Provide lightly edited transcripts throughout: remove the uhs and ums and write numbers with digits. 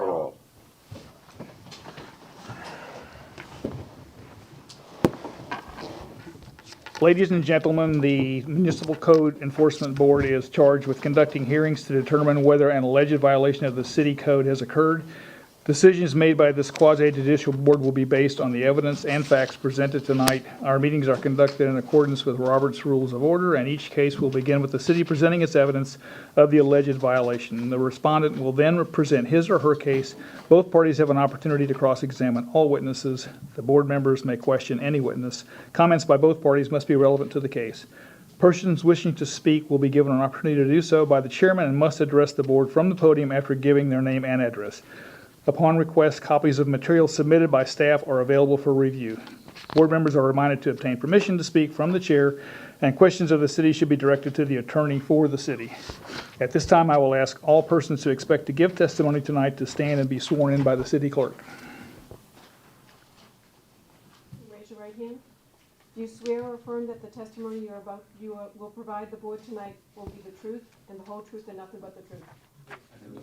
at all. Ladies and gentlemen, the Municipal Code Enforcement Board is charged with conducting hearings to determine whether an alleged violation of the city code has occurred. Decisions made by this quasi-judicial board will be based on the evidence and facts presented tonight. Our meetings are conducted in accordance with Robert's Rules of Order, and each case will begin with the city presenting its evidence of the alleged violation. The respondent will then present his or her case. Both parties have an opportunity to cross-examine all witnesses. The board members may question any witness. Comments by both parties must be relevant to the case. Persons wishing to speak will be given an opportunity to do so by the chairman and must address the board from the podium after giving their name and address. Upon request, copies of materials submitted by staff are available for review. Board members are reminded to obtain permission to speak from the chair, and questions of the city should be directed to the attorney for the city. At this time, I will ask all persons who expect to give testimony tonight to stand and be sworn in by the city clerk. Raise your right hand. Do you swear or affirm that the testimony you will provide the board tonight will be the truth and the whole truth and nothing but the truth? I do.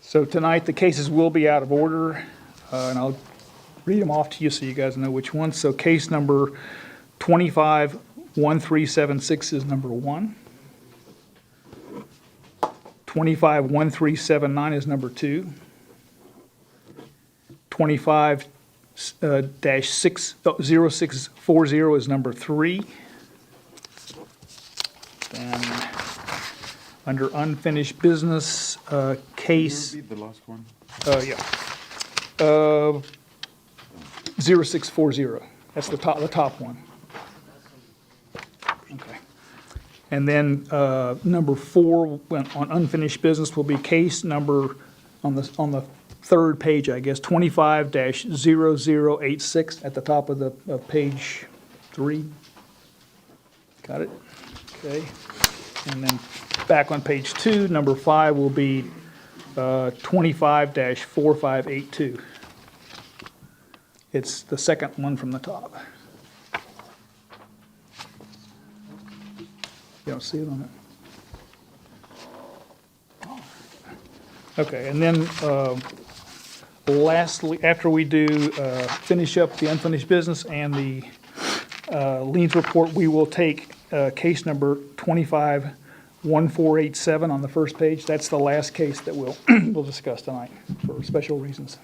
So tonight, the cases will be out of order, and I'll read them off to you so you guys know which ones. So case number 25-1376 is number 1. 25-1379 is number 2. 25-0640 is number 3. Then under unfinished business, case. Read the last one. 0640. That's the top one. Okay. And then number 4 on unfinished business will be case number on the third page, I guess, 25-0086 at the top of page 3. Got it? Okay. And then back on page 2, number 5 will be 25-4582. It's the second one from the top. You don't see it on it? Okay, and then lastly, after we do finish up the unfinished business and the liens report, we will take case number 25-1487 on the first page. That's the last case that we'll discuss tonight for special reasons.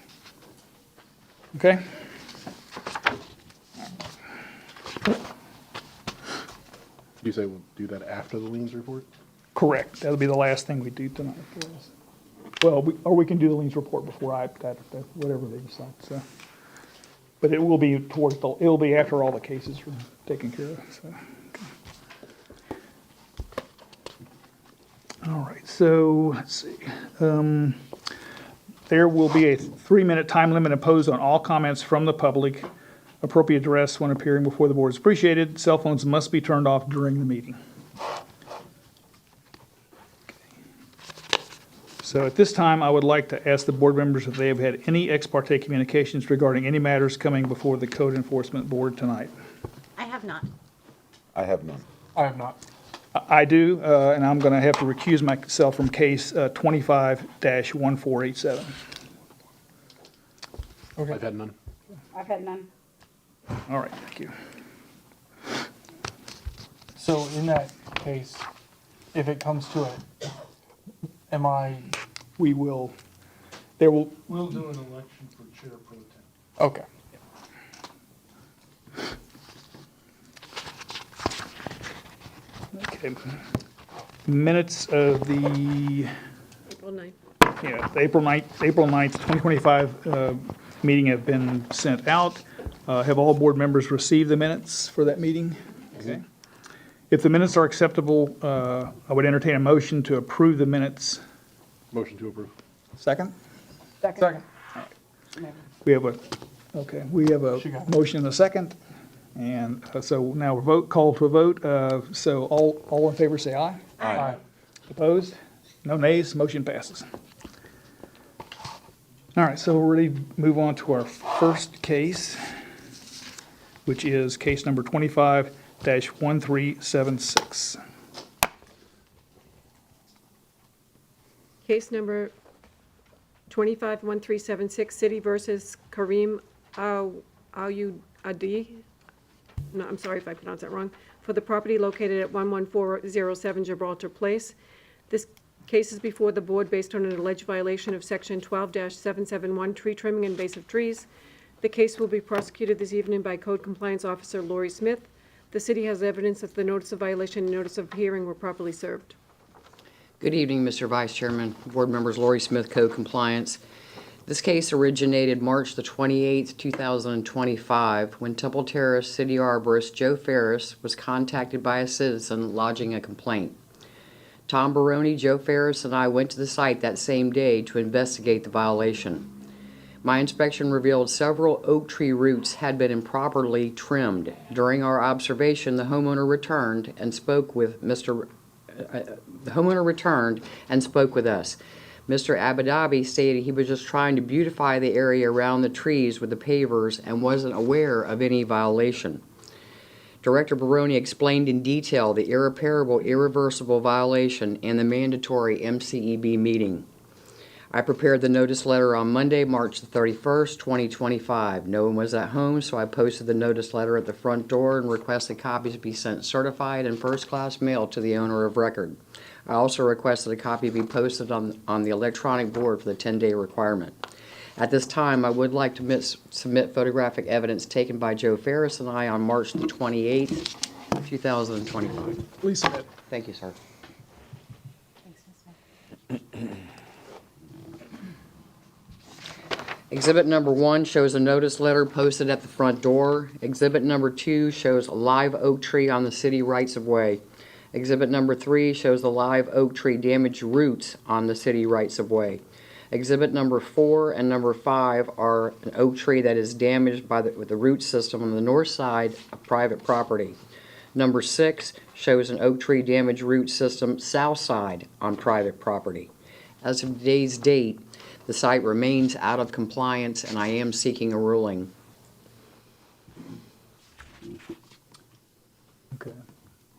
Okay? You say we'll do that after the liens report? Correct. That'll be the last thing we do tonight. Well, we can do the liens report before whatever they decide. So, but it will be it'll be after all the cases are taken care of. So. All right, so let's see. There will be a 3-minute time limit imposed on all comments from the public. Appropriate address when appearing before the board is appreciated. Cell phones must be turned off during the meeting. So at this time, I would like to ask the board members if they have had any ex parte communications regarding any matters coming before the Code Enforcement Board tonight. I have not. I have none. I have not. I do, and I'm going to have to recuse myself from case 25-1487. Okay. I've had none. I've had none. All right, thank you. So in that case, if it comes to it, We will, there will, We'll do an election for chair pro tem. Okay. okay. Minutes of the, April 9th. the April 9th, 2025 meeting have been sent out. Have all board members received the minutes for that meeting? Okay. If the minutes are acceptable, I would entertain a motion to approve the minutes. Motion to approve. Second? Second. We have a She got it. motion and a second. And so now we're call to a vote. So all in favor say aye. Aye. Opposed? No nays, motion passes. All right, so we're ready to move on to our first case, which is case number 25-1376. Case number 251376, City versus Kareem Ayoudi, no, I'm sorry if I pronounced that wrong, for the property located at 11407 Gibraltar Place. This case is before the board based on an alleged violation of Section 12-771, tree trimming and invasive trees. The case will be prosecuted this evening by Code Compliance Officer Lori Smith. The city has evidence that the notice of violation and notice of hearing were properly served. Good evening, Mr. Vice Chairman, board members, Lori Smith, Code Compliance. This case originated March the 28th, 2025, when Temple Terrace City Arborist Joe Ferris was contacted by a citizen lodging a complaint. Tom Baroni, Joe Ferris, and I went to the site that same day to investigate the violation. My inspection revealed several oak tree roots had been improperly trimmed. During our observation, the homeowner returned and spoke with us. Mr. Abadabi stated he was just trying to beautify the area around the trees with the pavers and wasn't aware of any violation. Director Baroni explained in detail the irreparable, irreversible violation and the mandatory MCEB meeting. I prepared the notice letter on Monday, March the 31st, 2025. No one was at home, so I posted the notice letter at the front door and requested copies be sent certified and first-class mail to the owner of record. I also requested a copy be posted on the electronic board for the 10-day requirement. At this time, I would like to submit photographic evidence taken by Joe Ferris and I on March the 28th, 2025. Please submit. Thank you, sir. Exhibit number 1 shows a notice letter posted at the front door. Exhibit number 2 shows a live oak tree on the city rights-of-way. Exhibit number 3 shows the live oak tree damaged roots on the city rights-of-way. Exhibit number 4 and number 5 are an oak tree that is damaged with the root system on the north side of private property. Number 6 shows an oak tree damaged root system south side on private property. As of today's date, the site remains out of compliance and I am seeking a ruling. Okay.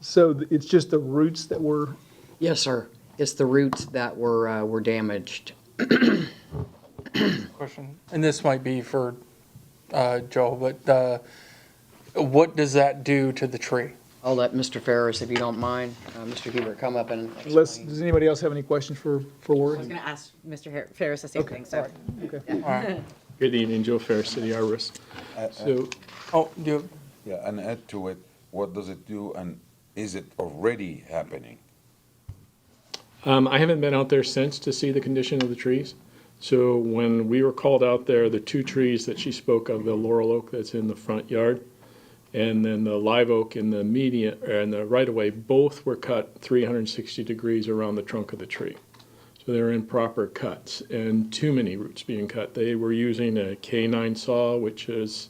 So it's just the roots that were, Yes, sir. It's the roots that were damaged. Question, and this might be for Joe, but what does that do to the tree? I'll let Mr. Ferris, if you don't mind, Mr. Hebert, come up and unless, explain. does anybody else have any questions for I Lori? was going to ask Mr. Ferris the same thing, so. Okay. All right. Good evening, Joe Ferris, City Arborist. So, Oh, do you, Yeah, and add to it, what does it do and is it already happening? I haven't been out there since to see the condition of the trees. So when we were called out there, the 2 trees that she spoke of, the laurel oak that's in the front yard, and then the live oak in the median, and the right-of-way, both were cut 360 degrees around the trunk of the tree. So they're improper cuts and too many roots being cut. They were using a K9 saw, which is,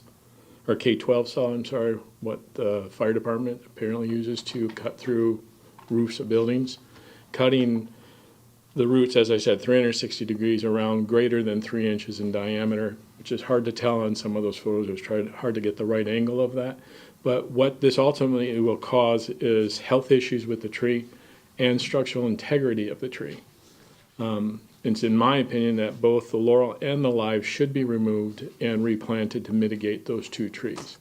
or K12 saw, I'm sorry, what the fire department apparently uses to cut through roofs of buildings. Cutting the roots, as I said, 360 degrees around, greater than 3 inches in diameter, which is hard to tell on some of those photos. It was hard to get the right angle of that. But what this ultimately will cause is health issues with the tree and structural integrity of the tree. It's in my opinion that both the laurel and the live should be removed and replanted to mitigate those 2 trees.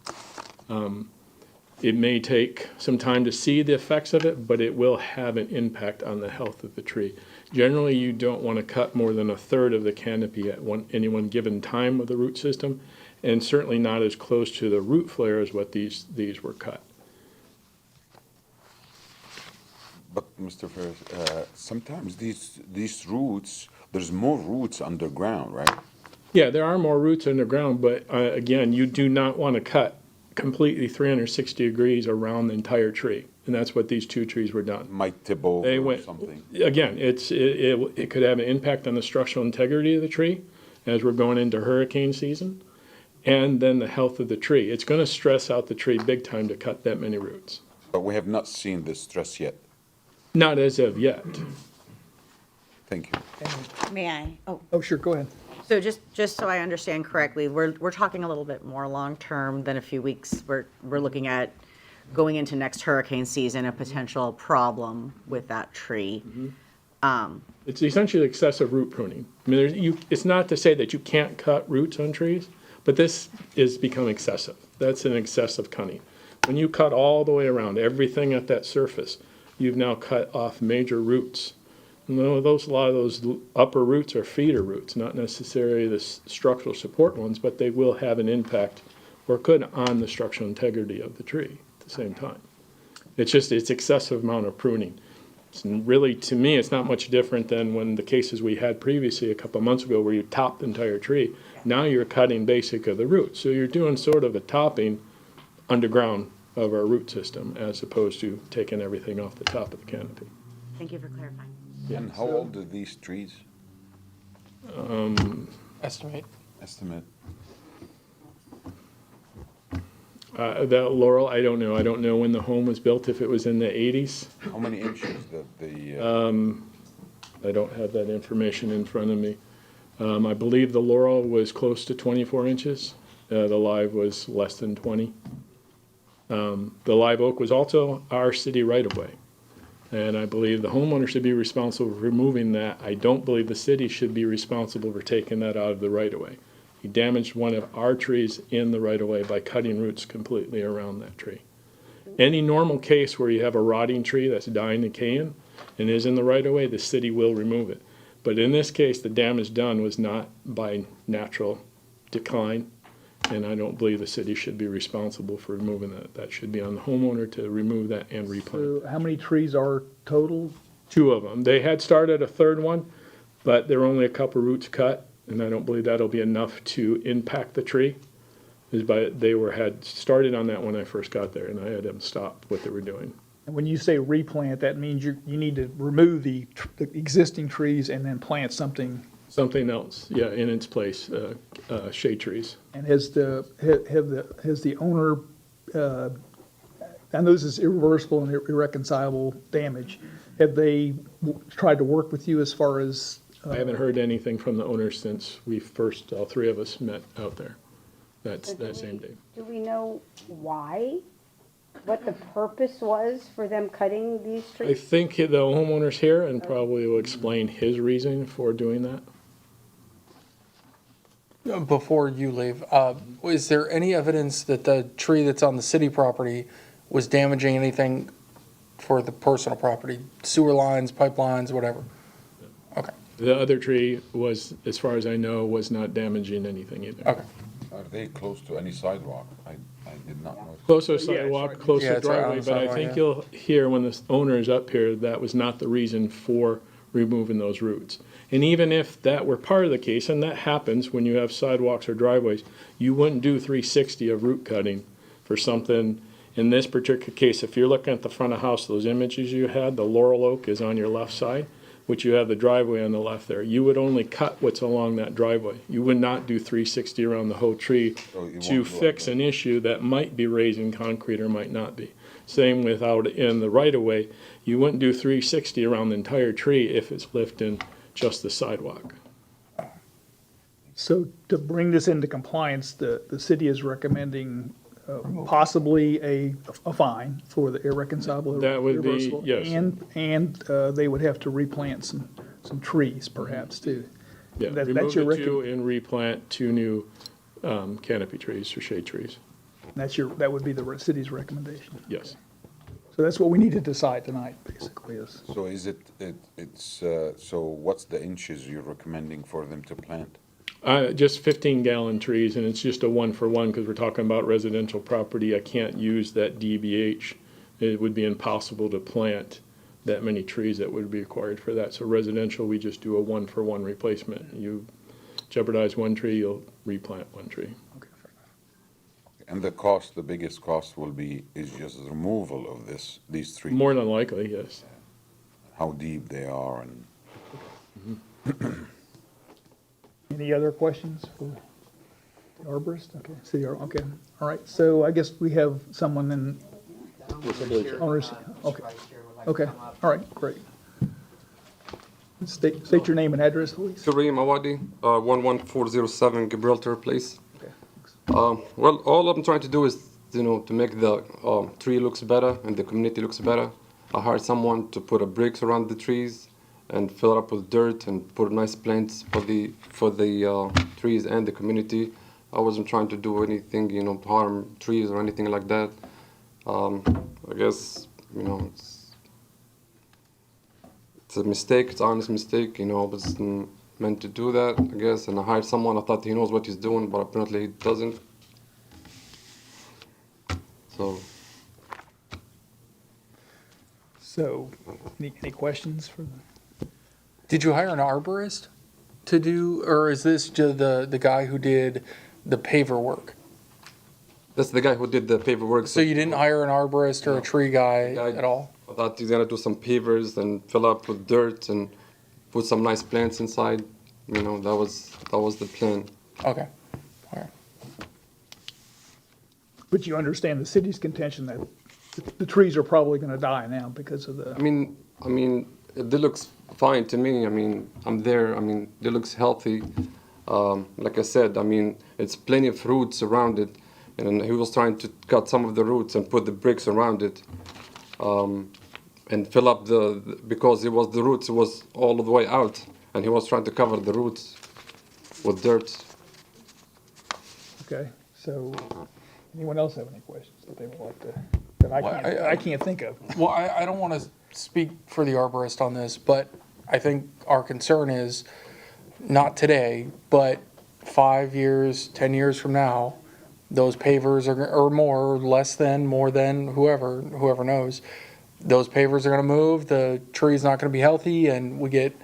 It may take some time to see the effects of it, but it will have an impact on the health of the tree. Generally, you don't want to cut more than 1/3 of the canopy at any one given time of the root system, and certainly not as close to the root flare as what these were cut. But Mr. Ferris, sometimes these roots, there's more roots underground, right? Yeah, there are more roots underground, but again, you do not want to cut completely 360 degrees around the entire tree, and that's what these 2 trees were done. Might tip over They or went, something. again, it could have an impact on the structural integrity of the tree as we're going into hurricane season, and then the health of the tree. It's going to stress out the tree big time to cut that many roots. But we have not seen the stress yet. Not as of yet. Thank you. May I? Oh, Oh, sure, go ahead. so just so I understand correctly, we're talking a little bit more long-term than a few weeks. We're looking at going into next hurricane season, a potential problem with that tree. It's essentially excessive root pruning. I mean, it's not to say that you can't cut roots on trees, but this is become excessive. That's an excessive cutting. When you cut all the way around, everything at that surface, you've now cut off major roots. No, a lot of those upper roots are feeder roots, not necessarily the structural support ones, but they will have an impact, or could, on the structural integrity of the tree at the same time. It's excessive amount of pruning. It's really, to me, it's not much different than when the cases we had previously a couple of months ago where you topped the entire tree. Now you're cutting basic of the roots. So you're doing sort of a topping underground of our root system as opposed to taking everything off the top of the canopy. Thank you for clarifying. And how old are these trees? Estimate. Estimate. That laurel, I don't know. I don't know when the home was built, if it was in the 80s. How many inches the, I don't have that information in front of me. I believe the laurel was close to 24 inches. The live was less than 20. The live oak was also our city right-of-way. And I believe the homeowner should be responsible for removing that. I don't believe the city should be responsible for taking that out of the right-of-way. He damaged one of our trees in the right-of-way by cutting roots completely around that tree. Any normal case where you have a rotting tree that's dying and decaying and is in the right-of-way, the city will remove it. But in this case, the damage done was not by natural decline, and I don't believe the city should be responsible for removing that. That should be on the homeowner to remove that and replant. So how many trees are total? 2 of them. They had started a third one, but there were only a couple roots cut, and I don't believe that'll be enough to impact the tree. Had started on that when I first got there, and I had them stop what they were doing. And when you say replant, that means you need to remove the existing trees and then plant something. Something else, yeah, in its place, shade trees. And has the owner, I know this is irreversible and irreconcilable damage, have they tried to work with you as far as? I haven't heard anything from the owner since we first, all 3 of us met out there that same day. Do we know why? What the purpose was for them cutting these I trees? think the homeowner's here and probably will explain his reason for doing that. Before you leave, is there any evidence that the tree that's on the city property was damaging anything for the personal property? Sewer lines, pipelines, whatever? Okay, The other tree was, as far as I know, was not damaging anything either. okay. are they close to any sidewalk? I did not know. Close to the Yeah, it's sidewalk, right- close Yeah, to the it's right on driveway, the but I sidewalk, think yeah. you'll hear when the owner is up here, that was not the reason for removing those roots. And even if that were part of the case, and that happens when you have sidewalks or driveways, you wouldn't do 360 of root cutting for something. In this particular case, if you're looking at the front of house, those images you had, the laurel oak is on your left side, which you have the driveway on the left there. You would only cut what's along that driveway. You would not do 360 around the whole tree So you to won't do fix it. an issue that might be raising concrete or might not be. Same with out in the right of way, you wouldn't do 360 around the entire tree if it's lifting just the sidewalk. So to bring this into compliance, the city is recommending possibly a fine for the irreconcilable. That would be- irreversible, yes. And they would have to replant some trees perhaps too. Yeah, That's remove your the 2 and replant 2 new canopy trees or shade trees. that would be the city's recommendation. Yes. So that's what we need to decide tonight, basically, is. So is so what's the inches you're recommending for them to plant? Just 15-gallon trees, and it's just a 1-for-1 because we're talking about residential property. I can't use that DBH. It would be impossible to plant that many trees that would be required for that. So residential, we just do a 1-for-1 replacement. You jeopardize 1 tree, you'll replant 1 tree. And the biggest cost is just the removal of these trees. More than likely, yes. How deep they are and. Any other questions for the arborist? Okay, city okay, all right, so I guess we have someone in owners, okay, okay, all right, great. State your name and address, please. Kareem Awadi, 11407 Gibraltar Place. Okay. Well, all I'm trying to do is, to make the tree looks better and the community looks better. I hired someone to put bricks around the trees and fill it up with dirt and put nice plants for the trees and the community. I wasn't trying to do anything, you know, to harm trees or anything like that. I guess, you know, it's a mistake. It's an honest mistake. You know, I wasn't meant to do that, I guess. And I hired someone. I thought he knows what he's doing, but apparently he doesn't. So. So, any questions for the? Did you hire an arborist to do, or is this just the guy who did the paver work? That's the guy who did the paperwork. So you didn't hire an arborist or a tree guy at all? I thought he's gonna do some pavers and fill up with dirt and put some nice plants inside. You know, that was the plan. Okay, all right. But you understand the city's contention that the trees are probably gonna die now because of the. I mean, it looks fine to me. I mean, I'm there. I mean, it looks healthy. Like I said, I mean, it's plenty of roots around it, and he was trying to cut some of the roots and put the bricks around it, and fill up because the roots was all the way out, and he was trying to cover the roots with dirt. Okay, so, anyone else have any questions that they would like to, that I can't think of? Well, I don't want to speak for the arborist on this, but I think our concern is, not today, but 5 years, 10 years from now, those pavers are, or more, or less than, more than, whoever knows, those pavers are going to move, the tree's not going to be healthy, and we get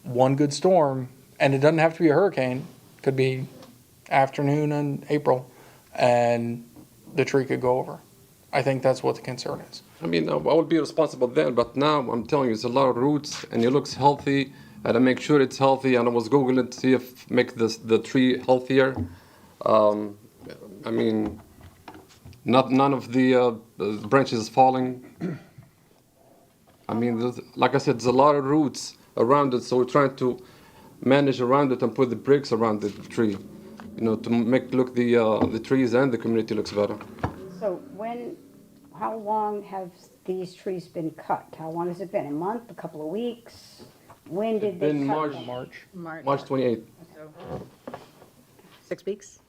one good storm, and it doesn't have to be a hurricane, it could be afternoon in April, and the tree could go over. I think that's what the concern is. I mean, I would be responsible then, but now I'm telling you, it's a lot of roots, and it looks healthy, and I make sure it's healthy, and I was Googling to see if make the tree healthier. I mean, none of the branches is falling. I mean, like I said, there's a lot of roots around it, so we're trying to manage around it and put the bricks around the tree, you know, to make look the trees and the community looks better. So how long have these trees been cut? How long has it been? A month, a couple of weeks? When did they In cut March, them? March 28th. 6 weeks?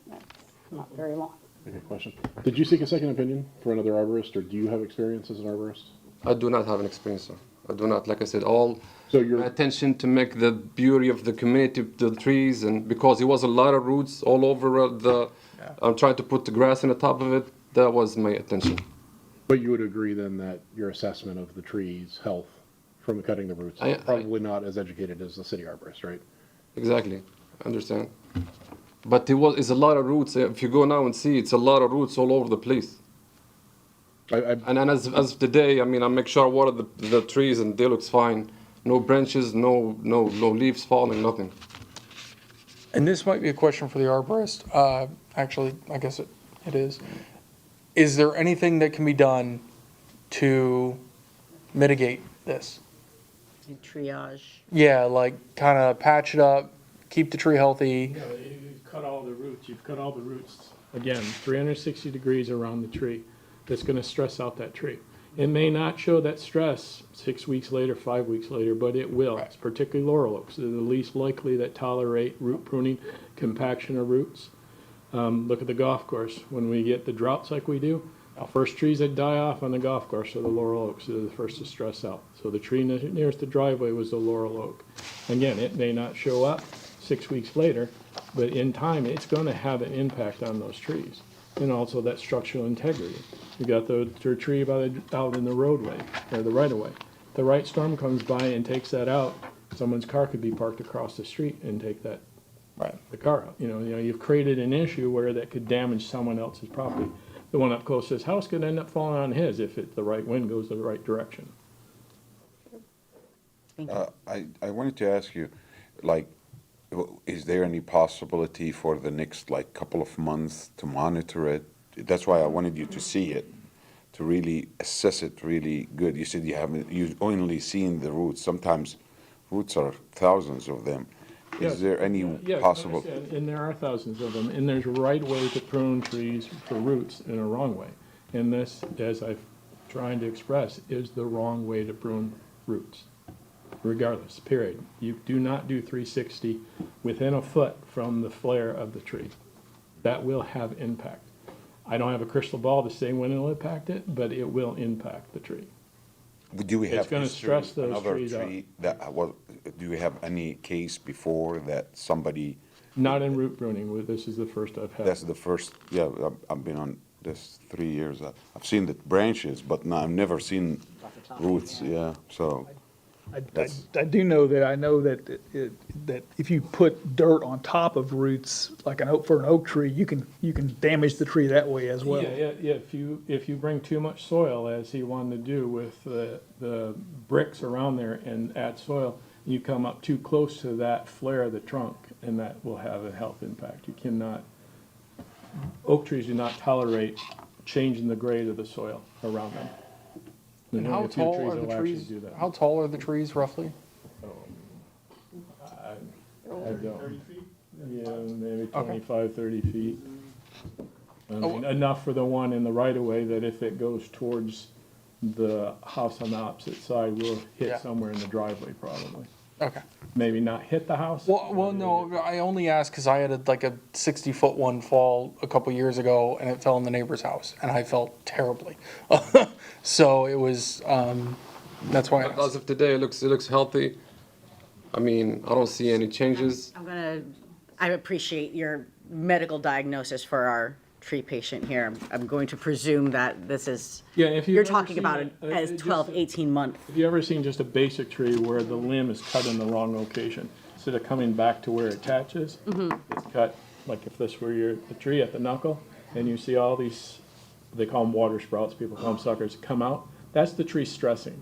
That's not very long. Okay, question. Did you seek a second opinion for another arborist, or do you have experience as an arborist? I do not have an experience, sir. I do not. Like I said, So your my attention to make the beauty of the community, the trees, and because it was a lot of roots all over I'm trying to put the grass on the top of it. That was my attention. But you would agree then that your assessment of the tree's health from cutting the roots I- is probably not as educated as the city arborist, right? Exactly. I understand. But it's a lot of roots. If you go now and see, it's a lot of roots all over the place. And then as of today, I mean, I make sure I water the trees and they looks fine. No branches, no leaves falling, nothing. And this might be a question for the arborist. Actually, I guess it is. Is there anything that can be done to mitigate this? Triage. Yeah, like kind of patch it up, keep the tree healthy. Yeah, you've cut all the roots. You've cut all the roots, again, 360 degrees around the tree. That's going to stress out that tree. It may not show that stress 6 weeks later, 5 weeks later, but it will. Right. It's particularly laurel oaks. They're the least likely that tolerate root pruning, compaction of roots. Look at the golf course. When we get the droughts like we do, the first trees that die off on the golf course are the laurel oaks. They're the first to stress out. So the tree nearest the driveway was the laurel oak. Again, it may not show up 6 weeks later, but in time, it's going to have an impact on those trees. And also that structural integrity. You got the tree out in the roadway, or the right-of-way. The right storm comes by and takes that out, someone's car could be parked across the street and take that, the car out. You know, you've created an issue where that could damage someone else's property. The one up close to his house could end up falling on his if the right wind goes the right direction. I wanted to ask you, like, is there any possibility for the next, like, couple of months to monitor it? That's why I wanted you to see it, to really assess it really good. You said you've only seen the roots. Sometimes roots are thousands of them. Yes. Is there any Yes, possible? I understand. And there are thousands of them, and there's a right way to prune trees for roots and a wrong way. And this, as I'm trying to express, is the wrong way to prune roots. regardless, period. You do not do 360 within a foot from the flare of the tree. That will have impact. I don't have a crystal ball to say when it'll impact it, but it will impact the tree. Do we It's have gonna history stress of those another trees out. tree that, well, do we have any case before that somebody, Not in root pruning, this is the first I've had. that's the first, yeah, I've been on this 3 years. I've seen the branches, but no, I've never seen roots, yeah, so. I do know that, that if you put dirt on top of roots, like for an oak tree, you can damage the tree that way as well. Yeah, if you bring too much soil, as he wanted to do with the bricks around there and add soil, you come up too close to that flare of the trunk, and that will have a health impact. You cannot, oak trees do not tolerate changing the grade of the soil around them. And how Only a few tall trees are the will actually trees? do that. How tall are the trees roughly? I don't. Yeah, maybe Okay. 25, 30 feet. I Oh. mean, enough for the one in the right of way that if it goes towards the house on the opposite side, we'll Yeah. hit somewhere in the driveway probably. Okay. Maybe not hit the house. Well, no, I only asked because I had like a 60-foot one fall a couple years ago, and it fell in the neighbor's house, and I felt terribly. So it was, that's why I But as asked. of today, it looks healthy. I mean, I don't see any changes. I appreciate your medical diagnosis for our tree patient here. I'm going to presume that this is, Yeah, if you've you're ever talking seen about it, it as just- 12, 18 month. Have you ever seen just a basic tree where the limb is cut in the wrong location? Instead of coming back to where it attaches, it's cut, like if this were the tree at the knuckle, and you see all these, they call them water sprouts, people call them suckers, come out, that's the tree stressing.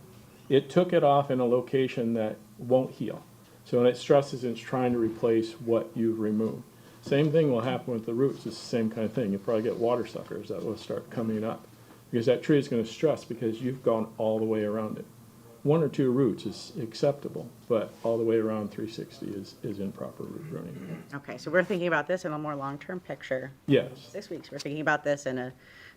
It took it off in a location that won't heal. So when it stresses, it's trying to replace what you've removed. Same thing will happen with the roots, it's the same kind of thing. You probably get water suckers that will start coming up. Because that tree is gonna stress because you've gone all the way around it. 1 or 2 roots is acceptable, but all the way around 360 is improper root pruning. Okay, so we're thinking about this in a more long-term picture. Yes, 6 weeks, we're thinking about this in a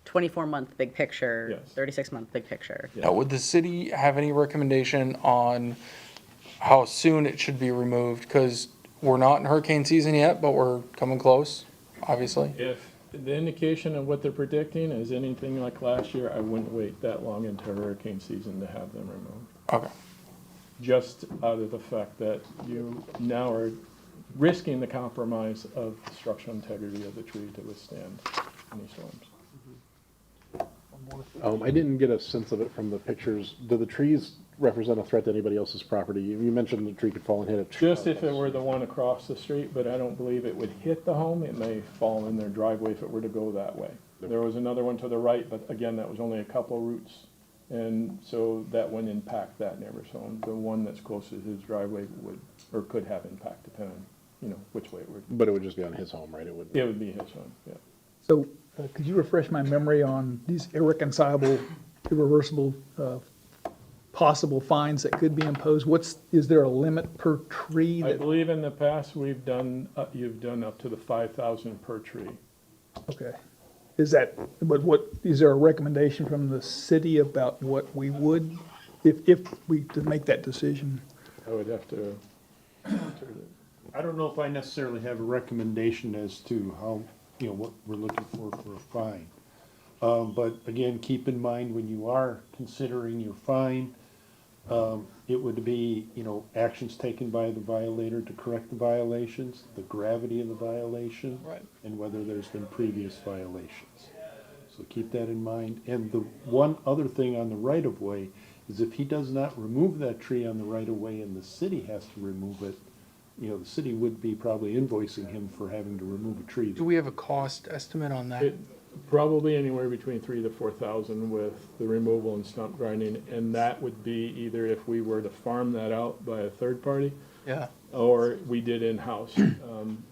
24-month big picture, Yes. 36-month big picture. Now, would the city have any recommendation on how soon it should be removed? Because we're not in hurricane season yet, but we're coming close, obviously. if the indication of what they're predicting is anything like last year, I wouldn't wait that long into hurricane season to have them removed. Okay. Just out of the fact that you now are risking the compromise of the structural integrity of the tree to withstand any storms. I didn't get a sense of it from the pictures. Do the trees represent a threat to anybody else's property? You mentioned the tree could fall and hit it. Just if it were the one across the street, but I don't believe it would hit the home. It may fall in their driveway if it were to go that way. There was another one to the right, but again, that was only a couple roots. And so that wouldn't impact that neighbor's home. The one that's closest to his driveway would, or could have impact depending on, which way it would. But it would just be on his home, right? It would. It would be his home, yeah. So could you refresh my memory on these irreconcilable, irreversible, possible fines that could be imposed? Is there a limit per tree? I believe in the past, you've done up to the 5,000 per tree. Okay. Is that, but is there a recommendation from the city about what we would, if we to make that decision? I would have to. I don't know if I necessarily have a recommendation as to how, what we're looking for a fine. But again, keep in mind when you are considering your fine, it would be, actions taken by the violator to correct the violations, the gravity of the violation. Right. And whether there's been previous violations. So keep that in mind. And the one other thing on the right-of-way is if he does not remove that tree on the right-of-way and the city has to remove it, the city would be probably invoicing him for having to remove a tree. Do we have a cost estimate on that? Probably anywhere between 3,000 to 4,000 with the removal and stump grinding, and that would be either if we were to farm that out by a third party, Yeah. or we did in-house.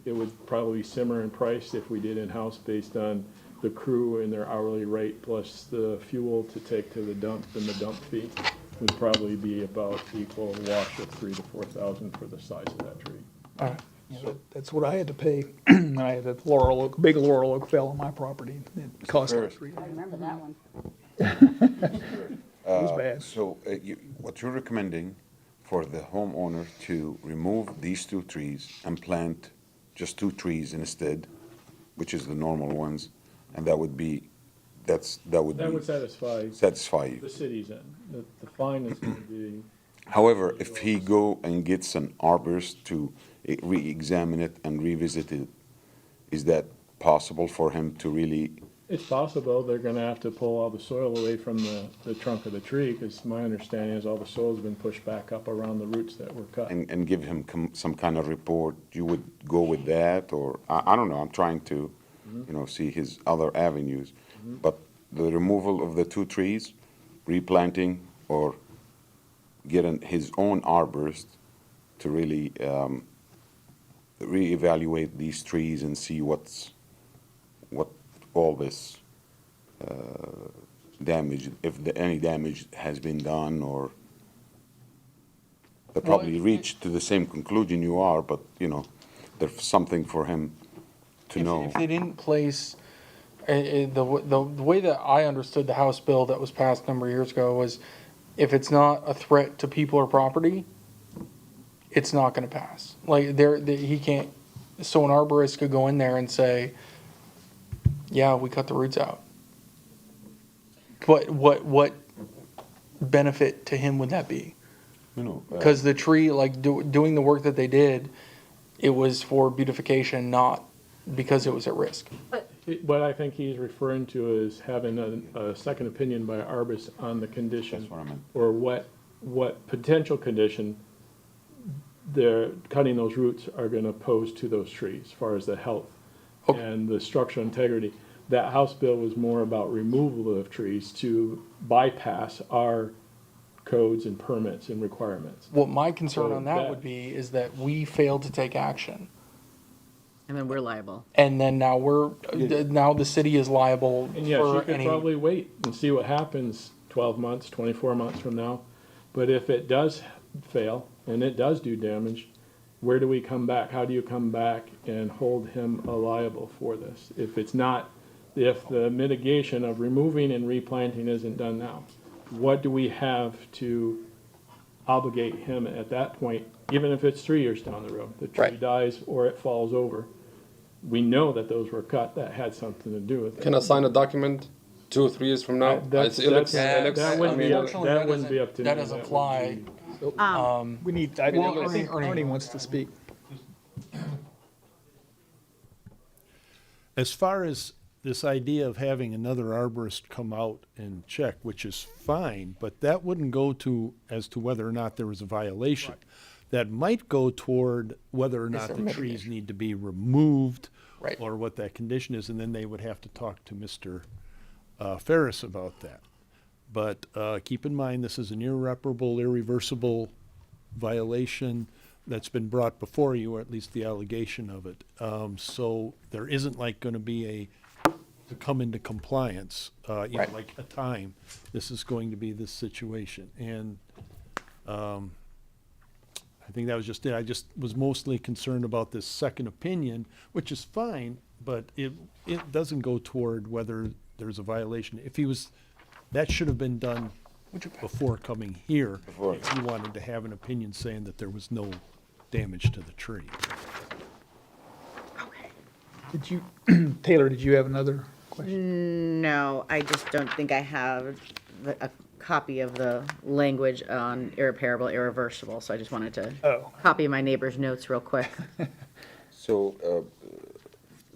It would probably simmer in price if we did in-house based on the crew and their hourly rate plus the fuel to take to the dump and the dump fee would probably be about equal wash of 3,000 to 4,000 for the size of that tree. All right. That's what I had to pay when I had that big laurel oak fell on my property. It cost like Terrace. I remember that one. It was bad. So what you're recommending for the homeowner to remove these 2 trees and plant just 2 trees instead, which is the normal ones, and that would be, that would That be would satisfy satisfy you. the city's end. The fine is going to be, However, if he go and gets an arborist to re-examine it and revisit it, is that possible for him to really, it's possible they're going to have to pull all the soil away from the trunk of the tree, because my understanding is all the soil's been pushed back up around the roots that were cut. and give him some kind of report? You would go with that, or, I don't know, I'm trying to, see his other avenues. But the removal of the 2 trees, replanting, or getting his own arborist to really reevaluate these trees and see what all this damage, if any damage has been done, or they probably reach to the same conclusion you are, but, there's something for him to know. If they didn't place, the way that I understood the House bill that was passed a number of years ago was, if it's not a threat to people or property, it's not gonna pass. Like, he can't, so an arborist could go in there and say, yeah, we cut the roots out. But what benefit to him would that be? Because the tree, like, doing the work that they did, it was for beautification, not because it was at risk. What I think he's referring to is having a second opinion by arborist on the condition. That's what I meant. Or what potential condition they're cutting those roots are gonna pose to those trees, as far as the health Okay. and the structural integrity. That House bill was more about removal of trees to bypass our codes and permits and requirements. What my concern So on that that- would be is that we failed to take action. And then we're liable. And then now now the city is liable And yes, you for could any. probably wait and see what happens 12 months, 24 months from now. But if it does fail and it does do damage, where do we come back? How do you come back and hold him liable for this? If the mitigation of removing and replanting isn't done now, what do we have to obligate him at that point, even if it's 3 years down the road? The tree Right. dies or it falls over. We know that those were cut, that had something to do with it. Can I sign a document 2 or 3 years from now? That's- It looks, that's- it looks, that I wouldn't mean, be Unfortunately, that wouldn't be up to me. that doesn't That would fly. be- We need, I think Ernie wants to speak. As far as this idea of having another arborist come out and check, which is fine, but that wouldn't go as to whether or not there was a violation. That might go toward whether or not there the trees mitigation? need to be removed. Right. Or what that condition is, and then they would have to talk to Mr. Ferris about that. But keep in mind, this is an irreparable, irreversible violation that's been brought before you, or at least the allegation of it. So there isn't like gonna be to come into compliance, Right. like a time. This is going to be this situation. And I think that was just it. I just was mostly concerned about this second opinion, which is fine, but it doesn't go toward whether there's a violation. That should have been done before coming here. Before. If you wanted to have an opinion saying that there was no damage to the tree. Did you, Taylor, did you have another question? No, I just don't think I have a copy of the language on irreparable, irreversible, so I just wanted to Oh. copy my neighbor's notes real quick. So,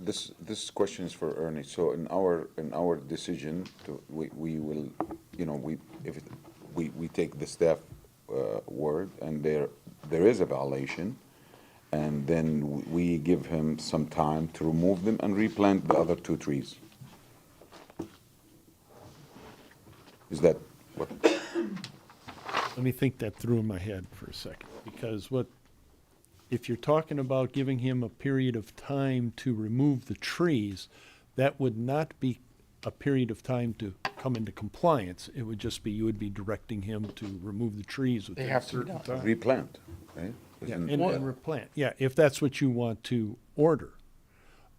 this question is for Ernie. So in our decision, we will, we take the staff word, and there is a violation, and then we give him some time to remove them and replant the other 2 trees. Is that what? Let me think that through in my head for a second, because if you're talking about giving him a period of time to remove the trees, that would not be a period of time to come into compliance. It would just be, you would be directing him to remove the trees within a have to be certain done. time. Replant, right? Yeah, Isn't- and replant, yeah, if that's what you want to order.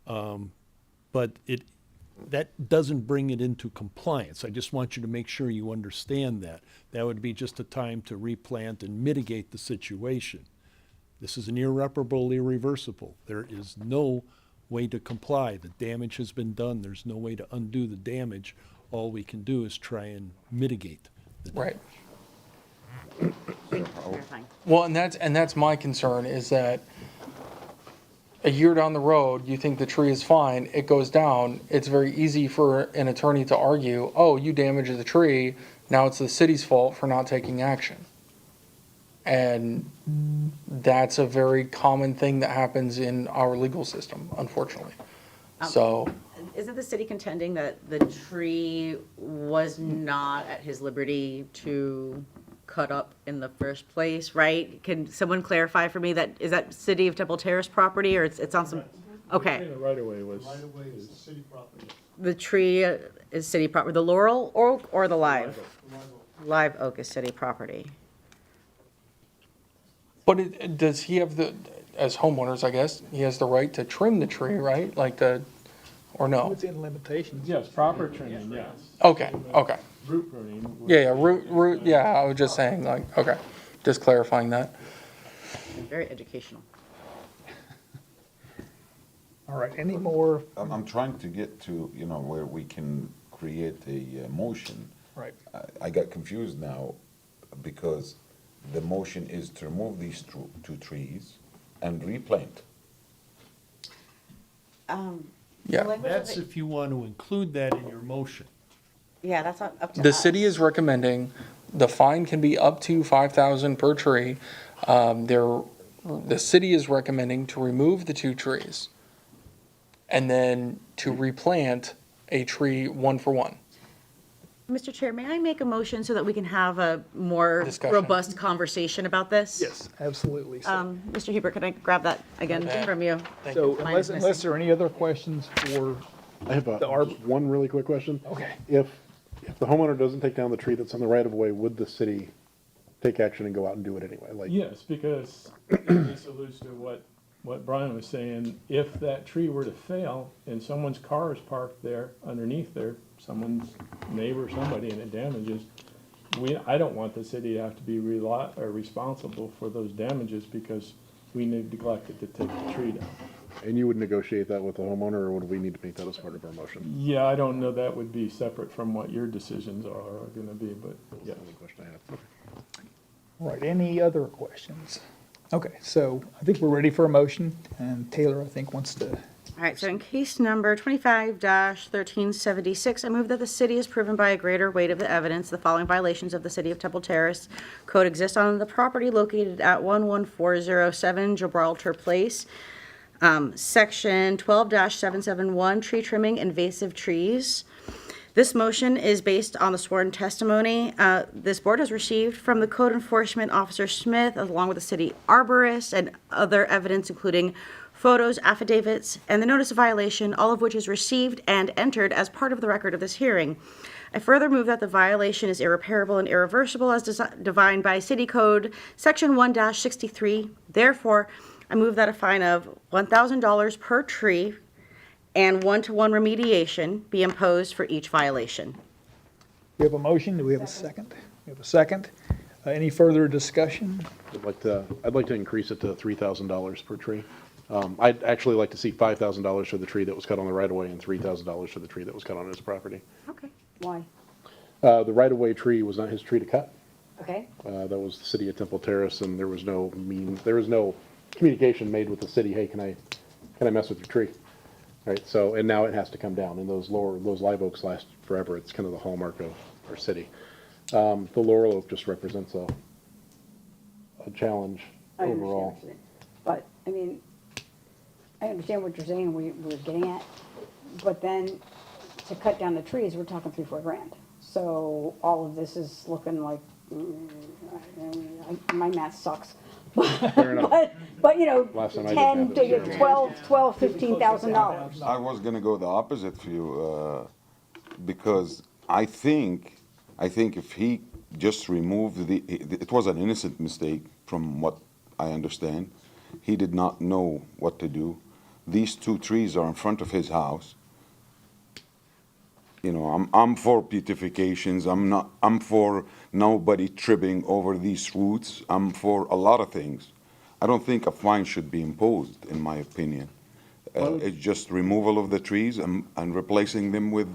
But that doesn't bring it into compliance. I just want you to make sure you understand that. That would be just a time to replant and mitigate the situation. This is an irreparable, irreversible. There is no way to comply. The damage has been done. There's no way to undo the damage. All we can do is try and mitigate the damage. Right. Clarifying. Well, and that's my concern, is that a year down the road, you think the tree is fine, it goes down, it's very easy for an attorney to argue, oh, you damaged the tree, now it's the city's fault for not taking action. And that's a very common thing that happens in our legal system, unfortunately. So, Isn't the city contending that the tree was not at his liberty to cut up in the first place, right? Can someone clarify for me that, is that City of Temple Terrace property, or it's on some, okay. The right of way was. Right-of-way is city property. The tree is city property, the laurel oak or the live? Live oak is city property. but does he have as homeowners, I guess, he has the right to trim the tree, right? Or no? It's in limitations. Yes, proper trimming, yes. Okay, okay. Root pruning. Yeah, root, yeah, I was just saying, okay, just clarifying that. Very educational. All right, any more? I'm trying to get to, where we can create a motion. Right. I got confused now because the motion is to remove these two trees and replant. Yeah. That's if you want to include that in your motion. Yeah, that's up to us. The city is recommending the fine can be up to $5,000 per tree. The city is recommending to remove the 2 trees and then to replant a tree 1 for 1. Mr. Chair, may I make a motion so that we can have a more Discussion. robust conversation about this? Yes, absolutely. So Mr. Hubert, can I grab that again Okay. from you? Thank so you. unless there are any other questions for, I have The arb- just one really quick question. Okay. If the homeowner doesn't take down the tree that's on the right of way, would the city take action and go out and do it anyway? Like, Yes, because this alludes to what Brian was saying. If that tree were to fail and someone's car is parked there underneath there, someone's neighbor, somebody, and it damages, I don't want the city to have to be responsible for those damages because we neglected to take the tree down. and you would negotiate that with the homeowner, or would we need to make that as part of our motion? Yeah, I don't know, that would be separate from what your decisions are gonna be, but yeah. That's the only question I have. Okay. all right, any other questions? Okay, so I think we're ready for a motion, and Taylor, I think, wants to. All right, so in case number 25-1376, I move that the city has proven by a greater weight of the evidence the following violations of the City of Temple Terrace Code exist on the property located at 11407 Gibraltar Place. Section 12-771, tree trimming invasive trees. This motion is based on the sworn testimony this board has received from the Code Enforcement Officer Smith, along with the city arborist and other evidence, including photos, affidavits, and the notice of violation, all of which is received and entered as part of the record of this hearing. I further move that the violation is irreparable and irreversible as defined by City Code Section 1-63. Therefore, I move that a fine of $1,000 per tree and 1-to-1 remediation be imposed for each violation. We have a motion, do we have a second? We have a second. Any further discussion? I'd like to increase it to $3,000 per tree. I'd actually like to see $5,000 for the tree that was cut on the right of way and $3,000 for the tree that was cut on his property. Okay. Why? The right of way tree was not his tree to cut. Okay, That was the city of Temple Terrace, and there was no communication made with the city, hey, can I mess with your tree? Right, so, and now it has to come down, and those live oaks last forever. It's kind of the hallmark of our city. The laurel oak just represents a challenge I understand overall. what you're saying. But, I mean, I understand what you're saying, we're getting at, but then to cut down the trees, we're talking $3-4 grand. So all of this is looking like, my math sucks. Fair enough. But, Last time I didn't 10 have to it. $15,000. I was gonna go the opposite for you, because I think if he just removed it was an innocent mistake from what I understand. He did not know what to do. These 2 trees are in front of his house. you know, I'm for beautifications. I'm for nobody tripping over these roots. I'm for a lot of things. I don't think a fine should be imposed, in my opinion. It's just removal of the trees and replacing them with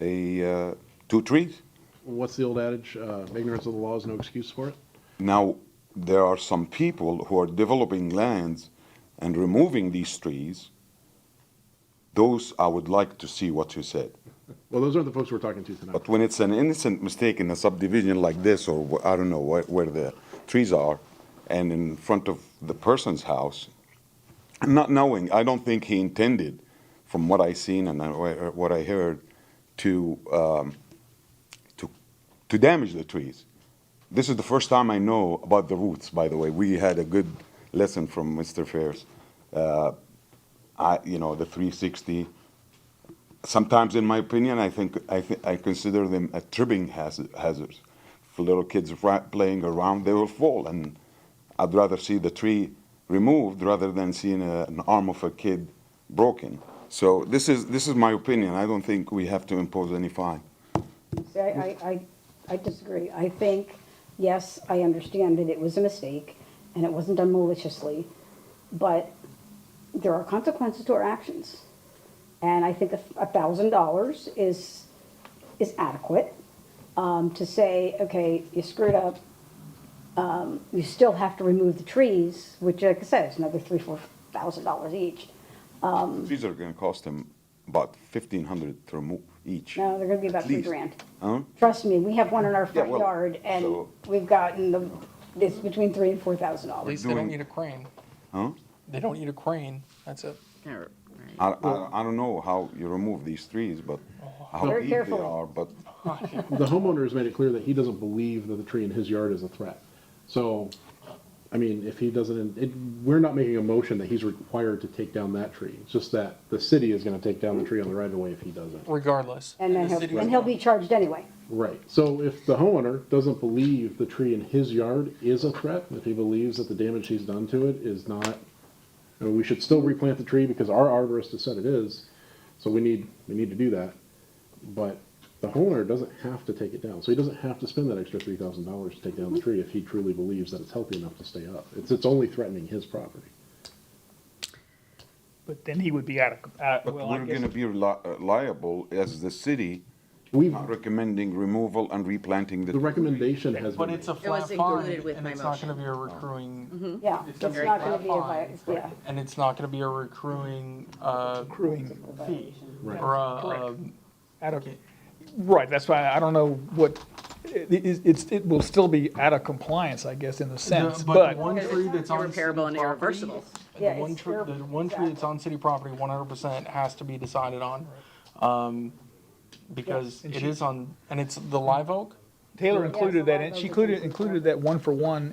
two trees. What's the old adage? Ignorance of the law is no excuse for it. Now, there are some people who are developing lands and removing these trees. Those, I would like to see what you said. Well, those aren't the folks we're talking to tonight. But when it's an innocent mistake in a subdivision like this, or I don't know where the trees are, and in front of the person's house, not knowing, I don't think he intended, from what I seen and what I heard, to damage the trees. This is the first time I know about the roots, by the way. We had a good lesson from Mr. Fairs. You know, the 360. Sometimes, in my opinion, I consider them a tripping hazards. If little kids are playing around, they will fall, and I'd rather see the tree removed rather than seeing an arm of a kid broken. So this is my opinion. I don't think we have to impose any fine. See, I disagree. I think, yes, I understand that it was a mistake and it wasn't done maliciously, but there are consequences to our actions. And I think $1,000 is adequate to say, okay, you screwed up. You still have to remove the trees, which, like I said, is another $3,000-4,000 each. Trees are going to cost him about $1,500 to remove each. No, they're gonna be about At least. $3,000. Huh? Trust me, we have one in our front well, yard, and so- we've gotten it's between $3,000 and $4,000. At least they don't need a crane. Huh? They don't need a crane, that's it. I don't know how you remove these trees, but how Very deep they carefully. are, but The homeowner has made it clear that he doesn't believe that the tree in his yard is a threat. So, I mean, if he doesn't, we're not making a motion that he's required to take down that tree. It's just that the city is gonna take down the tree on the right of way if he doesn't. Regardless. And then the city was- he'll be charged anyway. Right. So if the homeowner doesn't believe the tree in his yard is a threat, if he believes that the damage he's done to it is not, I mean, we should still replant the tree because our arborist has said it is. So we need to do that. But the homeowner doesn't have to take it down. So he doesn't have to spend that extra $3,000 to take down the tree if he truly believes that it's healthy enough to stay up. It's only threatening his property. But then he would be out of, but well, I we're guess. going to be liable as the city, We've, not recommending removal and replanting the the. recommendation has But been it's a made. flat was fine, included with and my it's not gonna motion. be a recurring, Yeah, It's it's a very not gonna flat be a, fine. yeah. and it's not gonna be a recurring, Accruing fee. Right. Or a, out of, right, that's why I don't know what, it will still be out of compliance, I guess, in a sense, but but. the one tree that's on city Irreparable and property, irreversible. Yeah, the one it's tree, the one tree that's on city property, 100% has to be decided on. Because And it she- is on, and it's the live oak? Taylor Yes, included that, the and she live oak included that 1-for-1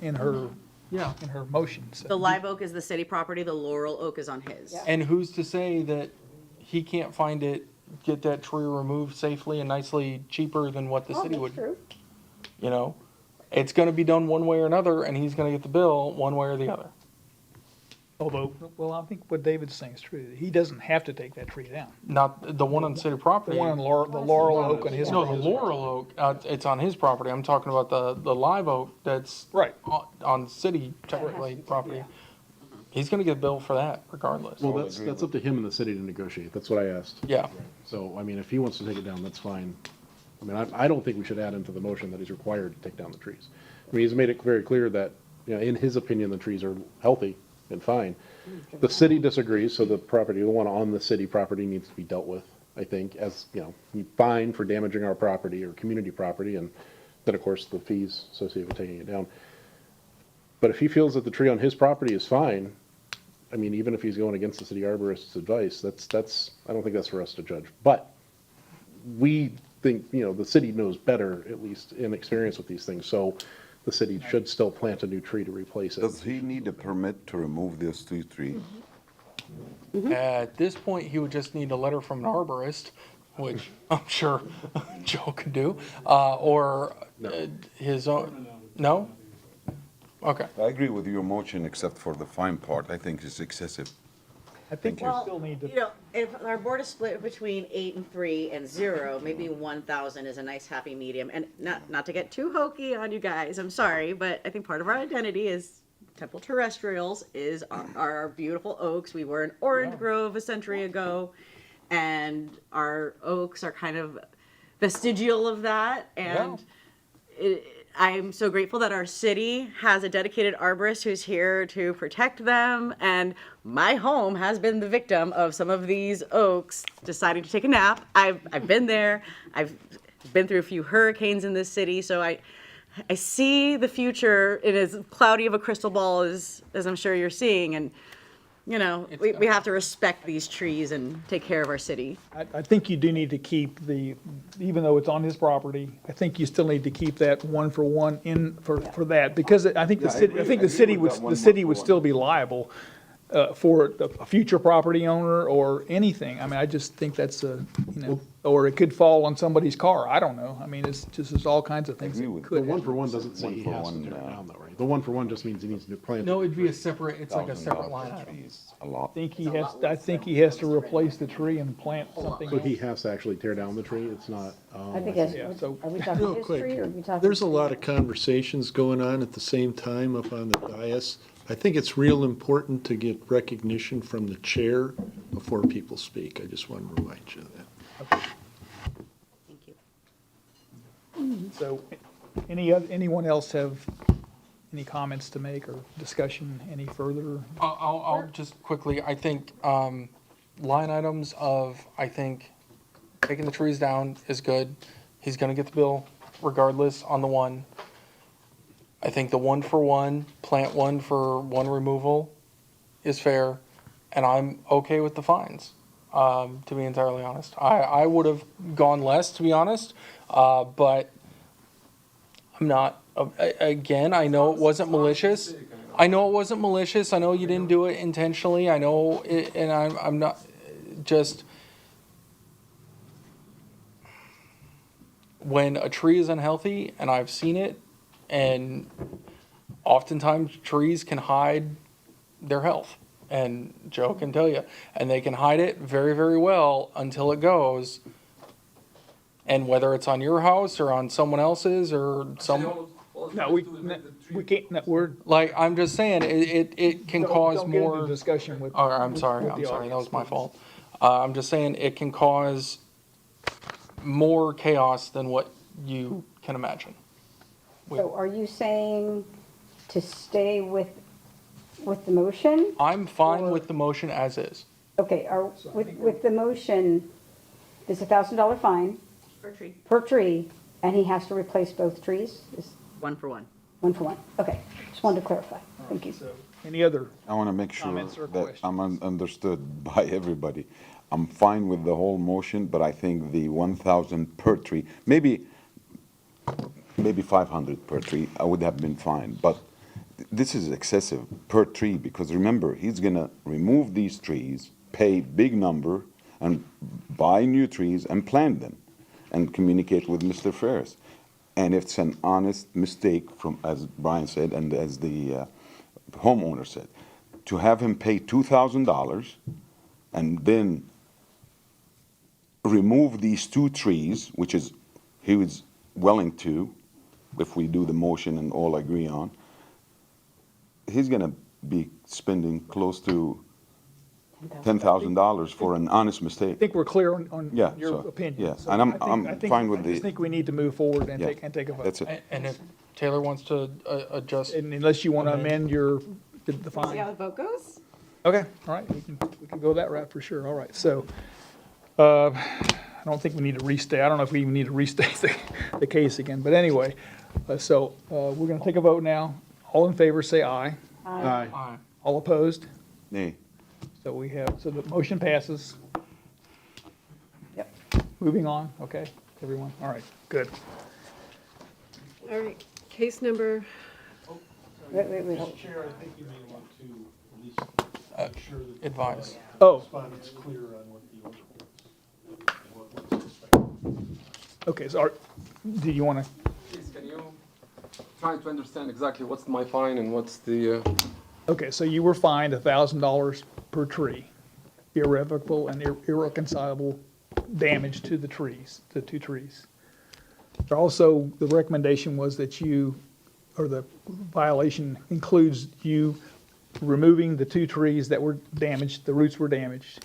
Yeah. in her motion, so. The live oak is the city property, the laurel oak is on his. Yeah. And who's to say that he can't find it, get that tree removed safely and nicely cheaper than what the Oh, city that's would, true. you know? It's gonna be done one way or another, and he's gonna get the bill one way or the other. Although, well, I think what David's saying is true, he doesn't have to take that tree down. Not the one on city The property. one on the laurel oak on his. No, the laurel oak, it's on his property. I'm talking about the live oak that's Right. on city technically property. He's gonna get a bill for that regardless. Well, that's up to him and the city to negotiate. That's what I asked. Yeah. So, I mean, if he wants to take it down, that's fine. I mean, I don't think we should add into the motion that he's required to take down the trees. I mean, he's made it very clear that, you know, in his opinion, the trees are healthy and fine. The city disagrees, so the property, the one on the city property needs to be dealt with, I think, as, you know, fine for damaging our property or community property, and then, of course, the fees associated with taking it down. But if he feels that the tree on his property is fine, I mean, even if he's going against the city arborist's advice, that's, I don't think that's for us to judge. But we think, you know, the city knows better, at least in experience with these things, so the city should still plant a new tree to replace it. Does he need a permit to remove those two trees? At this point, he would just need a letter from an arborist, which I'm sure Joe could do, or his own. No? Okay. I agree with your motion except for the fine part. I think it's excessive. I think you still need to. You know, if our board is split between 8 and 3 and 0, maybe 1,000 is a nice happy medium. And not to get too hokey on you guys, I'm sorry, but I think part of our identity is Temple Terrestrials is our beautiful oaks. We were an orange grove a century ago, and our oaks are kind of vestigial of that. And I'm so grateful that our city has a dedicated arborist who's here to protect them. And my home has been the victim of some of these oaks deciding to take a nap. I've been there. I've been through a few hurricanes in this city, so I see the future in as cloudy of a crystal ball as I'm sure you're seeing. And you know, we have to respect these trees and take care of our city. I think you do need to keep even though it's on his property, I think you still need to keep that 1-for-1 in for that, because I think the city would still be liable for a future property owner or anything. I mean, I just think that's or it could fall on somebody's car. I don't know. I mean, it's just, there's all kinds of things that The could. 1-for-1 doesn't say he has to tear it down though, right? The 1-for-1 just means he needs to plant. No, it'd be a separate, it's like a separate line item. Trees, a lot. I think he has to replace the tree and plant something So else. he has to actually tear down the tree, it's not, I think Yeah, that's, so- are we talking Real quick, history or are we talking? there's a lot of conversations going on at the same time up on the dais. I think it's real important to get recognition from the chair before people speak. I just want to remind you of that. Thank you. So, anyone else have any comments to make or discussion any further? I'll just quickly, I think, line items of, I think, taking the trees down is good. He's gonna get the bill regardless on the one. I think the 1-for-1, plant one for one removal is fair, and I'm okay with the fines, to be entirely honest. I would have gone less, to be honest, but I'm not, again, I know it wasn't malicious. I know it wasn't malicious, I know you didn't do it intentionally, I know, and I'm not, just, when a tree is unhealthy, and I've seen it, and oftentimes trees can hide their health, and Joe can tell you, and they can hide it very, very well until it goes. And whether it's on your house or on someone else's or some, No, we can't, no, we're. like, I'm just saying, it can cause Don't get into more. discussion with. Oh, I'm with sorry, the that audience. was my fault. I'm just saying, it can cause more chaos than what you can imagine. So are you saying to stay with the motion? I'm fine with the motion as is. Okay, with the motion, there's $1,000 fine Per tree. per tree, and he has to replace both trees? Is 1-for-1. 1-for-1? Okay, just wanted to clarify. Thank you. So, any other? I want to make sure Comments or that I'm understood by everybody. I'm fine with the whole motion, but I think the 1,000 per tree, maybe 500 per tree, I would have been fine. But this is excessive per tree, because remember, he's gonna remove these trees, pay big number, and buy new trees and plant them, and communicate with Mr. Ferris. And if it's an honest mistake from, as Brian said, and as the homeowner said, to have him pay $2,000 and then remove these 2 trees, which is, he was willing to, if we do the motion and all agree on, he's gonna be spending close to $10,000 for an honest I mistake. think we're clear on Yeah, your so, opinion. yes, So and I think- I'm I think- fine with I just the, think we need to move forward and yeah, take a vote. that's it. And if Taylor wants to adjust, And unless you want to amend the fine. See how the vote goes? Okay, all right, we can go that route for sure, all right, so, I don't think we need to restate, I don't know if we even need to restate the case again, but anyway, we're gonna take a vote now. All in favor, say aye. Aye. All opposed? Nay. So the motion passes. Yep. Moving on, okay, everyone, all right, good. All right, case number, Wait. Chair, I think you may want to at least make sure that the advise. Oh, respondent's clear on what the order is, and what's expected. okay, so, do you want to, Please, can you try to understand exactly what's my fine and what's the, okay, so you were fined $1,000 per tree. irrevocable and irreconcilable damage to the trees, the two trees. Also, the recommendation was that you, or the violation includes you removing the two trees that were damaged, the roots were damaged.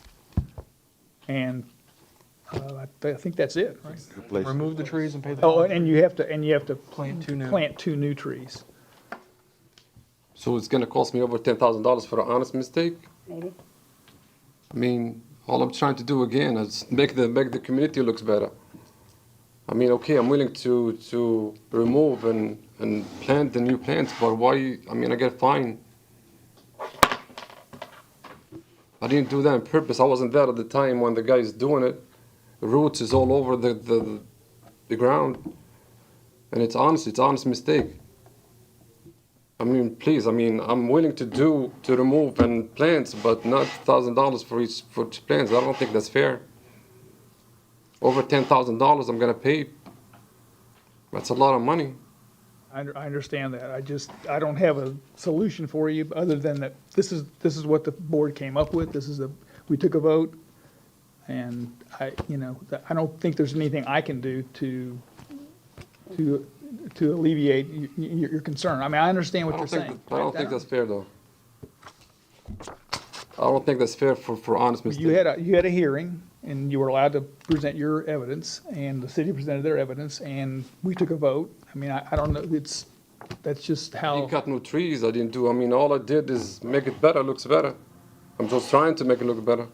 And I think that's it, right? Replace- Remove the trees and pay the. Oh, and you have to Plant two new. plant two new trees. So it's gonna cost me over $10,000 for an honest mistake? Maybe. I mean, all I'm trying to do again is make the community looks better. I mean, okay, I'm willing to remove and plant the new plants, but why, I mean, I get fined. I didn't do that on purpose. I wasn't there at the time when the guy is doing it. The roots is all over the ground. And it's honest mistake. I mean, please, I mean, I'm willing to remove and plants, but not $1,000 for each plants. I don't think that's fair. Over $10,000 I'm gonna pay. That's a lot of money. I understand that. I don't have a solution for you other than that this is what the board came up with. We took a vote. And I don't think there's anything I can do to alleviate your concern. I mean, I understand what you're saying. I don't think that's fair, though. I don't think that's fair for honest mistake. You had a hearing, and you were allowed to present your evidence, and the city presented their evidence, and we took a vote. I mean, I don't know, that's just I how, didn't cut no trees. I didn't do. I mean, all I did is make it better. Looks better. I'm just trying to make it look better.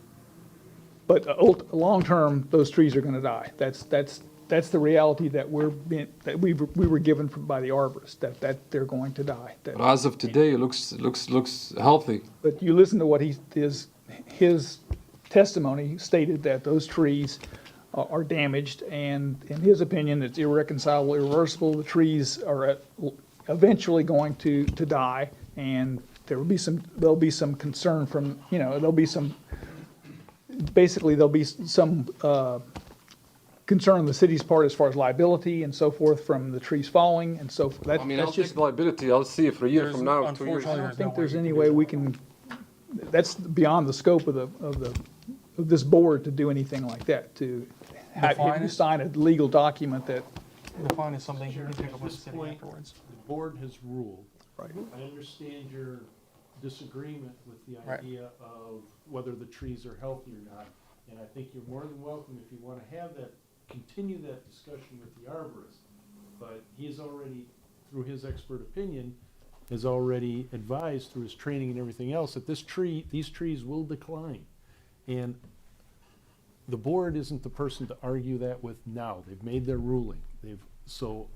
but long-term, those trees are gonna die. That's the reality that we were given by the arborist, that they're going to die. But as of today, it looks healthy. But you listen to what his testimony stated that those trees are damaged, and in his opinion, it's irreconcilable, irreversible. The trees are eventually going to die, and there'll be some concern from, there'll be some concern on the city's part as far as liability and so forth from the trees falling, and so I mean, I'll that's take just, the liability. I'll see it for a year from now, 2 years. I don't think there's any way we can, that's beyond the scope of this board to do anything like that, to have fine you is- sign a legal document that, The fine is something you can Sheriff, pick up at with the this city point, afterwards. the board has ruled. right, I understand your disagreement with the Right. idea of whether the trees are healthy or not. And I think you're more than welcome if you want to have that, continue that discussion with the arborist. But he's already, through his expert opinion, has already advised through his training and everything else that these trees will decline. And the board isn't the person to argue that with now. They've made their ruling. So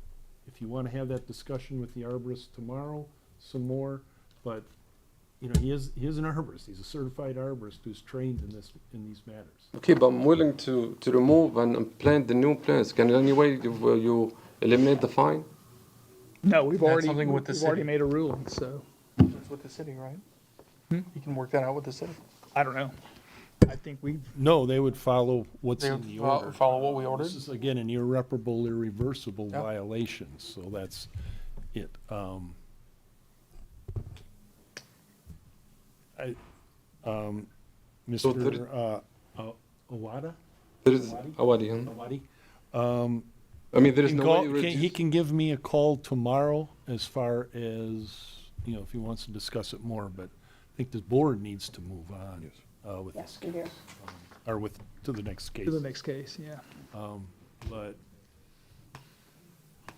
if you want to have that discussion with the arborist tomorrow, some more, but, he is an arborist. He's a certified arborist who's trained in these matters. Okay, but I'm willing to remove and plant the new plants. Can in any way you eliminate the fine? no, we've That's already, something with the we've already city. made a ruling, so, It's with the city, right? You can work that out with the city. I don't know. I think we've, No, they would follow what's They in would the fo- order. follow what we ordered. This is, again, an irreparable, irreversible Yep. violation, so that's it. So Mr. Owada? There is Awadi, huh? Awadi? I mean, there is Can no call- way you can- reduce. He can give me a call tomorrow as far as, if he wants to discuss it more, but I think the board needs to move on with Yes, this, we do. or to the next case. to the next case, yeah. But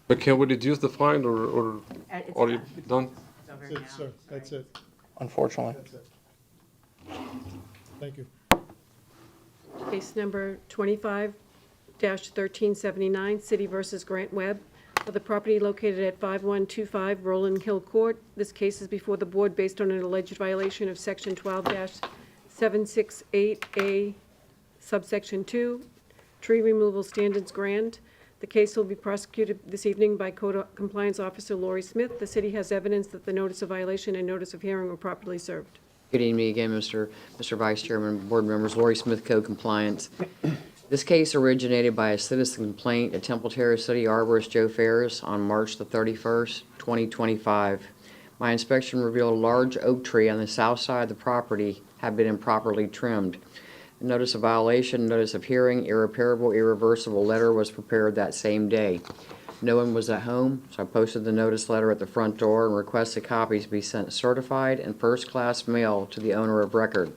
But can we reduce the fine or you done? That's it, sir, that's it, Unfortunately. that's it. Thank you. Case number 25-1379, City versus Grant Webb, for the property located at 5125 Roland Hill Court. This case is before the board based on an alleged violation of Section 12-768A, subsection 2, tree removal standards grant. The case will be prosecuted this evening by Code Compliance Officer Lori Smith. The city has evidence that the notice of violation and notice of hearing were properly served. Good evening again, Mr. Vice Chairman, board members, Lori Smith, Code Compliance. This case originated by a citizen complaint at Temple Terrace City Arborist Joe Ferris on March the 31st, 2025. My inspection revealed a large oak tree on the south side of the property had been improperly trimmed. Notice of violation, notice of hearing, irreparable, irreversible letter was prepared that same day. No one was at home, so I posted the notice letter at the front door and requested copies be sent certified and first-class mail to the owner of record.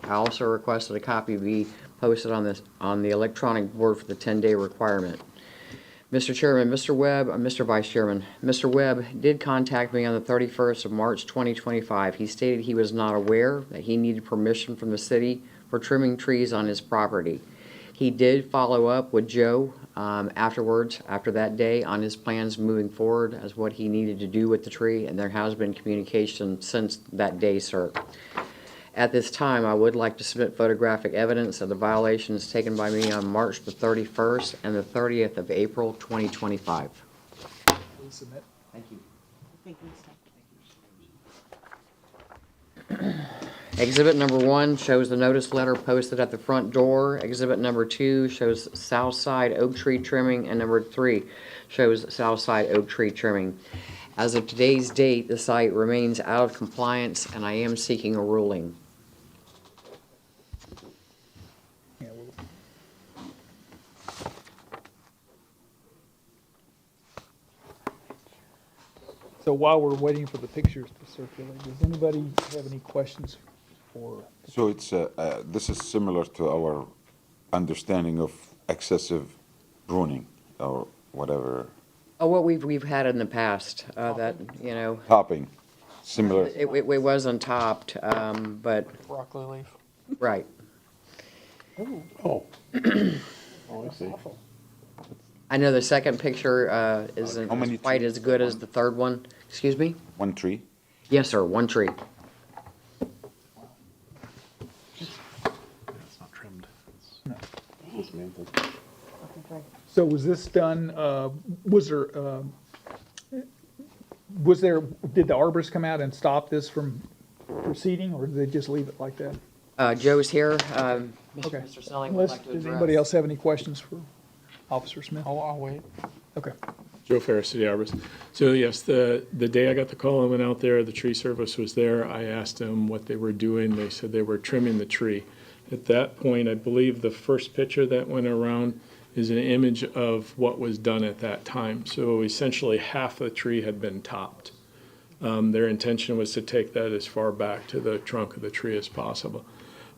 I also requested a copy be posted on the electronic board for the 10-day requirement. Mr. Chairman, Mr. Vice Chairman, Mr. Webb did contact me on the 31st of March 2025. He stated he was not aware that he needed permission from the city for trimming trees on his property. He did follow up with Joe afterwards, after that day, on his plans moving forward as what he needed to do with the tree, and there has been communication since that day, sir. At this time, I would like to submit photographic evidence of the violations taken by me on March the 31st and the 30th of April 2025. Please submit. Thank you. Thank you, Exhibit number 1 shows the notice letter posted at the front door. Exhibit number 2 shows south side oak tree trimming, and number 3 shows south side oak tree trimming. As of today's date, the site remains out of compliance, and I am seeking a ruling. Yeah, so while we're waiting for the pictures to circulate, does anybody have any questions for? So it's, this is similar to our understanding of excessive pruning or whatever, Oh, what we've had in the past, that, you know, topping, similar. it wasn't topped, but, Broccoli leaf. right. Oh. Oh, I see. I know the second picture isn't How many quite trees? as good as the third one. Excuse me? One tree? Yes, sir, one tree. It's not trimmed. Dismantled. So was this done, did the arborist come out and stop this from proceeding, or did they just leave it like that? Joe's here. Okay. Mr. Snelling would Unless, like to does address. anybody else have any questions for Officer Smith? I'll wait. Okay. Joe Ferris, city arborist. So yes, the day I got the call and went out there, the tree service was there. I asked them what they were doing. They said they were trimming the tree. At that point, I believe the first picture that went around is an image of what was done at that time. So essentially, half the tree had been topped. Their intention was to take that as far back to the trunk of the tree as possible.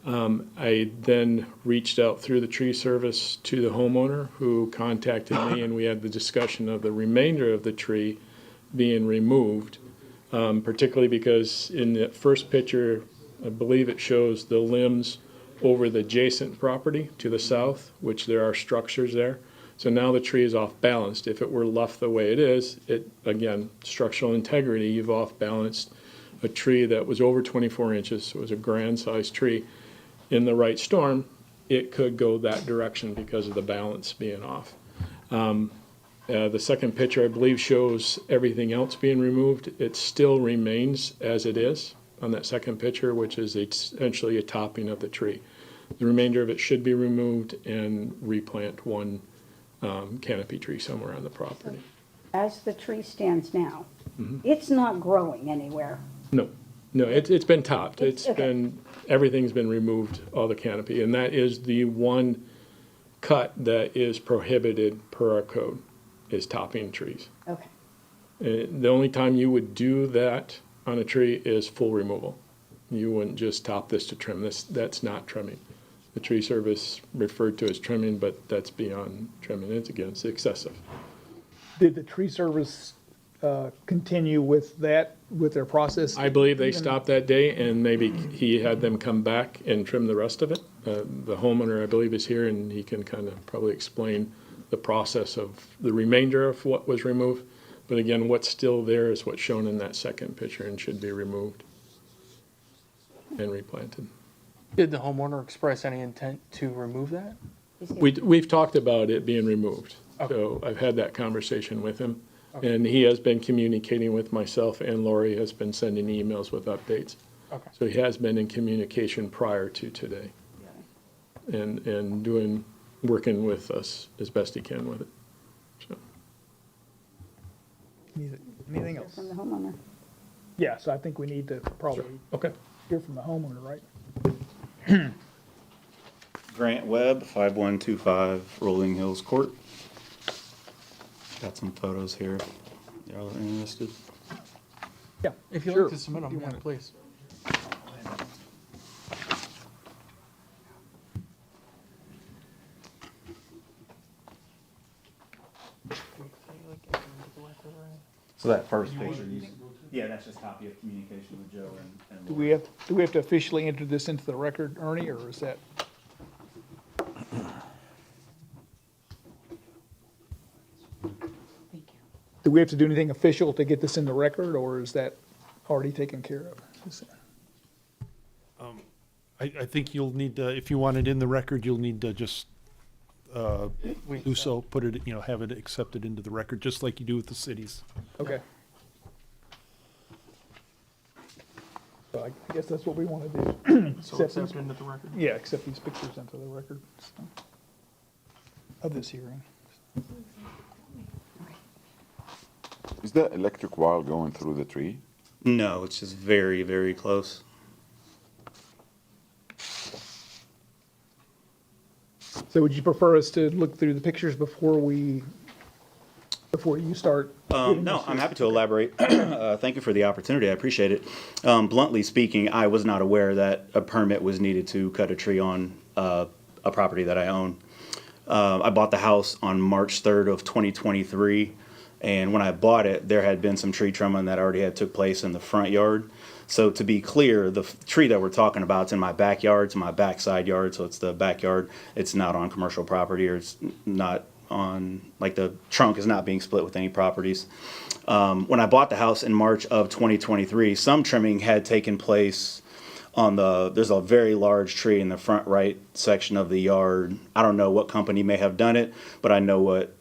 I then reached out through the tree service to the homeowner, who contacted me, and we had the discussion of the remainder of the tree being removed, particularly because in the first picture, I believe it shows the limbs over the adjacent property to the south, which there are structures there. So now the tree is off balanced. If it were left the way it is, again, structural integrity, you've off balanced a tree that was over 24 inches, so it was a grand sized tree. In the right storm, it could go that direction because of the balance being off. The second picture, I believe, shows everything else being removed. It still remains as it is on that second picture, which is essentially a topping of the tree. The remainder of it should be removed and replant one canopy tree somewhere on the property. As the tree stands now, it's not growing anywhere. No, it's been topped. It's- okay. Everything's been removed, all the canopy, and that is the one cut that is prohibited per our code, is topping trees. Okay. The only time you would do that on a tree is full removal. You wouldn't just top this to trim. That's not trimming. The tree service referred to as trimming, but that's beyond trimming. It's excessive. Did the tree service continue with their process? I believe they stopped that day, and maybe he had them come back and trim the rest of it. The homeowner, I believe, is here, and he can kind of probably explain the process of the remainder of what was removed. But again, what's still there is what's shown in that second picture and should be removed and replanted. Did the homeowner express any intent to remove that? We've talked about it being removed. Okay. So I've had that conversation with him. And he has been communicating with myself, and Lori has been sending emails with updates. Okay. So he has been in communication prior to today. And working with us as best he can with it. So. Anything else? From the homeowner. Yeah, so I think we need to probably Okay. hear from the homeowner, right? Grant Webb, 5125 Rolling Hills Court. Got some photos here. Y'all are interested? Yeah, If you'd sure. like to submit them, yeah, please. So that first picture, yeah, that's just a copy of communication with Joe and Do we have to officially enter this into the record, Ernie, or is that? Do we have to do anything official to get this in the record, or is that already taken care of? I think you'll need to, if you want it in the record, you'll need to just do so, put it, have it accepted into the record, just like you do with the cities. Okay. So I guess that's what we want to do. So Accept these- accept into the record. Yeah, accept these pictures into the record so, of this hearing. Is that electric wire going through the tree? No, it's just very, very close. So would you prefer us to look through the pictures before you start? giving No, us I'm your- happy to elaborate. Thank you for the opportunity. I appreciate it. Bluntly speaking, I was not aware that a permit was needed to cut a tree on a property that I own. I bought the house on March 3rd of 2023, and when I bought it, there had been some tree trimming that already had took place in the front yard. So to be clear, the tree that we're talking about is in my backyard, it's my backside yard, so it's the backyard. It's not on commercial property, or it's not on, like the trunk is not being split with any properties. When I bought the house in March of 2023, some trimming had taken place on there's a very large tree in the front right section of the yard. I don't know what company may have done it, but I know what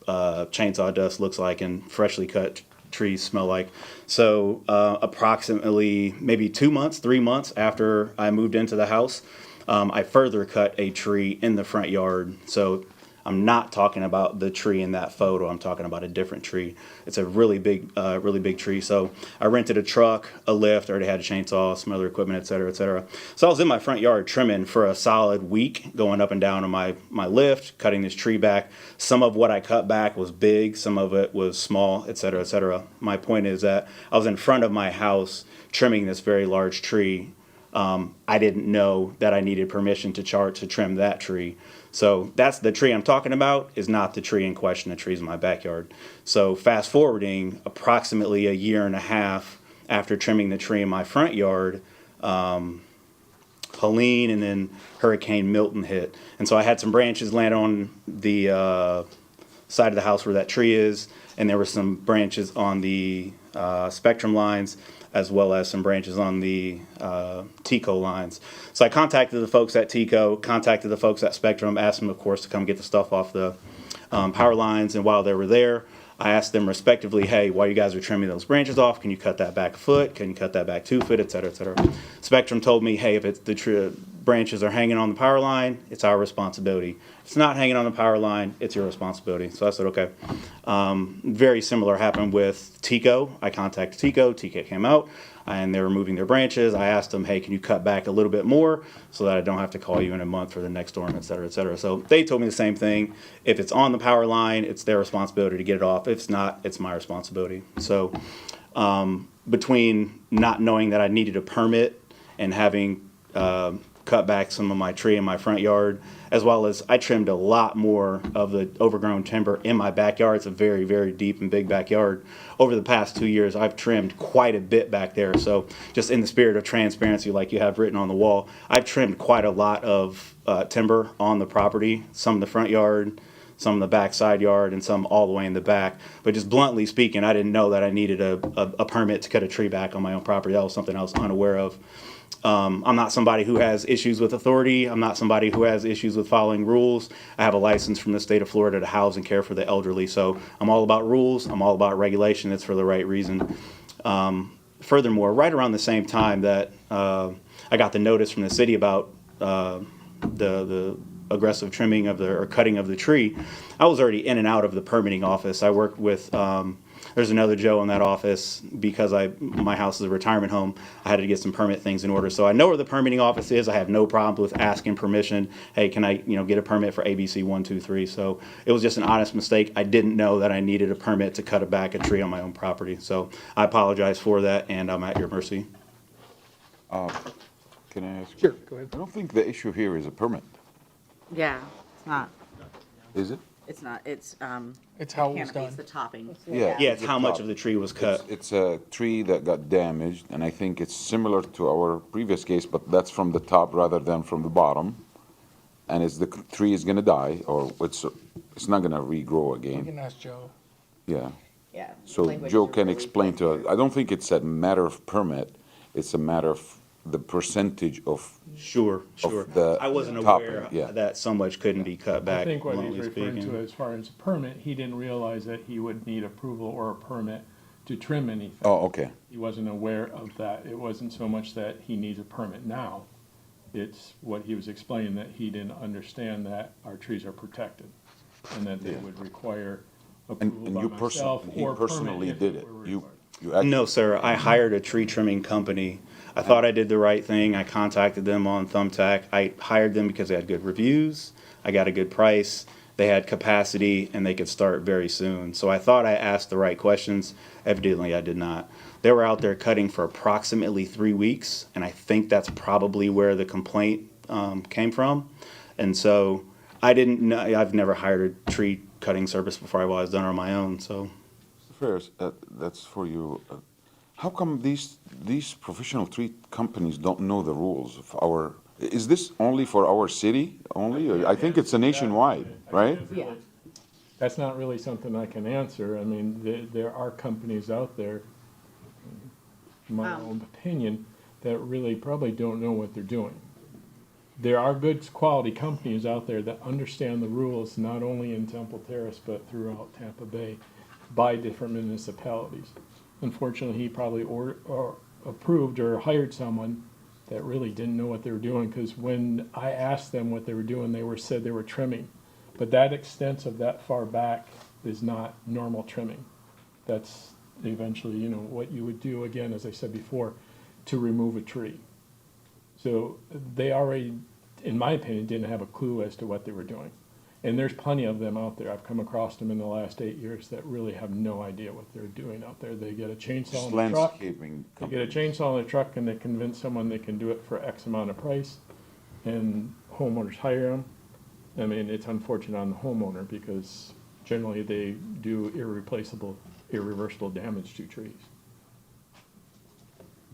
chainsaw dust looks like and freshly cut trees smell like. So approximately maybe 2 months, 3 months after I moved into the house, I further cut a tree in the front yard. So I'm not talking about the tree in that photo. I'm talking about a different tree. It's a really big tree. So I rented a truck, a lift, already had a chainsaw, some other equipment, et cetera, et cetera. So I was in my front yard trimming for a solid week, going up and down on my lift, cutting this tree back. Some of what I cut back was big, some of it was small, et cetera, et cetera. My point is that I was in front of my house trimming this very large tree. I didn't know that I needed permission to trim that tree. So that's the tree I'm talking about, is not the tree in question. The tree's in my backyard. So fast forwarding approximately a year and a half after trimming the tree in my front yard, Helene and then Hurricane Milton hit. And so I had some branches land on the side of the house where that tree is, and there were some branches on the Spectrum lines, as well as some branches on the TECO lines. So I contacted the folks at TECO, contacted the folks at Spectrum, asked them, of course, to come get the stuff off the power lines. And while they were there, I asked them respectively, hey, while you guys are trimming those branches off, can you cut that back a foot? Can you cut that back 2 foot, et cetera, et cetera. Spectrum told me, hey, if it's the branches are hanging on the power line, it's our responsibility. If it's not hanging on the power line, it's your responsibility. So I said, okay. Very similar happened with TECO. I contacted TECO. TECO came out, and they were moving their branches. I asked them, hey, can you cut back a little bit more so that I don't have to call you in a month for the next storm, et cetera, et cetera. So they told me the same thing. If it's on the power line, it's their responsibility to get it off. If it's not, it's my responsibility. So between not knowing that I needed a permit and having cut back some of my tree in my front yard, as well as I trimmed a lot more of the overgrown timber in my backyard. It's a very, very deep and big backyard. Over the past 2 years, I've trimmed quite a bit back there. So just in the spirit of transparency, like you have written on the wall, I've trimmed quite a lot of timber on the property, some in the front yard, some in the back side yard, and some all the way in the back. But just bluntly speaking, I didn't know that I needed a permit to cut a tree back on my own property. That was something I was unaware of. I'm not somebody who has issues with authority. I'm not somebody who has issues with following rules. I have a license from the state of Florida to house and care for the elderly. So I'm all about rules. I'm all about regulation. It's for the right reason. Furthermore, right around the same time that I got the notice from the city about the aggressive trimming of or cutting of the tree, I was already in and out of the permitting office. I worked with There's another Joe in that office because my house is a retirement home. I had to get some permit things in order. So I know where the permitting office is. I have no problem with asking permission. Hey, can I, get a permit for ABC 1, 2, 3? So it was just an honest mistake. I didn't know that I needed a permit to cut back a tree on my own property. So I apologize for that, and I'm at your mercy. Can I ask? Sure, go ahead. I don't think the issue here is a permit, Yeah, it's not, is it? it's not, it's, It's how it was canopy, done. it's the topping. Yeah. Yeah, it's the how much top. of the tree was cut. It's a tree that got damaged, and I think it's similar to our previous case, but that's from the top rather than from the bottom. And the tree is gonna die, or it's not gonna regrow You again, can ask Joe. yeah. Yeah. So language Joe is can really explain to us, I don't think it's a matter of permit, it's a matter of the percentage of, Sure. the I wasn't topping, aware yeah. that so much couldn't be cut back. I think what he's bluntly referring to speaking. as far as a permit, he didn't realize that he would need approval or a permit to trim anything. Oh, okay, He wasn't aware of that. It wasn't so much that he needs a permit now. It's what he was explaining, that he didn't understand that our trees are protected and that they Yeah. would require and approval by you myself he or a permit personally if did it it, were you required. actually. No, sir. I hired a tree trimming company. I thought I did the right thing. I contacted them on Thumbtack. I hired them because they had good reviews. I got a good price. They had capacity and they could start very soon. So I thought I asked the right questions. Evidently, I did not. They were out there cutting for approximately 3 weeks, and I think that's probably where the complaint came from. And so I didn't know. I've never hired a tree cutting service before. I was done on my own. So. Ferris, that's for you. How come these professional tree companies don't know the rules of our, is this only for our city only? Or I think it's a nationwide, right? Yeah. That's not really something I can answer. I mean, there are companies out there, in my own opinion, that really probably don't know what they're doing. There are good quality companies out there that understand the rules, not only in Temple Terrace, but throughout Tampa Bay, by different municipalities. Unfortunately, he probably or approved or hired someone that really didn't know what they were doing, because when I asked them what they were doing, said they were trimming. But that extent of that far back is not normal trimming. That's eventually, what you would do, again, as I said before, to remove a tree. So they already, in my opinion, didn't have a clue as to what they were doing. And there's plenty of them out there. I've come across them in the last 8 years that really have no idea what they're doing out there. They get a chainsaw in the truck. Landscaping They get a companies. chainsaw in the truck and they convince someone they can do it for X amount of price, and homeowners hire them. I mean, it's unfortunate on the homeowner because generally they do irreversible damage to trees.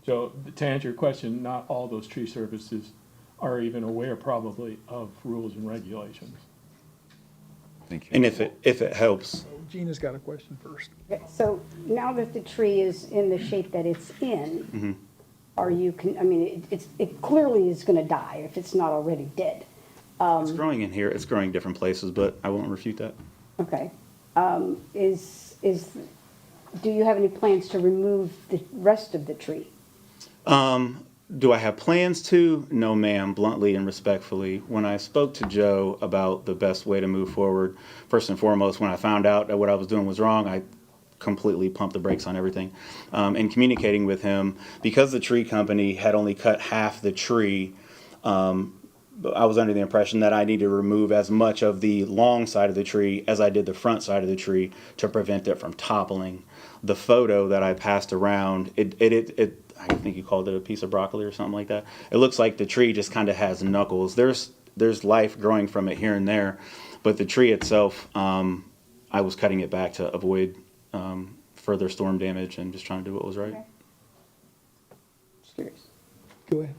So to answer your question, not all those tree services are even aware probably of rules and regulations. Thank you. And if it helps, Gina's got a question first. Okay, so now that the tree is in the shape that it's in, are you, I mean, it clearly is gonna die if it's not already dead. it's growing in here. It's growing different places, but I won't refute that. Okay. Do you have any plans to remove the rest of the tree? Do I have plans to? No, ma'am, bluntly and respectfully. When I spoke to Joe about the best way to move forward, first and foremost, when I found out that what I was doing was wrong, I completely pumped the brakes on everything. And communicating with him, because the tree company had only cut half the tree, I was under the impression that I need to remove as much of the long side of the tree as I did the front side of the tree to prevent it from toppling. The photo that I passed around, I think you called it a piece of broccoli or something like that. It looks like the tree just kind of has knuckles. There's life growing from it here and there, but the tree itself, I was cutting it back to avoid further storm damage and just trying to do what was right. Okay. Just curious. Go ahead.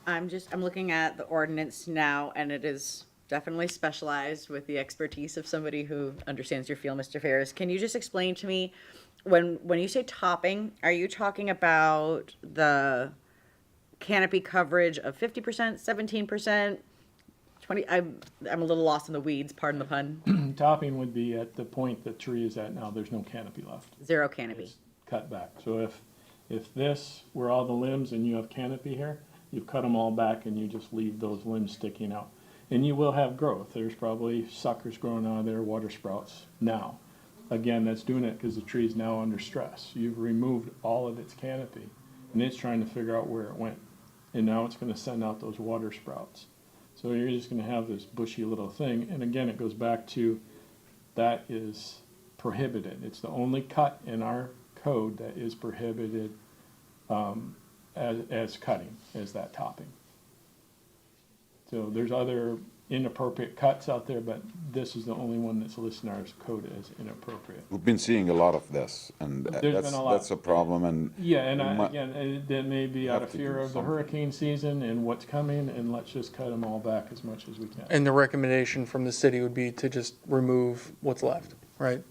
I'm looking at the ordinance now, and it is definitely specialized with the expertise of somebody who understands your field, Mr. Ferris. Can you just explain to me, when you say topping, are you talking about the canopy coverage of 50%, 17%, 20? I'm a little lost in the weeds, pardon the pun. Topping would be at the point the tree is at now, there's no canopy left. Zero canopy. It's cut back. So if this were all the limbs and you have canopy here, you cut them all back and you just leave those limbs sticking out. And you will have growth. There's probably suckers growing out of there, water sprouts now. again, that's doing it because the tree's now under stress. You've removed all of its canopy, and it's trying to figure out where it went. And now it's gonna send out those water sprouts. So you're just gonna have this bushy little thing, and again, it goes back to, that is prohibited. It's the only cut in our code that is prohibited, as cutting, as that topping. So there's other inappropriate cuts out there, but this is the only one that's listed in our code as inappropriate. We've been seeing a lot of this, and There's been a lot. that's a problem, and. Yeah, and we might again, that may be out have of to fear do of the something. hurricane season and what's coming, and let's just cut them all back as much as we can. And the recommendation from the city would be to just remove what's left, right?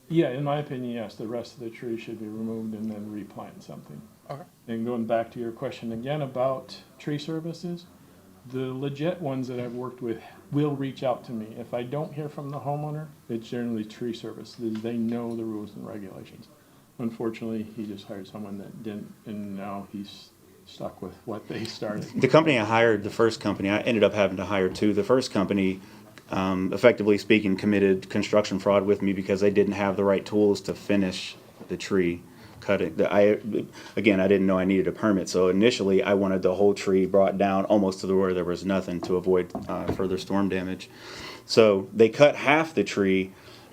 Yeah, in my opinion, yes, the rest of the tree should be removed and then replant something. Okay. And going back to your question again about tree services, the legit ones that I've worked with will reach out to me. If I don't hear from the homeowner, it's generally tree services. They know the rules and regulations. Unfortunately, he just hired someone that didn't, and now he's stuck with what they started. The company I hired, the first company, I ended up having to hire two. The first company, effectively speaking, committed construction fraud with me because they didn't have the right tools to finish the tree cutting. Again, I didn't know I needed a permit, so initially I wanted the whole tree brought down almost to where there was nothing to avoid further storm damage. So they cut half the tree,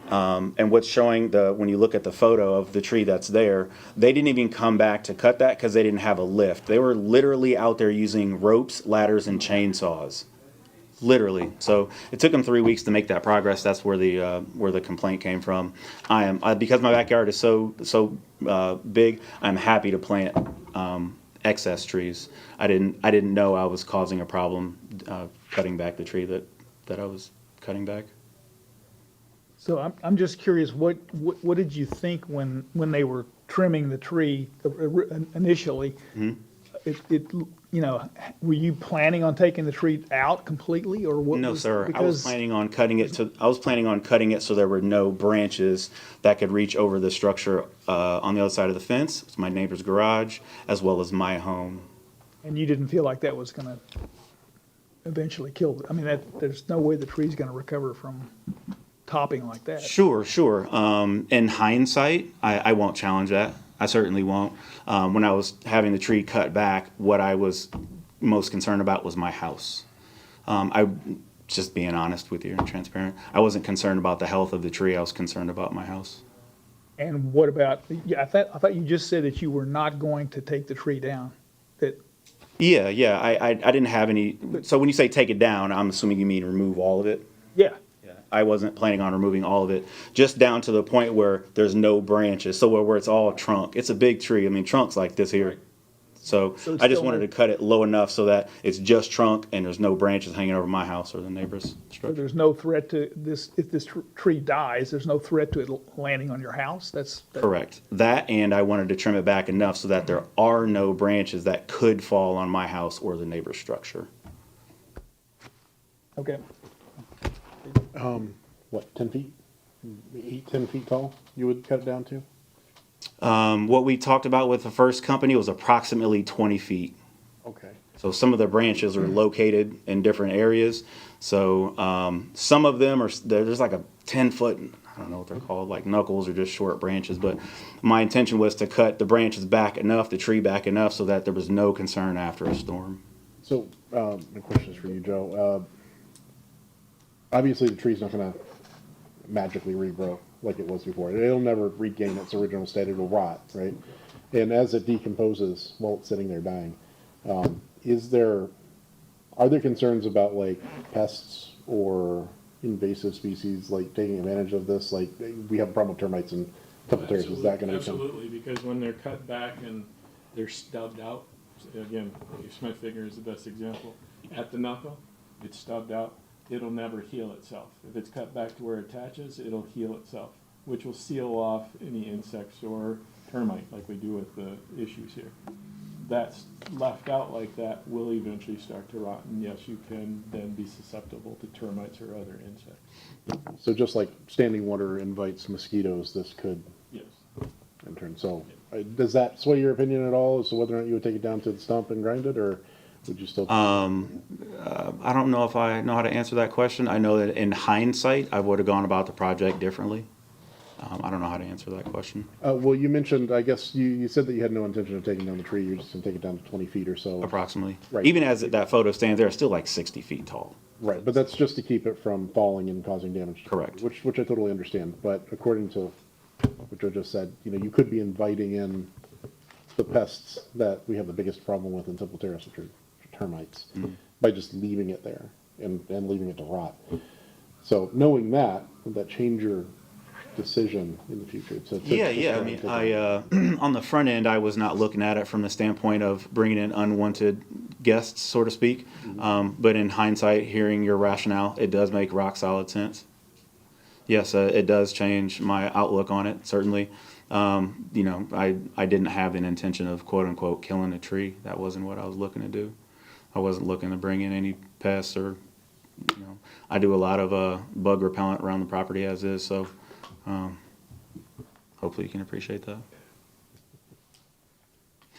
and what's showing when you look at the photo of the tree that's there, they didn't even come back to cut that because they didn't have a lift. They were literally out there using ropes, ladders, and chainsaws. Literally. So it took them 3 weeks to make that progress. That's where the complaint came from. Because my backyard is so big, I'm happy to plant excess trees. I didn't know I was causing a problem cutting back the tree that I was cutting back. So I'm just curious, what did you think when they were trimming the tree initially? Were you planning on taking the tree out completely, or what? No, sir. I was planning on cutting it so there were no branches that could reach over the structure on the other side of the fence. It's my neighbor's garage, as well as my home. And you didn't feel like that was going to eventually kill it? I mean, there's no way the tree's going to recover from topping like that. Sure. In hindsight, I won't challenge that. I certainly won't. When I was having the tree cut back, what I was most concerned about was my house. I just being honest with you and transparent. I wasn't concerned about the health of the tree. I was concerned about my house. And what about? Yeah, I thought you just said that you were not going to take the tree down. Yeah. I didn't have any. So when you say take it down, I'm assuming you mean remove all of it. Yeah. I wasn't planning on removing all of it, just down to the point where there's no branches. So where it's all trunk. It's a big tree. I mean, trunk's like this here. So it's I just still wanted to cut it low enough so that it's just trunk and there's no branches hanging over my house or the neighbor's So structure. there's no threat to this, if this tree dies, there's no threat to it landing on your house? That's Correct. That, and I wanted to trim it back enough so that there are no branches that could fall on my house or the neighbor's structure. okay. What, 10 feet? 10 feet tall, you would cut it down to? What we talked about with the first company was approximately 20 feet. Okay. So some of the branches are located in different areas. So some of them there's like a 10-foot, I don't know what they're called, like knuckles or just short branches. But my intention was to cut the branches back enough, the tree back enough, so that there was no concern after a storm. So, the question is for you, Joe. Obviously, the tree's not gonna magically regrow like it was before. It'll never regain its original state. It'll rot, right? And as it decomposes while it's sitting there dying, are there concerns about like pests or invasive species like taking advantage of this? Like we have a problem with termites in Temple Terrace. Is that going to become? Absolutely, because when they're cut back and they're stubbed out, again, Smith figure is the best example. At the knuckle, it's stubbed out. It'll never heal itself. If it's cut back to where it attaches, it'll heal itself, which will seal off any insects or termite like we do with the issues here. That's left out like that will eventually start to rot, and yes, you can then be susceptible to termites or other insects. So just like standing water invites mosquitoes, this could Yes. in turn. So does that sway your opinion at all as to whether or not you would take it down to the stump and grind it, or would you still? I don't know if I know how to answer that question. I know that in hindsight, I would have gone about the project differently. I don't know how to answer that question. Well, you mentioned, I guess, you said that you had no intention of taking down the tree, you're just gonna take it down to 20 feet or so. Approximately. Right. Even as that photo stands there, it's still like 60 feet tall. Right, but that's just to keep it from falling and causing damage. to Correct. Which I totally understand, but according to what Joe just said, you could be inviting in the pests that we have the biggest problem with in Temple Terrace, which are termites, by just leaving it there and leaving it to rot. So knowing that, would that change your decision in the future? Yeah. I mean, on the front end, I was not looking at it from the standpoint of bringing in unwanted guests, so to speak. But in hindsight, hearing your rationale, it does make rock solid sense. Yes, it does change my outlook on it, certainly. I didn't have an intention of quote unquote killing a tree. That wasn't what I was looking to do. I wasn't looking to bring in any pests or, I do a lot of bug repellent around the property as is, so hopefully you can appreciate that.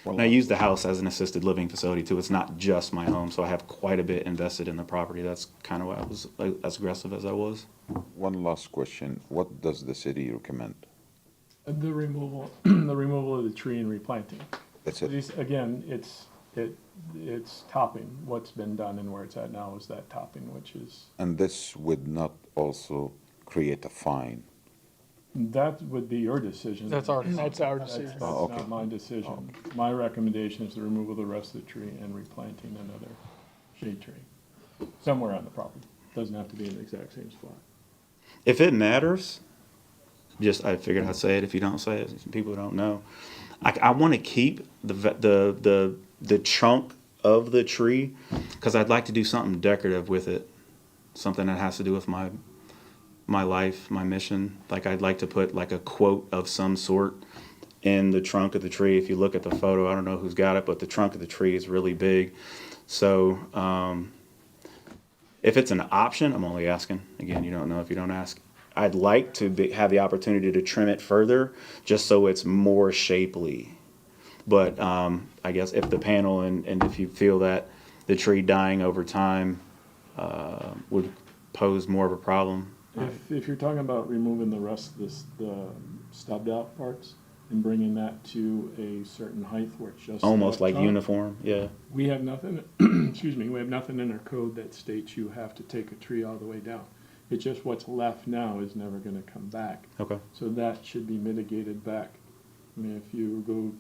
And I use the house as an assisted living facility too. It's not just my home, so I have quite a bit invested in the property. That's kind of why I was as aggressive as I was. One last question. What does the city recommend? The removal, the removal of the tree and replanting. That's it. Again, it's topping. What's been done and where it's at now is that topping, which is, And this would not also create a fine? that would be your decision. That's our decision. That's our decision. That's Oh, okay. not my decision. My recommendation is the removal of the rest of the tree and replanting another shade tree somewhere on the property. Doesn't have to be in the exact same spot. If it matters, I figured I'd say it. If you don't say it, people don't know. I want to keep the trunk of the tree because I'd like to do something decorative with it, something that has to do with my life, my mission. Like I'd like to put like a quote of some sort in the trunk of the tree. If you look at the photo, I don't know who's got it, but the trunk of the tree is really big. So if it's an option, I'm only asking. Again, you don't know if you don't ask. I'd like to have the opportunity to trim it further just so it's more shapely. But I guess if the panel and if you feel that the tree dying over time would pose more of a problem. If you're talking about removing the rest of the stubbed out parts and bringing that to a certain height where it's just. Almost like trunk, uniform, yeah. We have nothing, excuse me, we have nothing in our code that states you have to take a tree all the way down. It's just what's left now is never gonna come back. Okay. So that should be mitigated back. I mean, if you go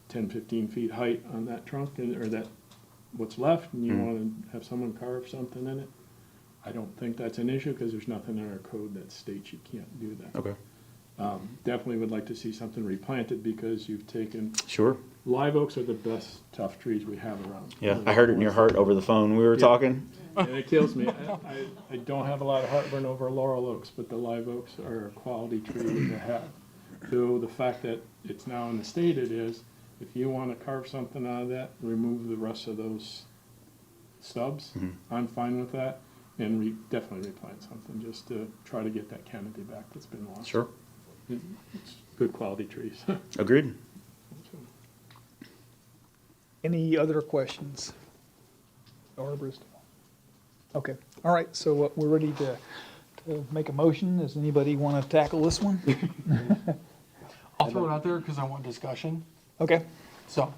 10, 15 feet height on that trunk or that, what's left, and you wanna have someone carve something in it, I don't think that's an issue because there's nothing in our code that states you can't do that. Okay. Definitely would like to see something replanted because you've taken, Sure. live oaks are the best tough trees we have around. Yeah, I heard it in your heart over the phone. We were talking. And it kills me. I don't have a lot of heartburn over laurel oaks, but the live oaks are a quality tree to have. So the fact that it's now in the state it is, if you want to carve something out of that, remove the rest of those stubs, I'm fine with that. And definitely replant something just to try to get that canopy back that's been lost. Sure. It's good quality trees. Agreed. Any other questions? Arborist? Okay, all right, so we're ready to make a motion. Does anybody want to tackle this one? I'll throw it out there because I want discussion. Okay. So,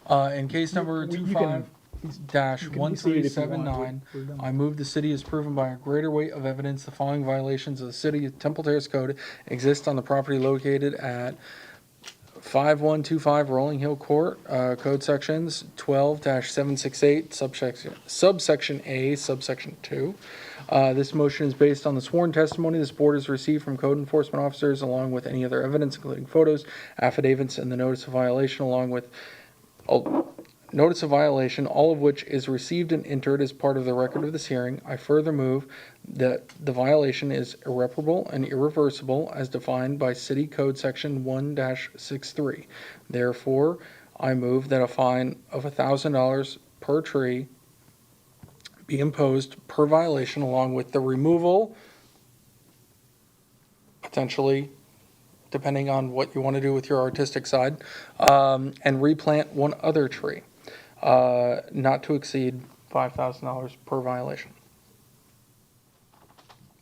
in case number You can- 25-1379, We're done. I move the city is proven by a greater weight of evidence the following violations of the city of Temple Terrace Code exist on the property located at 5125 Rolling Hill Court, code sections 12-768, subsection A, subsection 2. This motion is based on the sworn testimony this board has received from code enforcement officers, along with any other evidence, including photos, affidavits, and the notice of violation, along with notice of violation, all of which is received and entered as part of the record of this hearing. I further move that the violation is irreparable and irreversible as defined by City Code Section 1-63. Therefore, I move that a fine of $1,000 per tree be imposed per violation, along with the removal, potentially, depending on what you want to do with your artistic side, and replant one other tree, not to exceed $5,000 per violation.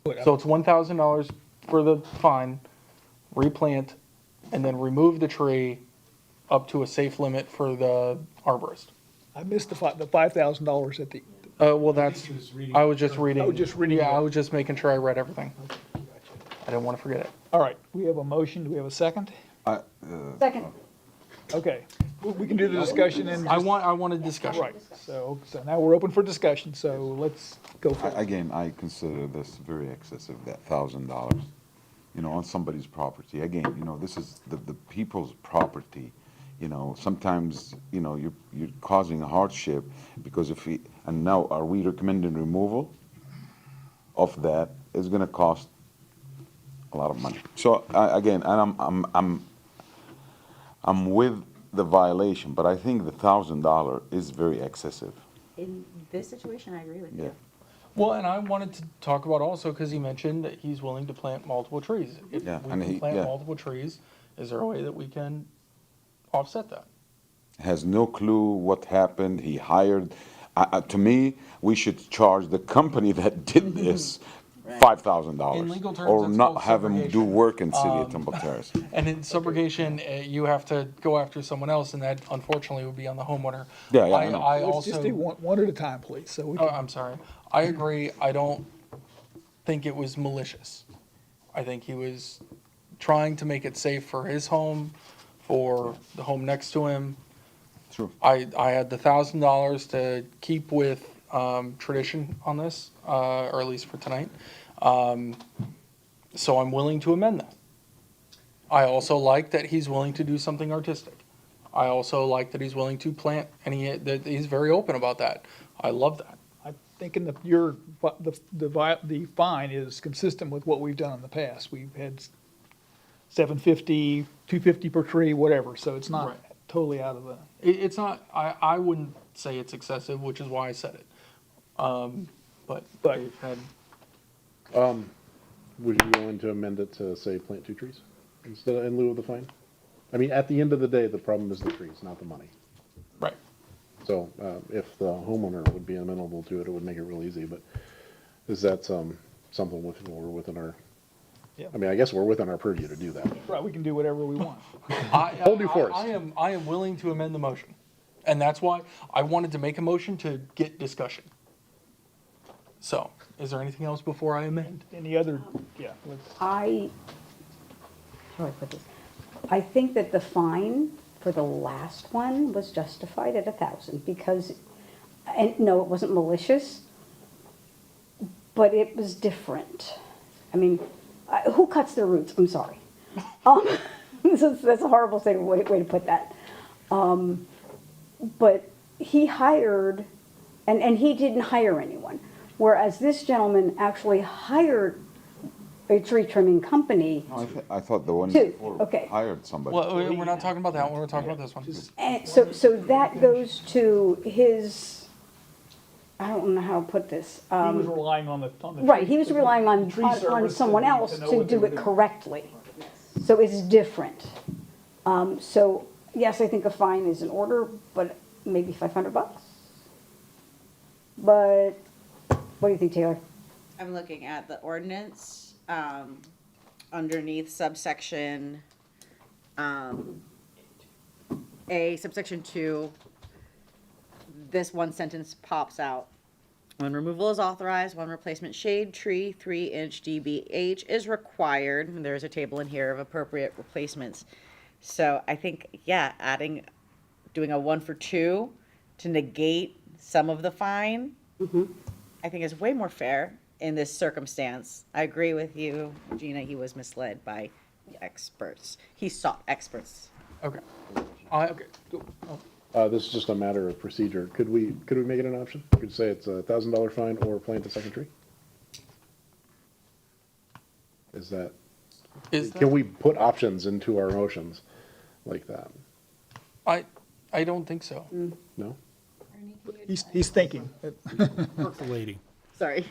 So it's $1,000 for the fine, replant, and then remove the tree up to a safe limit for the arborist. I missed the $5,000 at the, Well, that's, I was just reading. Oh, just reading Yeah, I that. was just making sure I read everything. I didn't want to forget it. all right, we have a motion, do we have a second? Second, Okay, we can do the discussion and I wanted discussion. right, so now we're open for discussion, so let's go for it. Again, I consider this very excessive, that $1,000, on somebody's property. Again, this is the people's property. Sometimes, you're causing a hardship because and now are we recommending removal of that? It's gonna cost a lot of money. So, again, and I'm with the violation, but I think the $1,000 is very excessive. In this situation, I agree with Yeah. you. Well, and I wanted to talk about also, because he mentioned that he's willing to plant multiple trees. If Yeah, we and can he- plant yeah. multiple trees, is there a way that we can offset that? Has no clue what happened. He hired, to me, we should charge the company that did this $5,000. In legal terms, Or it's not called have him do subrogation. work in City of Temple Terrace. And in subrogation, you have to go after someone else, and that unfortunately would be on the homeowner. Yeah, I know. I Let's just also, do one at a time, please, so we oh, can, I'm sorry. I agree. I don't think it was malicious. I think he was trying to make it safe for his home, for the home next to him. True. I had the $1,000 to keep with tradition on this, or at least for tonight. So I'm willing to amend that. I also like that he's willing to do something artistic. I also like that he's willing to plant, and that he's very open about that. I love that. I'm thinking that the fine is consistent with what we've done in the past. We've had $750, $250 per tree, whatever, so it's not Right. totally out of the, It's not, I wouldn't say it's excessive, which is why I said it. But But- we've had, Would you be willing to amend it to say plant 2 trees instead in lieu of the fine? I mean, at the end of the day, the problem is the trees, not the money. right. So, if the homeowner would be amenable to it, it would make it real easy, but is that, something we're within our, Yeah. I mean, I guess we're within our purview to do that. right, we can do whatever we want. Hold you forest. I am willing to amend the motion. And that's why I wanted to make a motion to get discussion. So, is there anything else before I amend? Any other, yeah, let's, how do I put this? I think that the fine for the last one was justified at 1,000 because, and no, it wasn't malicious, but it was different. I mean, who cuts their roots? I'm sorry. That's a horrible way to put that. But he hired, and he didn't hire anyone. Whereas this gentleman actually hired a tree trimming company. I thought the one Two, before okay. hired somebody. Well, we're not talking about that one, we're talking about this one. And so that goes to his, I don't know how to put this. he was relying on the. Right, he was relying on tree service someone to else know to what they do were it doing. correctly. So it's different. So, yes, I think a fine is in order, but maybe $500. But, what do you think, Taylor? I'm looking at the ordinance, underneath subsection, A, subsection 2, this one sentence pops out. When removal is authorized, one replacement shade tree, 3-inch DBH is required. And there's a table in here of appropriate replacements. So I think, yeah, doing a 1 for 2 to negate some of the fine, I think is way more fair in this circumstance. I agree with you, Gina, he was misled by the experts. He sought experts. Okay. Okay. This is just a matter of procedure. Could we make it an option? Could say it's a $1,000 fine or plant a second tree? Is that, can we put options into our motions like that? I don't think so. No? He's thinking. Percolating. Sorry.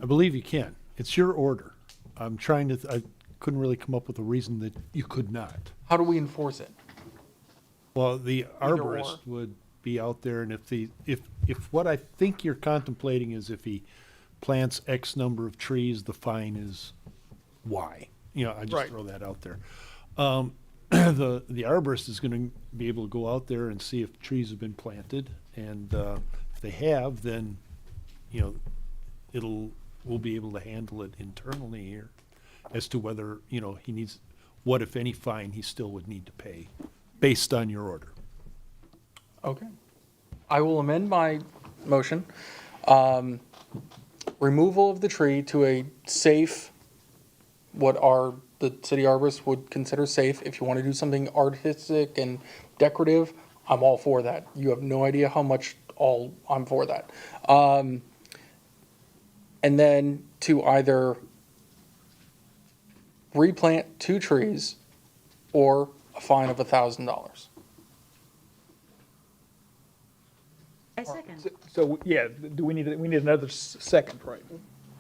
I believe you can. It's your order. I'm trying to, I couldn't really come up with a reason that you could not. How do we enforce it? Well, the Either arborist or. would be out there, and if what I think you're contemplating is if he plants X number of trees, the fine is Y. You know, I just Right. throw that out there. The arborist is gonna be able to go out there and see if trees have been planted, and, if they have, then, you know, we'll be able to handle it internally here as to whether, you know, he needs, what if any fine he still would need to pay, based on your order. Okay. I will amend my motion. Removal of the tree to a safe, the city arborist would consider safe. If you want to do something artistic and decorative, I'm all for that. You have no idea how much I'm for that. And then to either replant 2 trees or a fine of $1,000. I second. So, yeah, do we need another second, right?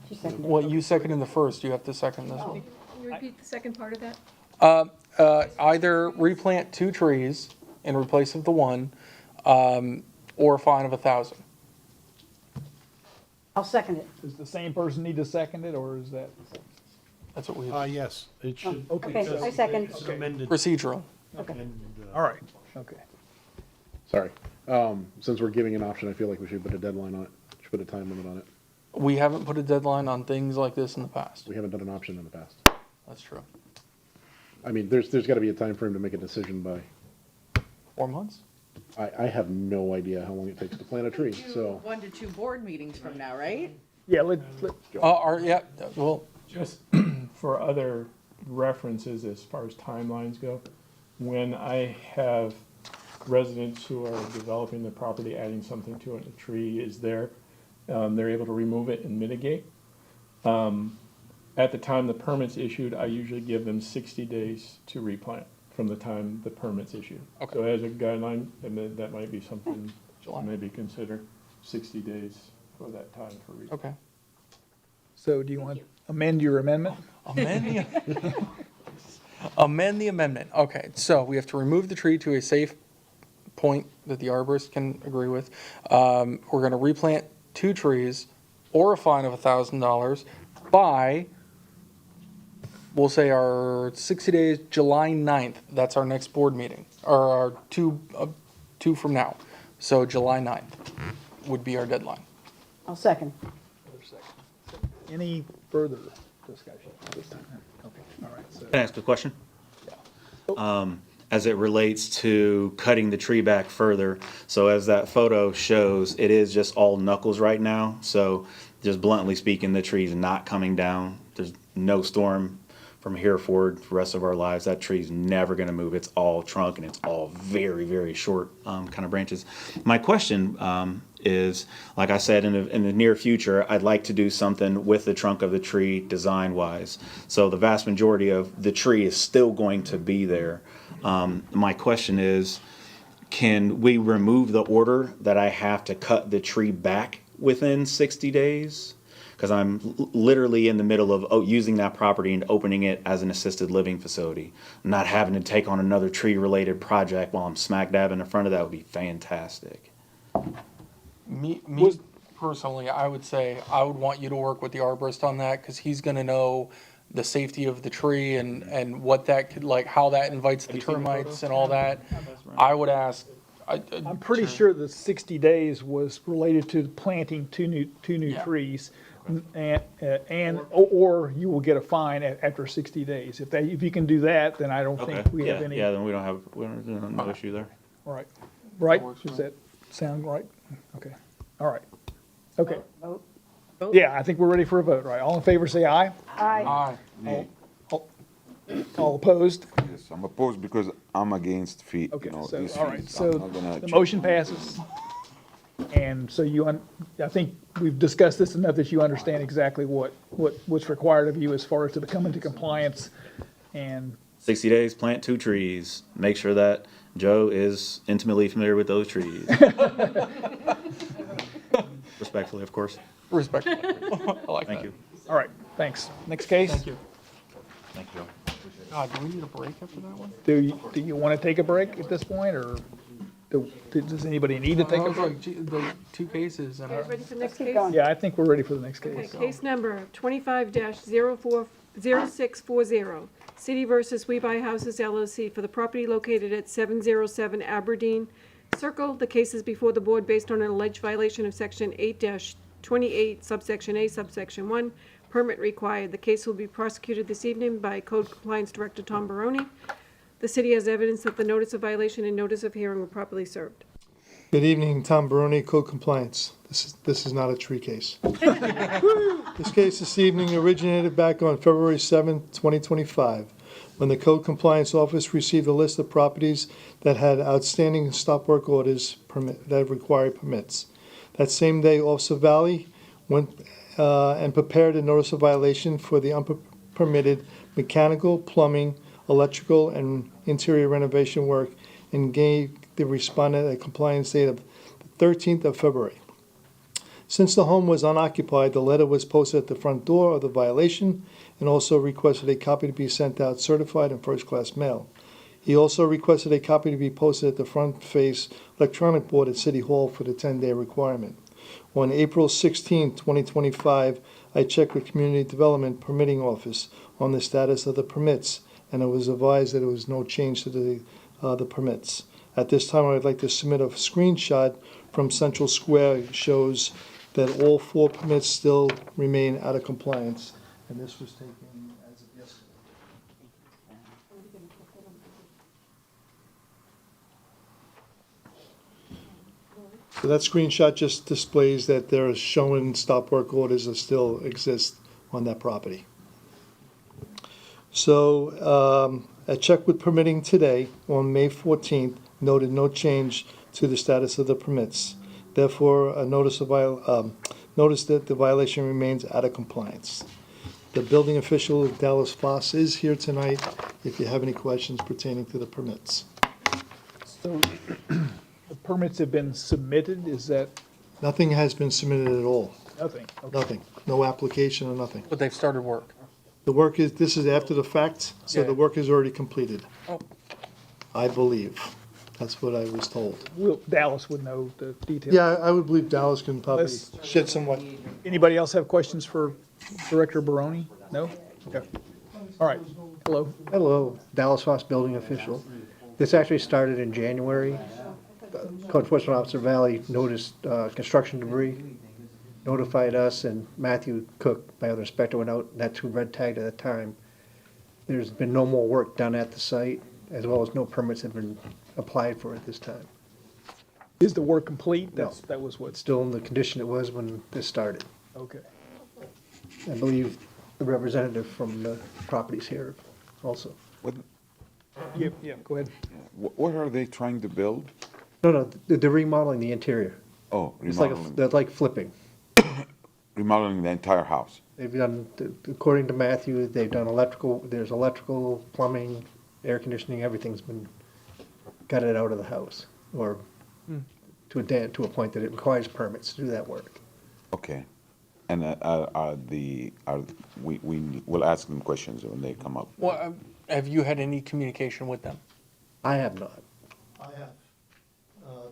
She seconded. Well, you seconded the first, you have to second this one. Can you repeat the second part of that? Either replant 2 trees in replace of the one, or a fine of 1,000. I'll second it. Does the same person need to second it, or is that? That's what we have. Yes, it should. Okay, I second. It's an amended. Procedural. Okay. All right, okay. Sorry. Since we're giving an option, I feel like we should put a deadline on it. Should put a time limit on it. We haven't put a deadline on things like this in the past. We haven't done an option in the past. That's true. I mean, there's got to be a time frame to make a decision by. 4 months? I have no idea how long it takes to plant a tree, so. 1 to 2 board meetings from now, right? Yeah, Yeah, well, Just for other references as far as timelines go, when I have residents who are developing the property, adding something to it, a tree is there, they're able to remove it and mitigate. At the time the permit's issued, I usually give them 60 days to replant from the time the permit's issued. Okay. So as a guideline, and that might be something to maybe consider, 60 days for that time for replant. okay. so do you want to amend your amendment? Amend the amendment. Okay, so we have to remove the tree to a safe point that the arborist can agree with. We're gonna replant 2 trees or a fine of $1,000 by, we'll say our 60 days, July 9th. That's our next board meeting, or our two from now. So July 9th would be our deadline. I'll second. Any further discussion at this time? Okay, all right, so. Can I ask a question? As it relates to cutting the tree back further, so as that photo shows, it is just all knuckles right now. So just bluntly speaking, the tree's not coming down. There's no storm from here forward for the rest of our lives. That tree's never gonna move. It's all trunk and it's all very, very short kind of branches. My question is, like I said, in the near future, I'd like to do something with the trunk of the tree design-wise. So the vast majority of the tree is still going to be there. My question is, can we remove the order that I have to cut the tree back within 60 days? Because I'm literally in the middle of using that property and opening it as an assisted living facility. Not having to take on another tree-related project while I'm smack dab in front of that would be fantastic. Me personally, I would say I would want you to work with the arborist on that, because he's gonna know the safety of the tree and what that could, like, how that invites the termites and all that. I would ask. I'm pretty sure the 60 days was related to planting two new Yeah. trees. Or you will get a fine after 60 days. If you can do that, then I don't think we have any. Yeah, then we don't have no issue there. Right, right? works for Does me. that sound right? Okay, all right. Okay, Vote. yeah, I think we're ready for a vote, right? All in favor, say aye. Aye. Aye. All opposed? Yes, I'm opposed because I'm against fee, Okay, you know, so, these all right, fees. so I'm not gonna the check motion on passes. And so I think we've discussed this enough that you understand exactly what's required of you as far as to come into compliance. And 60 days, plant 2 trees. Make sure that Joe is intimately familiar with those trees. Respectfully, of course. Respect. I like that. Thank you. all right, thanks. Next case? Thank you. Thank you, Joe. Do we need a break after that one? Do you want to take a break at this point, or does anybody need to take a break? The two cases and Guys ready for the next keep case? going. Yeah, I think we're ready for the next Okay, case. case number 25-0640, City versus We Buy Houses LLC for the property located at 707 Aberdeen Circle. The case is before the board based on an alleged violation of Section 8-28, subsection A, subsection 1, permit required. The case will be prosecuted this evening by Code Compliance Director Tom Baroni. The city has evidence that the notice of violation and notice of hearing were properly served. Good evening, Tom Baroni, Code Compliance. This is not a tree case. This case this evening originated back on February 7th, 2025, when the Code Compliance Office received a list of properties that had outstanding stop work orders that required permits. That same day, Officer Valley went and prepared a notice of violation for the unpermitted mechanical, plumbing, electrical, and interior renovation work and gave the respondent a compliance date of the 13th of February. Since the home was unoccupied, the letter was posted at the front door of the violation and also requested a copy to be sent out certified in first-class mail. He also requested a copy to be posted at the front face electronic board at City Hall for the 10-day requirement. On April 16, 2025, I checked with Community Development Permitting Office on the status of the permits, and I was advised that there was no change to the permits. At this time, I would like to submit a screenshot from Central Square. It shows that all 4 permits still remain out of compliance, and this was taken as of yesterday. So that screenshot just displays that there is showing stop work orders that still exist on that property. So a check with permitting today on May 14th noted no change to the status of the permits. Therefore, a notice that the violation remains out of compliance. The building official, Dallas Foss, is here tonight if you have any questions pertaining to the permits. So the permits have been submitted, is that Nothing has been submitted at all. nothing? Okay. Nothing. No application or nothing. But they've started work. The work is, this is after the fact, so Yeah. the work is already completed. Oh. I believe. That's what I was told. Dallas would know the details. Yeah, I would believe Dallas can probably Let's- shed some light. Anybody else have questions for Director Baroni? No? Okay. All right. Hello. Hello, Dallas Foss Building Official. This actually started in January. Code Enforcement Officer Valley noticed construction debris, notified us, and Matthew Cook, my other inspector, went out, and that's who red tagged at the time. There's been no more work done at the site, as well as no permits have been applied for at this time. Is the work complete? No. That was It's what's, still in the condition it was when this started. okay. I believe the representative from the properties here also. Yeah, go ahead. What are they trying to build? No, they're remodeling the interior. Oh, It's like, remodeling, they're like flipping. remodeling the entire house. They've done, according to Matthew, they've done electrical, there's electrical, plumbing, air conditioning, everything's been gutted out of the house, or to a point that it requires permits to do that work. Okay. And we'll ask them questions when they come up. Well, have you had any communication with them? I have not. I have.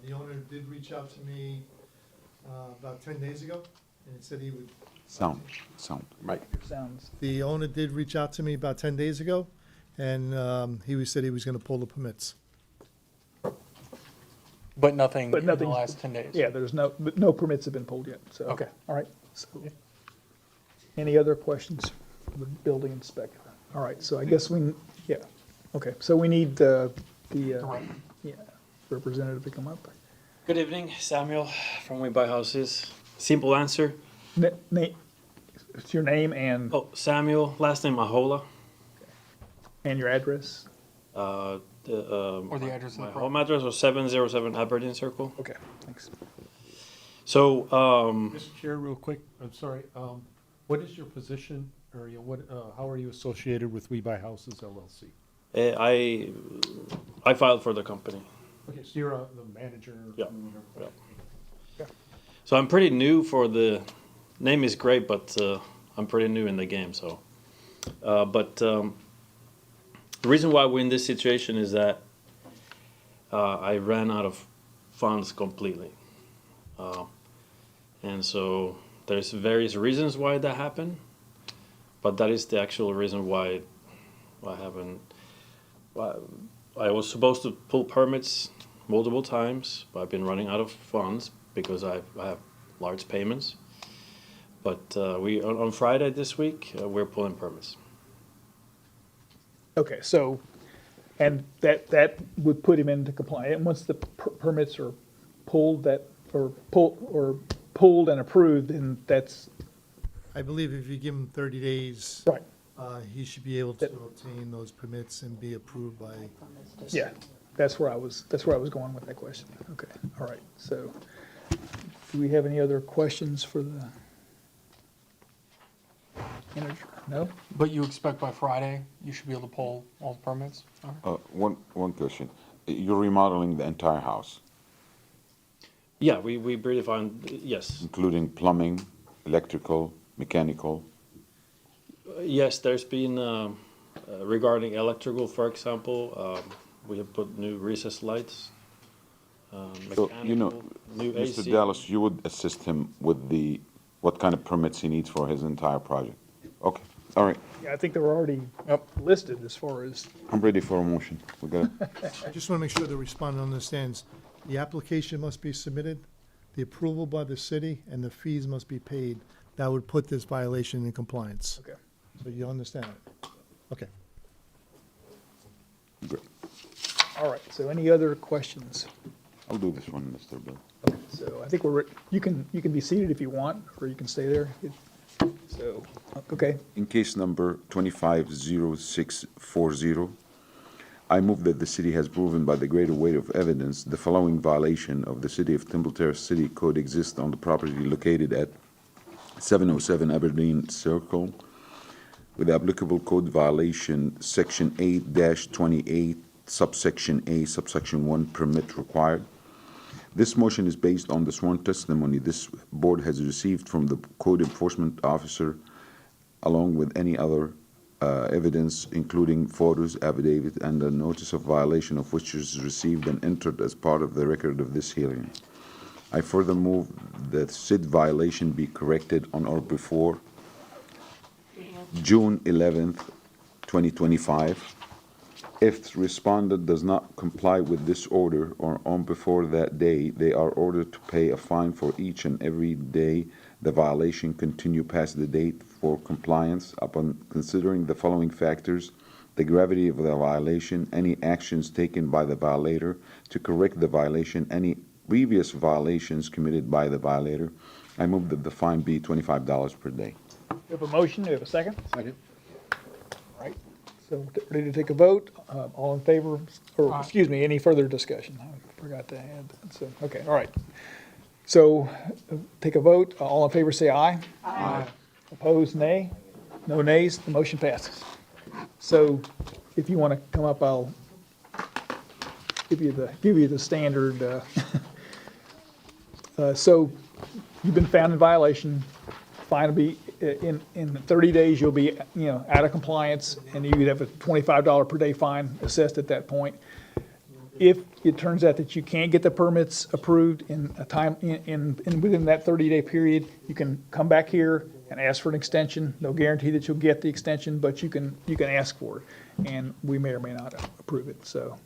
The owner did reach out to me about 10 days ago, and said he would. Sound. Right. Sounds, The owner did reach out to me about 10 days ago, and said he was going to pull the permits. But nothing But in the nothing- last 10 days? yeah, but no permits have been pulled yet, so. Okay. All right. So, any other questions for the building inspector? All right, so I guess yeah, okay, so we need the representative to come up. Good evening, Samuel from We Buy Houses. Simple answer. It's your name and, Oh, Samuel, last name Ahola. and your address? Or the address of the my property. home address was 707 Aberdeen Circle. Okay, thanks. So, Mr. Chair, real quick, I'm sorry, what is your position, or how are you associated with We Buy Houses LLC? I filed for the company. Okay, so you're the manager? Yeah. So I'm pretty new for the name is great, but I'm pretty new in the game. So, The reason why we're in this situation is that I ran out of funds completely. And so there's various reasons why that happened, but that is the actual reason why I haven't. I was supposed to pull permits multiple times, but I've been running out of funds because I have large payments. But on Friday this week, we're pulling permits. Okay, so, and that would put him into compliance. And once the permits are pulled, pulled and approved, then that's, I believe if you give him 30 days. right, He should be able to obtain those permits and be approved by. yeah. That's where I was going with that question. Okay, all right. So, do we have any other questions for the manager? No? But you expect by Friday, you should be able to pull all the permits? One question. You're remodeling the entire house, Yeah, we redefined, yes. including plumbing, electrical, mechanical. Yes, there's been, regarding electrical, for example, we have put new recessed lights, So, you know, mechanical, new Mr. AC. Dallas, you would assist him with what kind of permits he needs for his entire project? Okay, all right. Yeah, I think they were already listed as far as, I'm ready for a motion. We got it. I just want to make sure the respondent understands, the application must be submitted, the approval by the city, and the fees must be paid. That would put this violation in compliance. okay. So you understand it? Okay. Good. All right, so any other questions? I'll do this one, Mr. Bill. So I think you can be seated if you want, or you can stay there. So, okay, In case number 250640, I move that the city has proven by the greater weight of evidence the following violation of the City of Temple Terrace City Code exists on the property located at 707 Aberdeen Circle with applicable code violation, Section 8-28, subsection A, subsection 1, permit required. This motion is based on the sworn testimony this board has received from the code enforcement officer, along with any other evidence, including photos, affidavit, and a notice of violation of which is received and entered as part of the record of this hearing. I further move that said violation be corrected on or before June 11th, 2025. If respondent does not comply with this order or on before that day, they are ordered to pay a fine for each and every day the violation continue past the date for compliance upon considering the following factors: the gravity of the violation, any actions taken by the violator to correct the violation, any previous violations committed by the violator. I move that the fine be $25 per day. we have a motion, do we have a second? Second. All right, so ready to take a vote, all in favor, or, excuse me, any further discussion? I forgot to add that, so, okay, all right. So, take a vote, all in favor say aye. Aye. Opposed, nay? No nays, the motion passes. So, if you want to come up, I'll give you the standard, so, you've been found in violation, fine will be, in 30 days, you'll be, out of compliance, and you would have a $25 per day fine assessed at that point. If it turns out that you can't get the permits approved in a time, within that 30-day period, you can come back here and ask for an extension. No guarantee that you'll get the extension, but you can ask for it, and we may or may not approve it. So,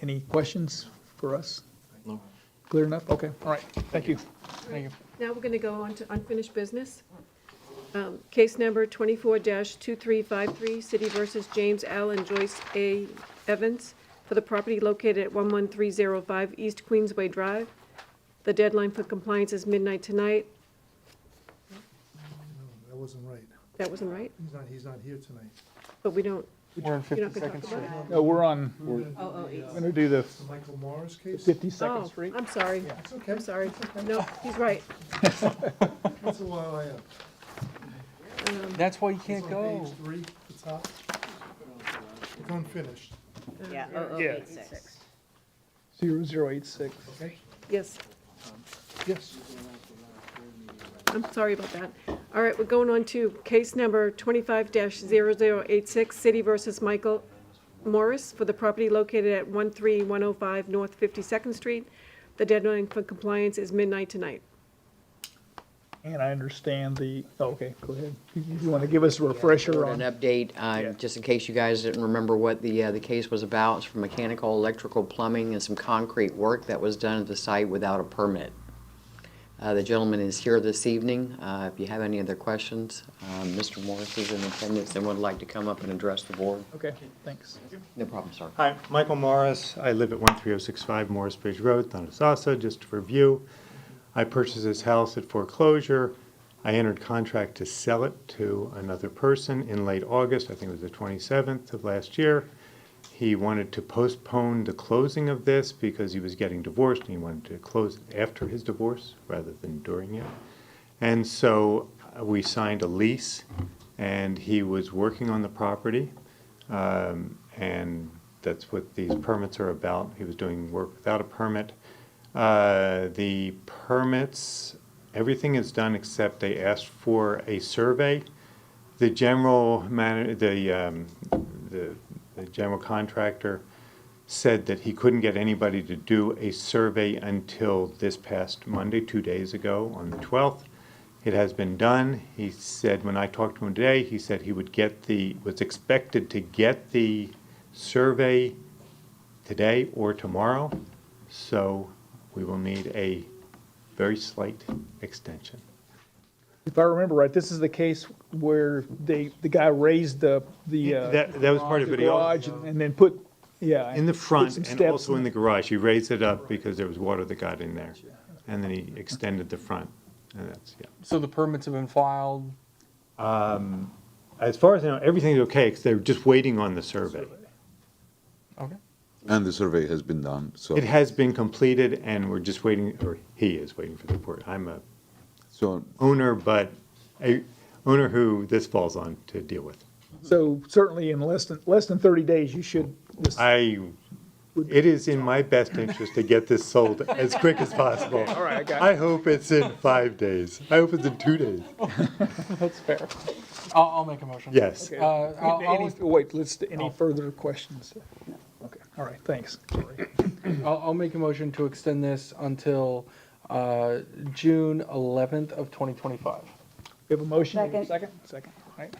any questions for us? No. Clear enough? Okay, all right, thank you. Thank you. Now we're going to go on to unfinished business. Case number 24-2353, City versus James L. and Joyce A. Evans for the property located at 11305 East Queensway Drive. The deadline for compliance is midnight tonight. No, that wasn't right. That wasn't right, He's not here tonight. but we don't, We're in you're not 52nd going to talk Street. about it? No, we're on, Oh, we're going to do the Michael Morris case? 52nd Oh, Street. I'm sorry. It's okay. I'm sorry. No, he's right. That's a while I have. That's why you can't It's on go. page 3, the top. It's unfinished. Yeah, Yeah. 0086. 0086. Okay? Yes, Yes. I'm sorry about that. All right, we're going on to case number 25-0086, City versus Michael Morris for the property located at 13105 North 52nd Street. The deadline for compliance is midnight tonight. And I understand okay, go ahead. You want to give us a refresher An on? update, just in case you guys didn't remember what the case was about. It's for mechanical, electrical, plumbing, and some concrete work that was done at the site without a permit. The gentleman is here this evening. If you have any other questions, Mr. Morris is in attendance and would like to come up and address the board. Okay, thanks. No problem, sir. Hi, Michael Morris. I live at 13065 Morris Bridge Road, Thonotosassa. Just to review, I purchased this house at foreclosure. I entered contract to sell it to another person in late August. I think it was the 27th of last year. He wanted to postpone the closing of this because he was getting divorced, and he wanted to close it after his divorce rather than during it. And so we signed a lease, and he was working on the property, and that's what these permits are about. He was doing work without a permit. The permits, everything is done except they asked for a survey. The general the general contractor said that he couldn't get anybody to do a survey until this past Monday, 2 days ago, on the 12th. It has been done. He said, when I talked to him today, he said he would was expected to get the survey today or tomorrow. So we will need a very slight extension. If I remember right, this is the case where the guy raised the That was part of it. He garage and then put, yeah. In the put front some and steps also in the garage. He raised it up because there was water that got in there. And then he extended the front. And that's, yeah. So the permits have been filed? As far as I know, everything's okay, because they're just waiting on the survey. Okay. And the survey has been done, so. It has been completed, and we're just waiting, or he is waiting for the report. I'm a owner, but a owner who this falls on to deal with. So certainly in less than 30 days, you should. It is in my best interest to get this sold as quick as possible. All right, I got it. I hope it's in 5 days. I hope it's in 2 days. That's fair. I'll make a motion. Yes. Wait, any further questions? Okay, all right, thanks. Sorry. I'll make a motion to extend this until June 11th of 2025. We have a motion? Second. Second, all right.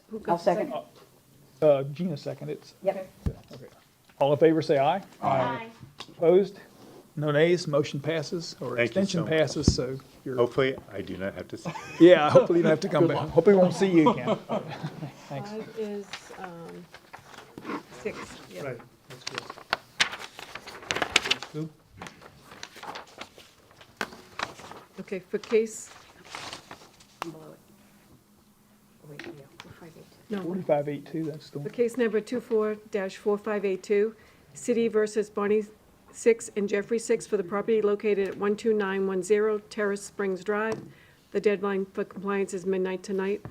Who got I'll the second. Gina seconded. Yep. Okay. All in favor, say aye. Aye. Opposed? No nays, motion passes, or Thank you extension so much. passes, so you're, Hopefully, I do not have to say. yeah, hopefully you don't have to come back. Hopefully we won't see you again. Thanks. 5 is 6. Yep. Right, that's good. Two? Okay, for case, no, 4582, that's the for one. case number 24-4582, City versus Barney 6 and Jeffrey 6 for the property located at 12910 Terrace Springs Drive. The deadline for compliance is midnight tonight.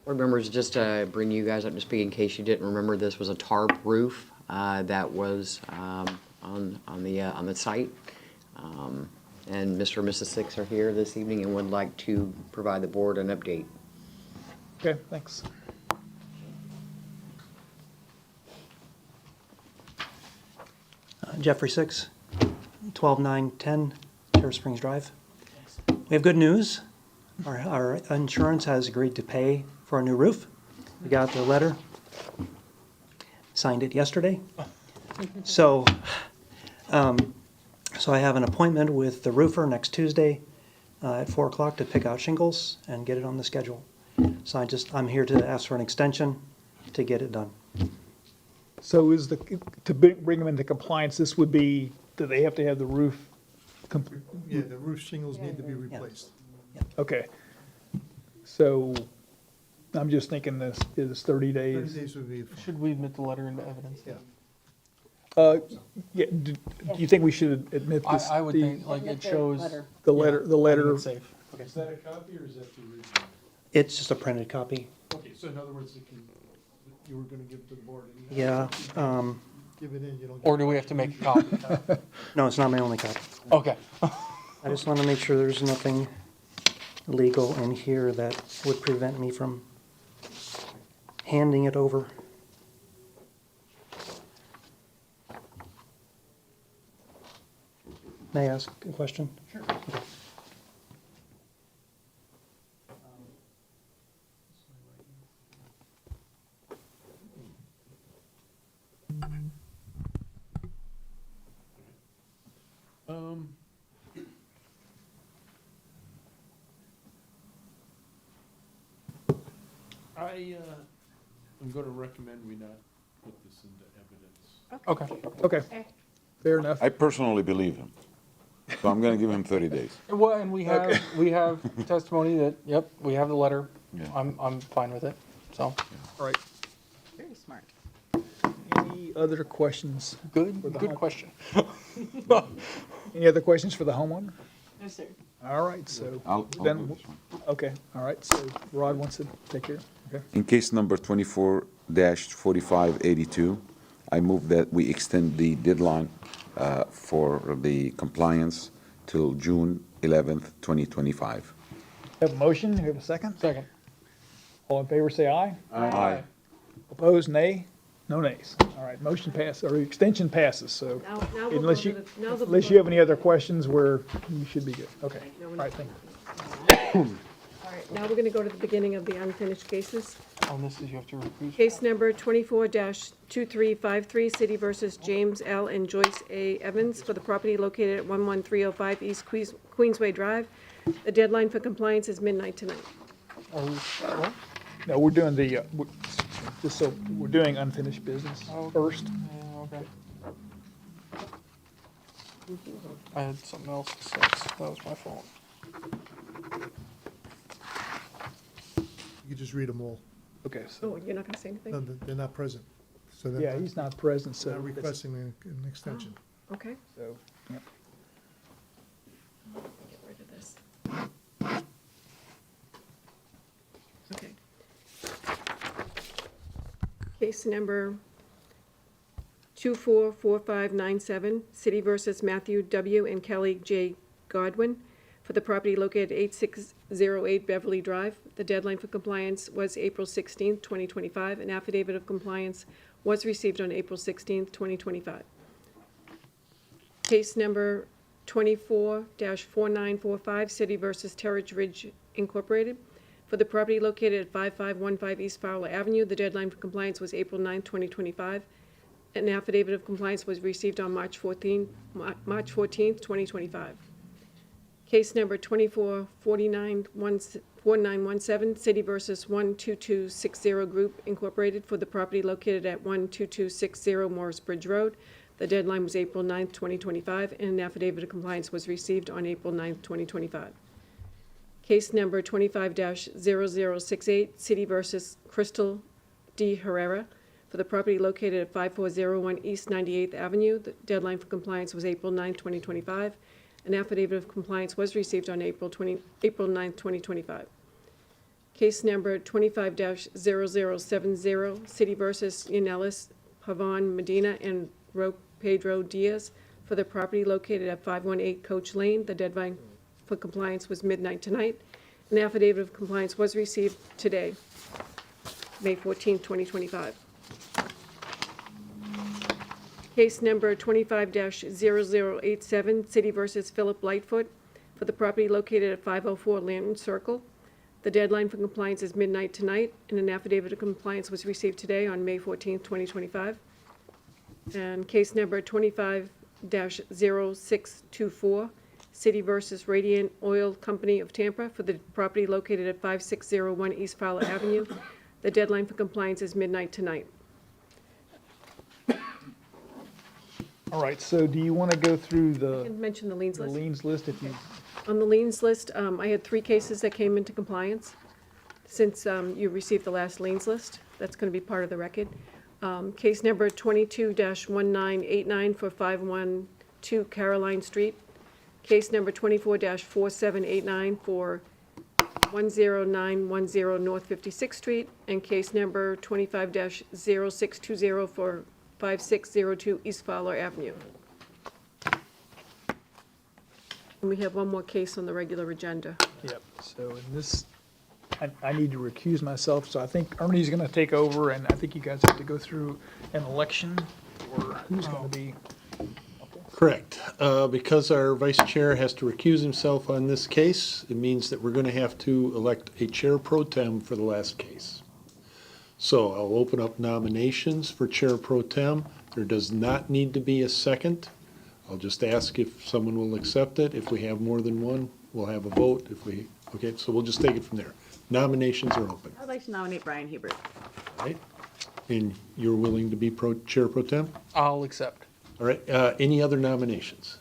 Board members, just to bring you guys up to speed in case you didn't remember, this was a tarp roof that was on the site. And Mr. and Mrs. Six are here this evening and would like to provide the board an update. Okay, thanks. Jeffrey 6, 12910 Terrace Springs Drive. We have good news. Our insurance has agreed to pay for a new roof. We got the letter, signed it yesterday. So I have an appointment with the roofer next Tuesday at 4 o'clock to pick out shingles and get it on the schedule. So I'm here to ask for an extension to get it done. So to bring them into compliance, this would be, do they have to have the roof? Yeah, the roof shingles need to be replaced. Okay. So I'm just thinking this is 30 30 days. days would be, Should we admit the letter into evidence? yeah. Yeah, do you think we should admit this? I would think, like, it shows. The letter, I think it's safe. Is that a copy or is that the original? It's just a printed copy. Okay, so in other words, you were gonna give it to the board. and Yeah. Give it in, you don't. Or do we have to make a copy? No, it's not my only copy. Okay. I just want to make sure there's nothing legal in here that would prevent me from handing it over. May I ask a question? Sure. I'm going to recommend we not put this into evidence. Okay. Okay, fair enough. I personally believe him. So I'm gonna give him 30 days. Well, and we have testimony that, yep, we have the letter. Yeah. I'm fine with it, so. All right. Very smart. Any other questions? Good, For the good home- question. Any other questions for the homeowner? No, sir. All right, so I'll then, do this one. okay, all right, so Rod wants to take care, okay? In case number 24-4582, I move that we extend the deadline for the compliance till June 11th, 2025. Have a motion, you have a second? Second. All in favor, say aye. Aye. Opposed, nay? No nays. All right, motion passes, or extension passes, so Now we'll go unless to you, the, now the. unless you have any other questions, you should be good. Okay, No, all we're right, not. thank you. All right, now we're gonna go to the beginning of the unfinished cases. On this is you have to repeat. Case number 24-2353, City versus James L. and Joyce A. Evans for the property located at 11305 East Queensway Drive. The deadline for compliance is midnight tonight. Are we, what? No, we're doing just so, we're doing unfinished business first. Yeah, okay. I had something else to say, that was my fault. You just read them all. Okay, so, Oh, you're not gonna say anything? No, they're not present. So they're yeah, he's not present, so. not requesting an extension. Okay, So, yeah. get rid of this. Okay. Case number 244597, City versus Matthew W. and Kelly J. Godwin for the property located at 8608 Beverly Drive. The deadline for compliance was April 16th, 2025. An affidavit of compliance was received on April 16th, 2025. Case number 24-4945, City versus Terrace Ridge Incorporated. For the property located at 5515 East Fowler Avenue, the deadline for compliance was April 9th, 2025. An affidavit of compliance was received on March 14th, 2025. Case number 244917, City versus 12260 Group Incorporated for the property located at 12260 Morris Bridge Road. The deadline was April 9th, 2025, and an affidavit of compliance was received on April 9th, 2025. Case number 25-0068, City versus Crystal D. Herrera for the property located at 5401 East 98th Avenue. The deadline for compliance was April 9th, 2025. An affidavit of compliance was received on April 9th, 2025. Case number 25-0070, City versus Yanellis, Pavan Medina, and Pedro Diaz for the property located at 518 Coach Lane. The deadline for compliance was midnight tonight. An affidavit of compliance was received today, May 14th, 2025. Case number 25-0087, City versus Philip Lightfoot for the property located at 504 Lantern Circle. The deadline for compliance is midnight tonight, and an affidavit of compliance was received today on May 14th, 2025. And case number 25-0624, City versus Radiant Oil Company of Tampa for the property located at 5601 East Fowler Avenue. The deadline for compliance is midnight tonight. All right, so do you want to go through I the can mention the liens list. liens list if you, On the liens list, I had 3 cases that came into compliance since you received the last liens list. That's going to be part of the record. Case number 22-1989 for 512 Caroline Street. Case number 24-4789 for 10910 North 56th Street. And case number 25-0620 for 5602 East Fowler Avenue. And we have one more case on the regular agenda. yep, so in this, I need to recuse myself, so I think Ernie's going to take over, and I think you guys have to go through an election, or who's going to be, Correct. Because our vice chair has to recuse himself on this case, it means that we're going to have to elect a chair pro tem for the last case. So I'll open up nominations for chair pro tem. There does not need to be a second. I'll just ask if someone will accept it. If we have more than one, we'll have a vote. Okay, so we'll just take it from there. Nominations are open, I'd like to nominate Brian Hebert. all right? And you're willing to be chair pro tem? I'll accept. All right, any other nominations?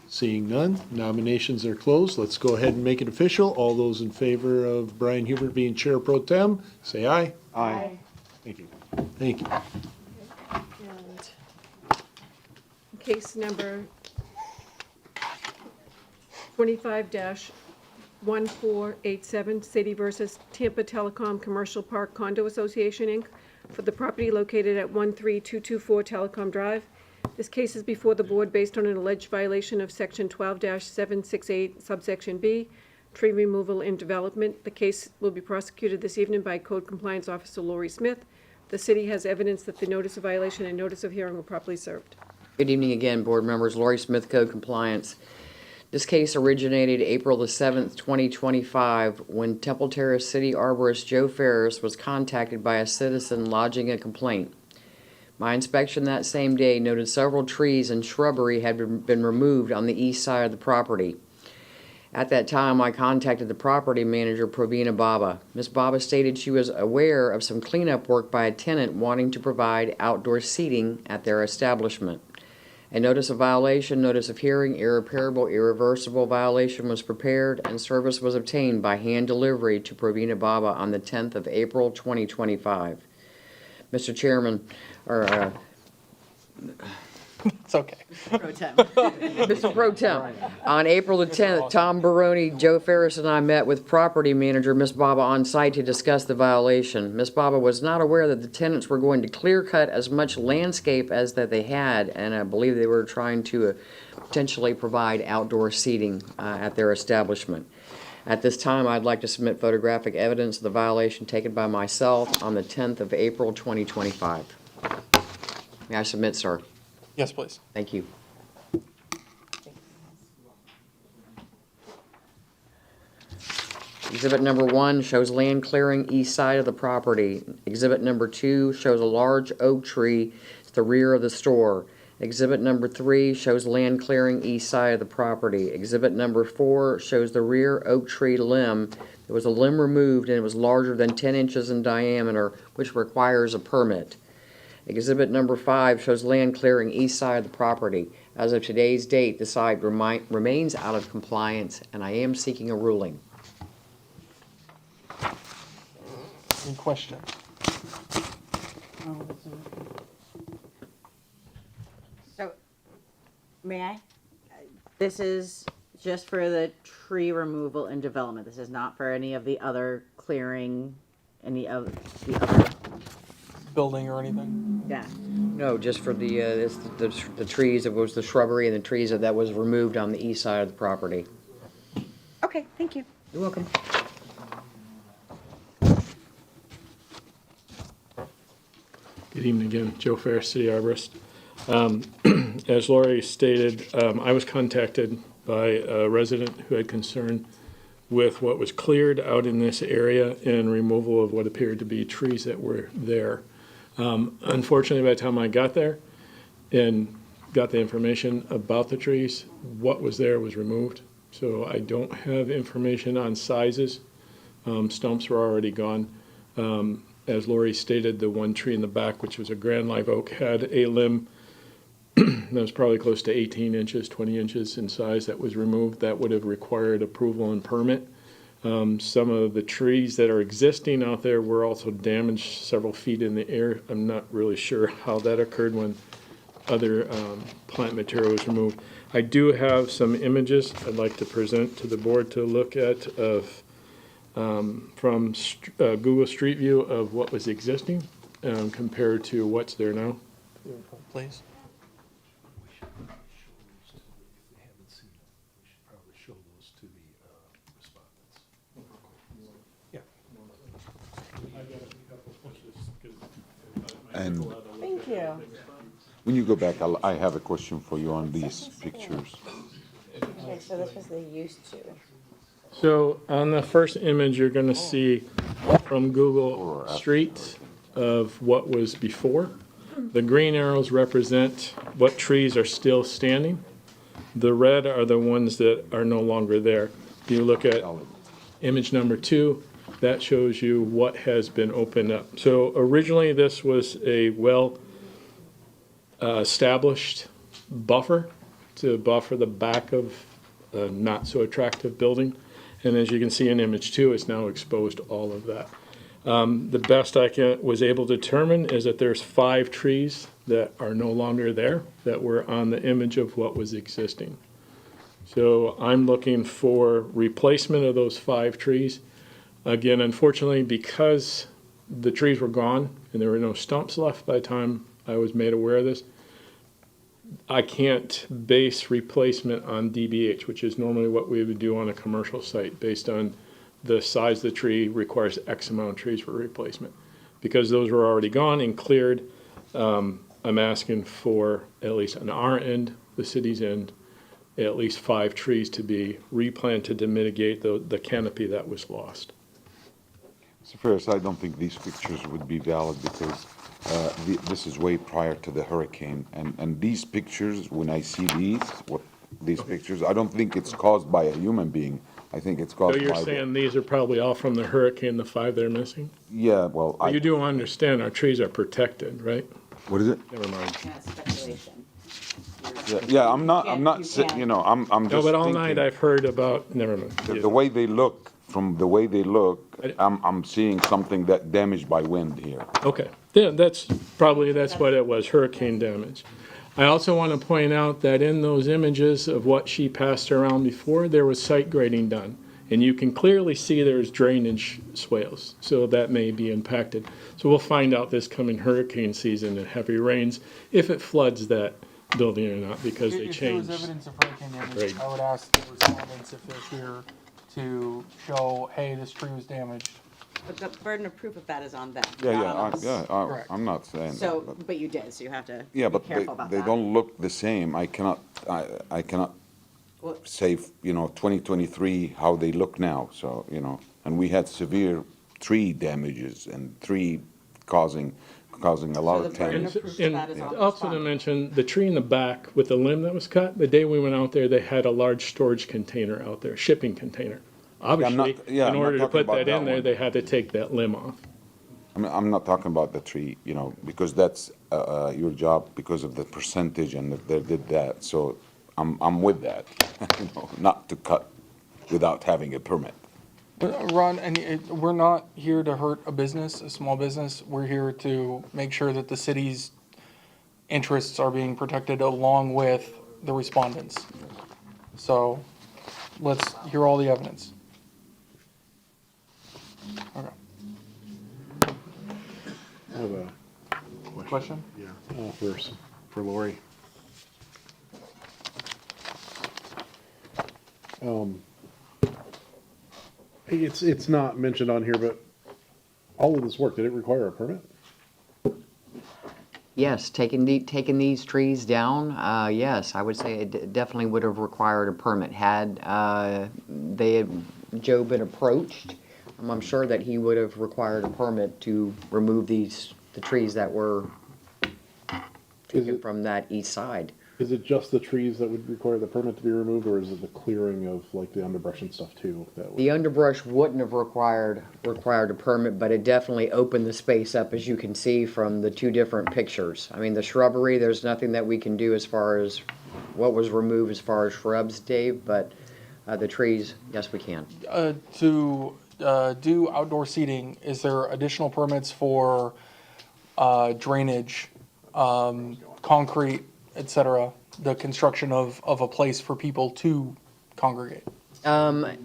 Seeing none, nominations are closed. Let's go ahead and make it official. All those in favor of Brian Hubert being chair pro tem, say aye. Aye. Thank you. Thank you. And case number 25-1487, City versus Tampa Telecom Commercial Park Condo Association, Inc., for the property located at 13224 Telecom Drive. This case is before the board based on an alleged violation of Section 12-768, subsection B, tree removal and development. The case will be prosecuted this evening by Code Compliance Officer Lori Smith. The city has evidence that the notice of violation and notice of hearing were properly served. Good evening again, board members. Lori Smith, Code Compliance. This case originated April the 7th, 2025, when Temple Terrace City Arborist Joe Ferris was contacted by a citizen lodging a complaint. My inspection that same day noted several trees and shrubbery had been removed on the east side of the property. At that time, I contacted the property manager, Pravina Baba. Ms. Baba stated she was aware of some cleanup work by a tenant wanting to provide outdoor seating at their establishment. A notice of violation, notice of hearing, irreparable, irreversible violation was prepared, and service was obtained by hand delivery to Pravina Baba on the 10th of April, 2025. Mr. Chairman, or It's okay. Pro tem. Mr. Pro Tem, on April the 10th, Tom Baroni, Joe Ferris, and I met with property manager Ms. Baba on site to discuss the violation. Ms. Baba was not aware that the tenants were going to clear cut as much landscape as that they had, and I believe they were trying to potentially provide outdoor seating at their establishment. At this time, I'd like to submit photographic evidence of the violation taken by myself on the 10th of April, 2025. May I submit, sir? Yes, please. Thank you. Exhibit number 1 shows land clearing east side of the property. Exhibit number 2 shows a large oak tree at the rear of the store. Exhibit number 3 shows land clearing east side of the property. Exhibit number 4 shows the rear oak tree limb. There was a limb removed and it was larger than 10 inches in diameter, which requires a permit. Exhibit number 5 shows land clearing east side of the property. As of today's date, the site remains out of compliance, and I am seeking a ruling. Any question? So, may I? This is just for the tree removal and development. This is not for any of the other clearing, any of the other, Building or anything? yeah. No, just for the trees, it was the shrubbery and the trees that was removed on the east side of the property. Okay, thank you. You're welcome. Good evening again, Joe Ferris, City Arborist. As Lori stated, I was contacted by a resident who had concern with what was cleared out in this area and removal of what appeared to be trees that were there. Unfortunately, by the time I got there and got the information about the trees, what was there was removed. So I don't have information on sizes. Stumps were already gone. As Lori stated, the one tree in the back, which was a grand live oak, had a limb that was probably close to 18 inches, 20 inches in size that was removed. That would have required approval and permit. Some of the trees that are existing out there were also damaged several feet in the air. I'm not really sure how that occurred when other plant material was removed. I do have some images I'd like to present to the board to look at of from Google Street View of what was existing compared to what's there now. Please. And Thank you. When you go back, I have a question for you on these pictures. Okay, so this was the used to. So on the first image, you're gonna see from Google Streets of what was before. The green arrows represent what trees are still standing. The red are the ones that are no longer there. You look at image number 2, that shows you what has been opened up. So originally, this was a established buffer to buffer the back of a not so attractive building. And as you can see in image 2, it's now exposed all of that. The best I was able to determine is that there's 5 trees that are no longer there that were on the image of what was existing. So I'm looking for replacement of those 5 trees. Again, unfortunately, because the trees were gone and there were no stumps left by the time I was made aware of this, I can't base replacement on DBH, which is normally what we would do on a commercial site based on the size of the tree requires X amount of trees for replacement. Because those were already gone and cleared, I'm asking for, at least on our end, the city's end, at least 5 trees to be replanted to mitigate the canopy that was lost. So first, I don't think these pictures would be valid because this is way prior to the hurricane. And these pictures, when I see these pictures, I don't think it's caused by a human being. I think it's caused So by... you're saying these are probably all from the hurricane, the 5 that are missing? Yeah, well, You do understand our trees are protected, right? What is it? Never mind. Yeah, speculation. Yeah, I'm not, I'm You not, can't. you know, I'm No, just but all thinking, night I've heard about, never mind. the way they look, from the way they look, I'm seeing something that damaged by wind here. Okay, yeah, that's what it was, hurricane damage. I also want to point out that in those images of what she passed around before, there was site grading done. And you can clearly see there's drainage swales, so that may be impacted. So we'll find out this coming hurricane season and heavy rains, if it floods that building or not, because they If there was changed. evidence of hurricane damage, Right. I would ask the respondents if they're here to show, hey, this tree was damaged. But the burden of proof of that is on them. Yeah, not yeah, on us. Correct. I'm not saying that. So, but you did, so you have to Yeah, be but careful about they that. don't look the same. I cannot Well- say, 2023, how they look now, so, and we had severe tree damages and tree causing a lot So of the burden damage. of proof of And that is on the also to respondent. mention, the tree in the back with the limb that was cut, the day we went out there, they had a large storage container out there, shipping container. Obviously, yeah, in I'm not order to talking put about that in that there, one. they had to take that limb off. I'm not talking about the tree, because that's your job because of the percentage and that they did that, so I'm with that, not to cut without having a permit. Ron, we're not here to hurt a business, a small business. We're here to make sure that the city's interests are being protected along with the respondents. So let's hear all the evidence. Okay. I have a Question? Yeah, for Lori. It's not mentioned on here, but all of this work, did it require a permit? Yes, taking these trees down, yes, I would say it definitely would have required a permit. Had Joe been approached, I'm sure that he would have required a permit to remove the trees that were taken from that east side. Is it just the trees that would require the permit to be removed, or is it the clearing of like the underbrush and stuff too? The underbrush wouldn't have required a permit, but it definitely opened the space up, as you can see from the 2 different pictures. I mean, the shrubbery, there's nothing that we can do as far as what was removed as far as shrubs, Dave, but the trees, yes, we can. To do outdoor seating, is there additional permits for drainage, concrete, et cetera, the construction of a place for people to congregate? Okay.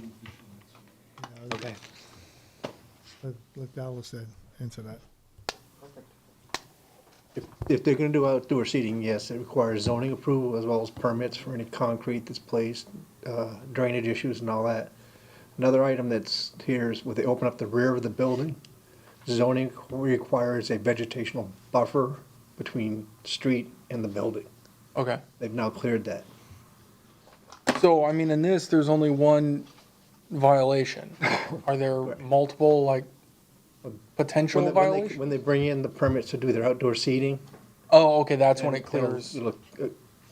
Let Dallas answer that. If they're gonna do outdoor seating, yes, it requires zoning approval as well as permits for any concrete that's placed, drainage issues and all that. Another item that's here is when they open up the rear of the building, zoning requires a vegetational buffer between street and the building. Okay. They've now cleared that. So, I mean, in this, there's only one violation. Are there multiple, like, potential violations? When they bring in the permits to do their outdoor seating. Oh, okay, that's when and it clears. it'll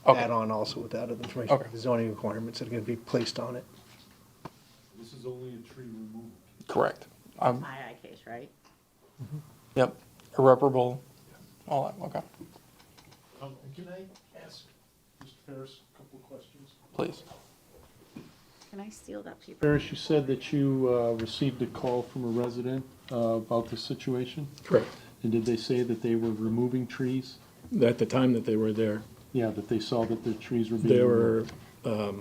Okay. add on also with that other information, Okay. the zoning requirements that are gonna be placed on it. This is only a tree removal. Correct. Aye, case, right? Yep, irreparable, all that, okay, Can I ask Mr. Ferris a couple of questions? please. Can I steal that paper? Ferris, you said that you received a call from a resident about the situation? Correct. And did they say that they were removing trees? At the time that they were there, Yeah, that they saw that the trees were being they removed? were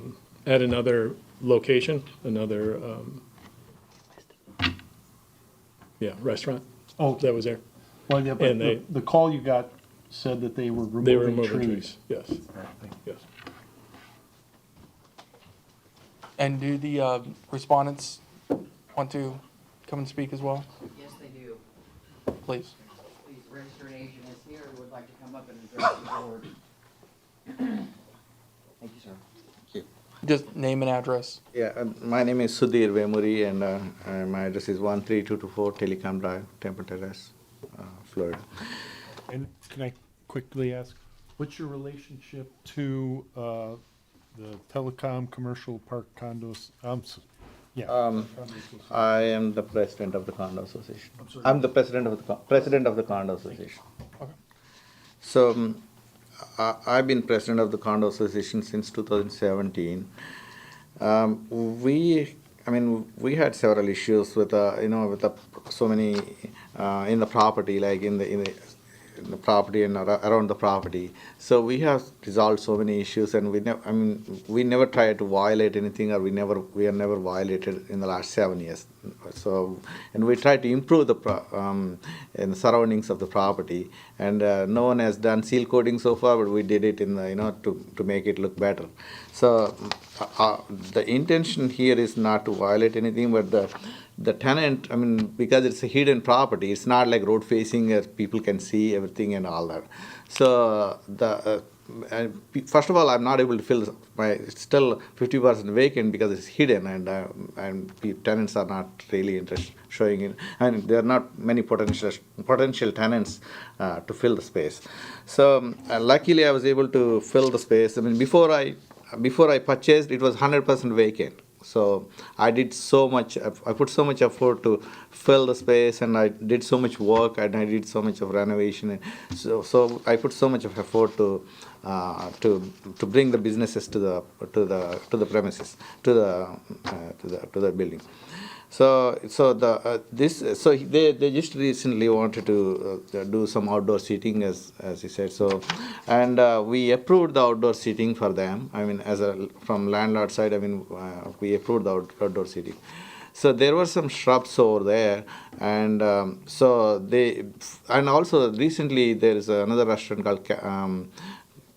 at another location, another, restaurant Oh, that was there. well, yeah, but and they- the call you got said that they were They were removing removing trees. trees, yes, All right, thank you. yes. And do the respondents want to come and speak as well? Yes, they do. Please. Please, registered agent is here who would like to come up and address the board. Thank you, sir. Just name and address. Yeah, my name is Sudhir Vemuri, and my address is 13224 Telecom Drive, Temple Terrace, Florida. And can I quickly ask, what's your relationship to the Telecom Commercial Park Condos? Yeah. condo association. I am the president of the condo association. I'm sorry? I'm the president of the condo association. Okay. So I've been president of the condo association since 2017. We had several issues with so many in the property, like in the property and around the property. So we have resolved so many issues, and we never tried to violate anything, or we are never violated in the last 7 years. So, and we try to improve in the surroundings of the property, and no one has done seal coating so far, but we did it in to make it look better. So the intention here is not to violate anything, but the tenant, because it's a hidden property, it's not like road facing where people can see everything and all that. So first of all, I'm not able to fill it's still 50% vacant because it's hidden, and tenants are not really interested showing it, and there are not many potential tenants to fill the space. So luckily, I was able to fill the space. Before I purchased, it was 100% vacant. So I did so much. I put so much effort to fill the space, and I did so much work, and I did so much of renovation. And so I put so much of effort to bring the businesses to the premises, to the building. So they just recently wanted to do some outdoor seating, as he said. So, and we approved the outdoor seating for them. From landlord side, we approved the outdoor seating. So there were some shrubs over there, and and also recently there is another restaurant called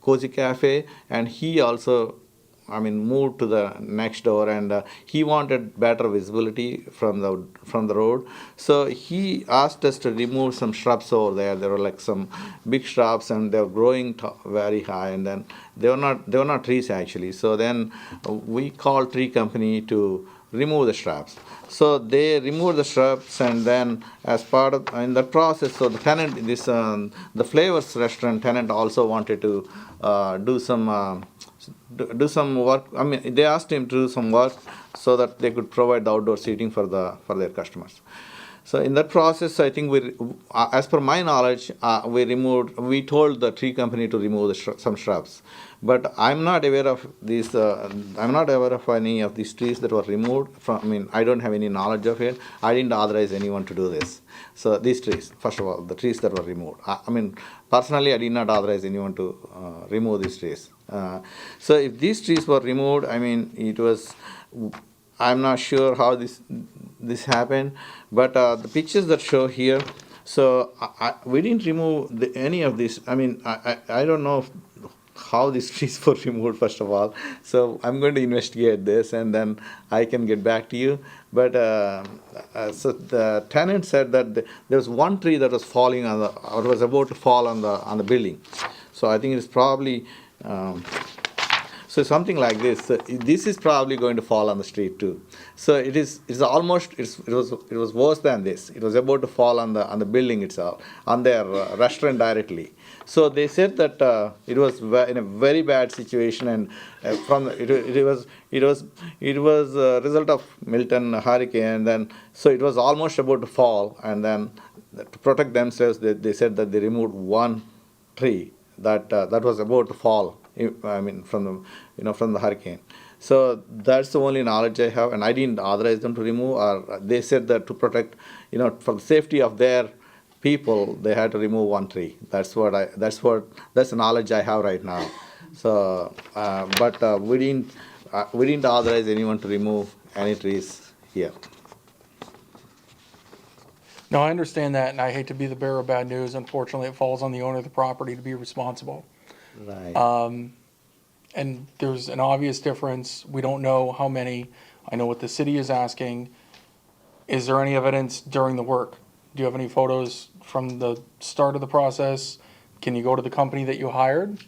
Cozy Cafe, and he also moved to the next door, and he wanted better visibility from the road. So he asked us to remove some shrubs over there. There were like some big shrubs, and they were growing very high, and then they were not trees actually. So then we called tree company to remove the shrubs. So they removed the shrubs, and then as part of in the process, so the tenant, the Flavors restaurant tenant also wanted to do some work. They asked him to do some work so that they could provide the outdoor seating for their customers. So in that process, I think as per my knowledge, we told the tree company to remove some shrubs. But I'm not aware of these. I'm not aware of any of these trees that were removed from. I don't have any knowledge of it. I didn't authorize anyone to do this. So these trees, first of all, the trees that were removed. Personally, I did not authorize anyone to remove these trees. So if these trees were removed, it was. I'm not sure how this happened, but the pictures that show here. So we didn't remove any of this. I don't know how these trees were removed, first of all. So I'm going to investigate this, and then I can get back to you. But so the tenant said that there was one tree that was falling on the, or was about to fall on the building. So I think it's probably. So something like this. This is probably going to fall on the street too. So it's almost it was worse than this. It was about to fall on the building itself, on their restaurant directly. So they said that it was in a very bad situation, and it was a result of Milton hurricane. And then so it was almost about to fall, and then to protect themselves, they said that they removed one tree that was about to fall. I mean, from the hurricane. So that's the only knowledge I have, and I didn't authorize them to remove. Or they said that to protect, for the safety of their people, they had to remove one tree. That's the knowledge I have right now. So, but we didn't authorize anyone to remove any trees here. No, I understand that, and I hate to be the bearer of bad news. Unfortunately, it falls on the owner of the property to be responsible. Right. And there's an obvious difference. We don't know how many. I know what the city is asking. Is there any evidence during the work? Do you have any photos from the start of the process? Can you go to the company that you hired?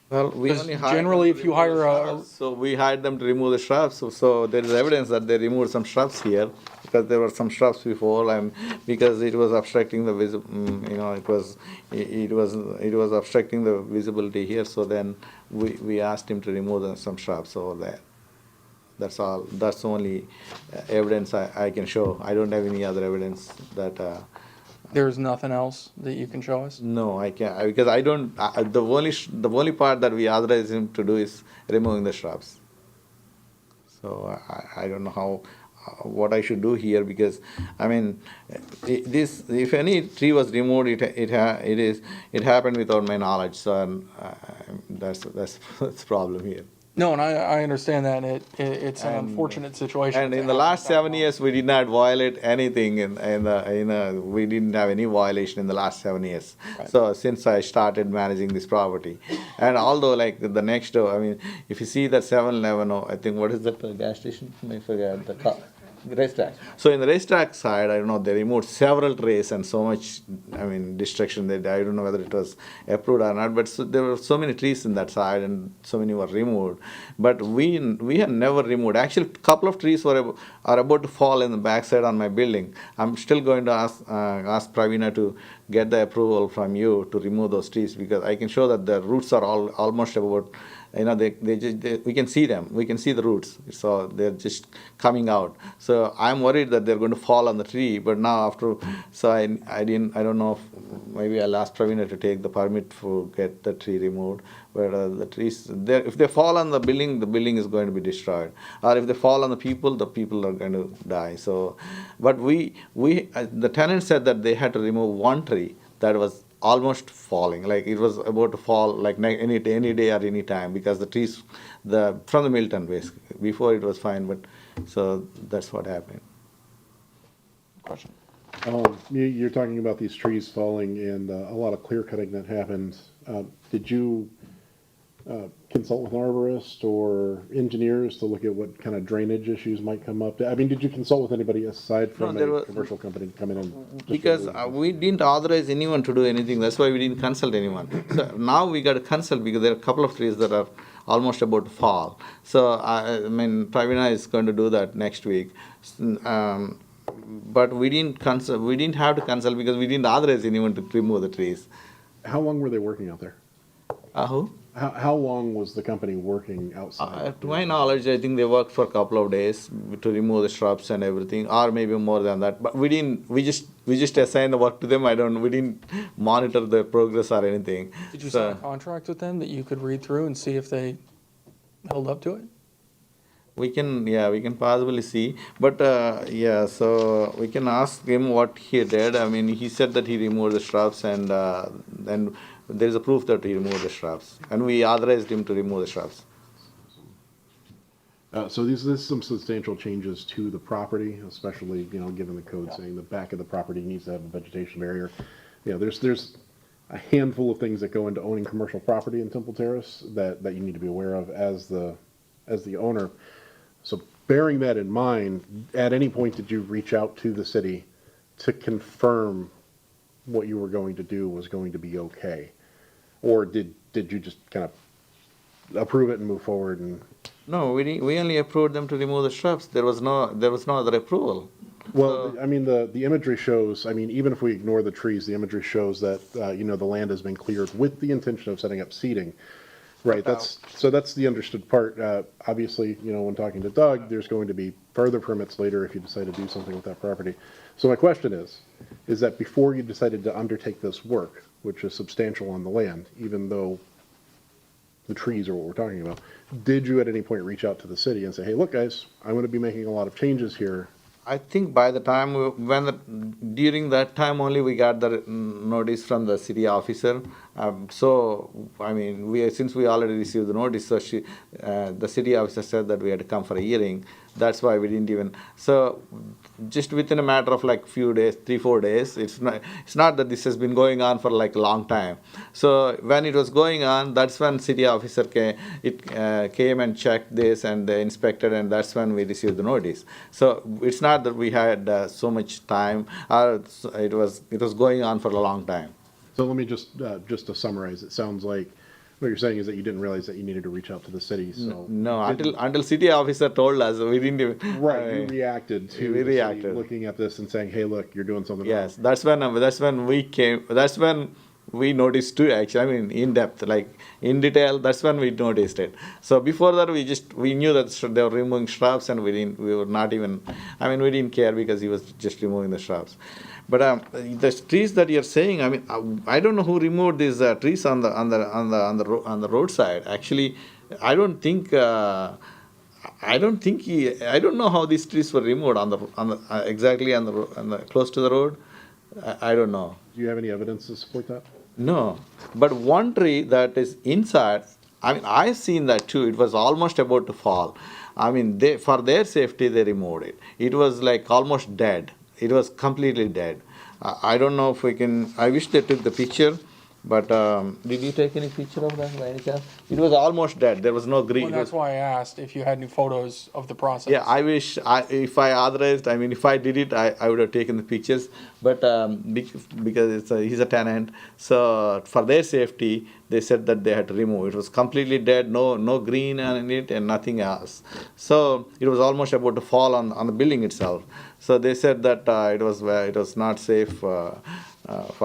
Well, we 'Cause only hired generally, them to if you remove the hire a- shrubs. So we hired them to remove the shrubs. So there is evidence that they removed some shrubs here, because there were some shrubs before, and because it was obstructing the it was obstructing the visibility here. So then we asked him to remove some shrubs over there. That's all. That's the only evidence I can show. I don't have any other evidence that. There's nothing else that you can show us? No, I can't, because I don't. The only part that we authorize him to do is removing the shrubs. So I don't know how what I should do here, because I mean, this, if any tree was removed, it happened without my knowledge. So that's the problem here. No, and I understand that, and it's an unfortunate situation. And in the last 7 years, we did not violate anything. We didn't have any violation in the last 7 years. Right. So since I started managing this property, and although like the next door, I mean, if you see that 7-Eleven, or I think what is that gas station? I forget the racetrack. So in the racetrack side, I don't know, they removed several trees and so much, I mean, destruction. I don't know whether it was approved or not, but there were so many trees in that side, and so many were removed. But we had never removed. Actually, a couple of trees are about to fall in the backside on my building. I'm still going to ask Pravina to get the approval from you to remove those trees, because I can show that the roots are almost about. We can see them. We can see the roots. So they're just coming out. So I'm worried that they're going to fall on the tree. But now I don't know if maybe I'll ask Pravina to take the permit to get the tree removed. But the trees, if they fall on the building is going to be destroyed. Or if they fall on the people are going to die. So, but the tenant said that they had to remove one tree that was almost falling, like it was about to fall, like any day or any time, because the trees, from the Milton basically. Before it was fine, but so that's what happened. Question. You're talking about these trees falling and a lot of clear cutting that happened. Did you consult with an arborist or engineers to look at what kind of drainage issues might come up? I mean, did you consult with anybody aside from a commercial company coming in? Because we didn't authorize anyone to do anything. That's why we didn't consult anyone. So now we got to consult, because there are a couple of trees that are almost about to fall. So I mean, Pravina is going to do that next week. But we didn't consult. We didn't have to consult because we didn't authorize anyone to remove the trees. How long were they working out there? Who? How long was the company working outside? To my knowledge, I think they worked for a couple of days to remove the shrubs and everything, or maybe more than that. But we didn't. We just assigned the work to them. We didn't monitor the progress or anything. Did you sign a contract with them that you could read through and see if they held up to it? We can possibly see, but so we can ask him what he did. I mean, he said that he removed the shrubs, and then there is a proof that he removed the shrubs, and we authorized him to remove the shrubs. So there's some substantial changes to the property, especially given the code saying the back of the property needs to have a vegetation barrier. There's a handful of things that go into owning commercial property in Temple Terrace that you need to be aware of as the owner. So bearing that in mind, at any point did you reach out to the city to confirm what you were going to do was going to be okay? Or did you just kind of approve it and move forward and? No, we only approved them to remove the shrubs. There was no other approval. Well, I mean, the imagery shows, I mean, even if we ignore the trees, the imagery shows that, the land has been cleared with the intention of setting up seating. Right, that's the understood part. Obviously, when talking to Doug, there's going to be further permits later if you decide to do something with that property. So my question is that before you decided to undertake this work, which is substantial on the land, even though the trees are what we're talking about, did you at any point reach out to the city and say, hey, look, guys, I'm going to be making a lot of changes here? I think by the time during that time only we got the notice from the city officer. So I mean, since we already received the notice, so the city officer said that we had to come for a hearing. That's why we didn't even. So just within a matter of like few days, 3-4 days. It's not that this has been going on for like a long time. So when it was going on, that's when city officer came and checked this and they inspected, and that's when we received the notice. So it's not that we had so much time. It was going on for a long time. So let me just to summarize, it sounds like what you're saying is that you didn't realize that you needed to reach out to the city. So no, until city officer told us, we didn't even. Right, you reacted to we the reacted. city looking at this and saying, "Hey, look, you're doing something wrong." Yes, that's when we came. That's when we noticed too. Actually, I mean, in depth, like in detail. That's when we noticed it. So before that, we knew that they were removing shrubs, and we were not even. I mean, we didn't care because he was just removing the shrubs. But the trees that you're saying, I mean, I don't know who removed these trees on the roadside. Actually, I don't know how these trees were removed exactly on the close to the road. I don't know. Do you have any evidence to support that? No, but one tree that is inside, I mean, I've seen that too. It was almost about to fall. I mean, for their safety, they removed it. It was like almost dead. It was completely dead. I don't know if we can. I wish they took the picture, but did you take any picture of that by any chance? It was almost dead. There was no green. Well, that's why I asked if you had any photos of the process. Yeah, I wish if I authorized. I mean, if I did it, I would have taken the pictures. But because he's a tenant, so for their safety, they said that they had to remove. It was completely dead, no green in it, and nothing else. So it was almost about to fall on the building itself. So they said that it was not safe for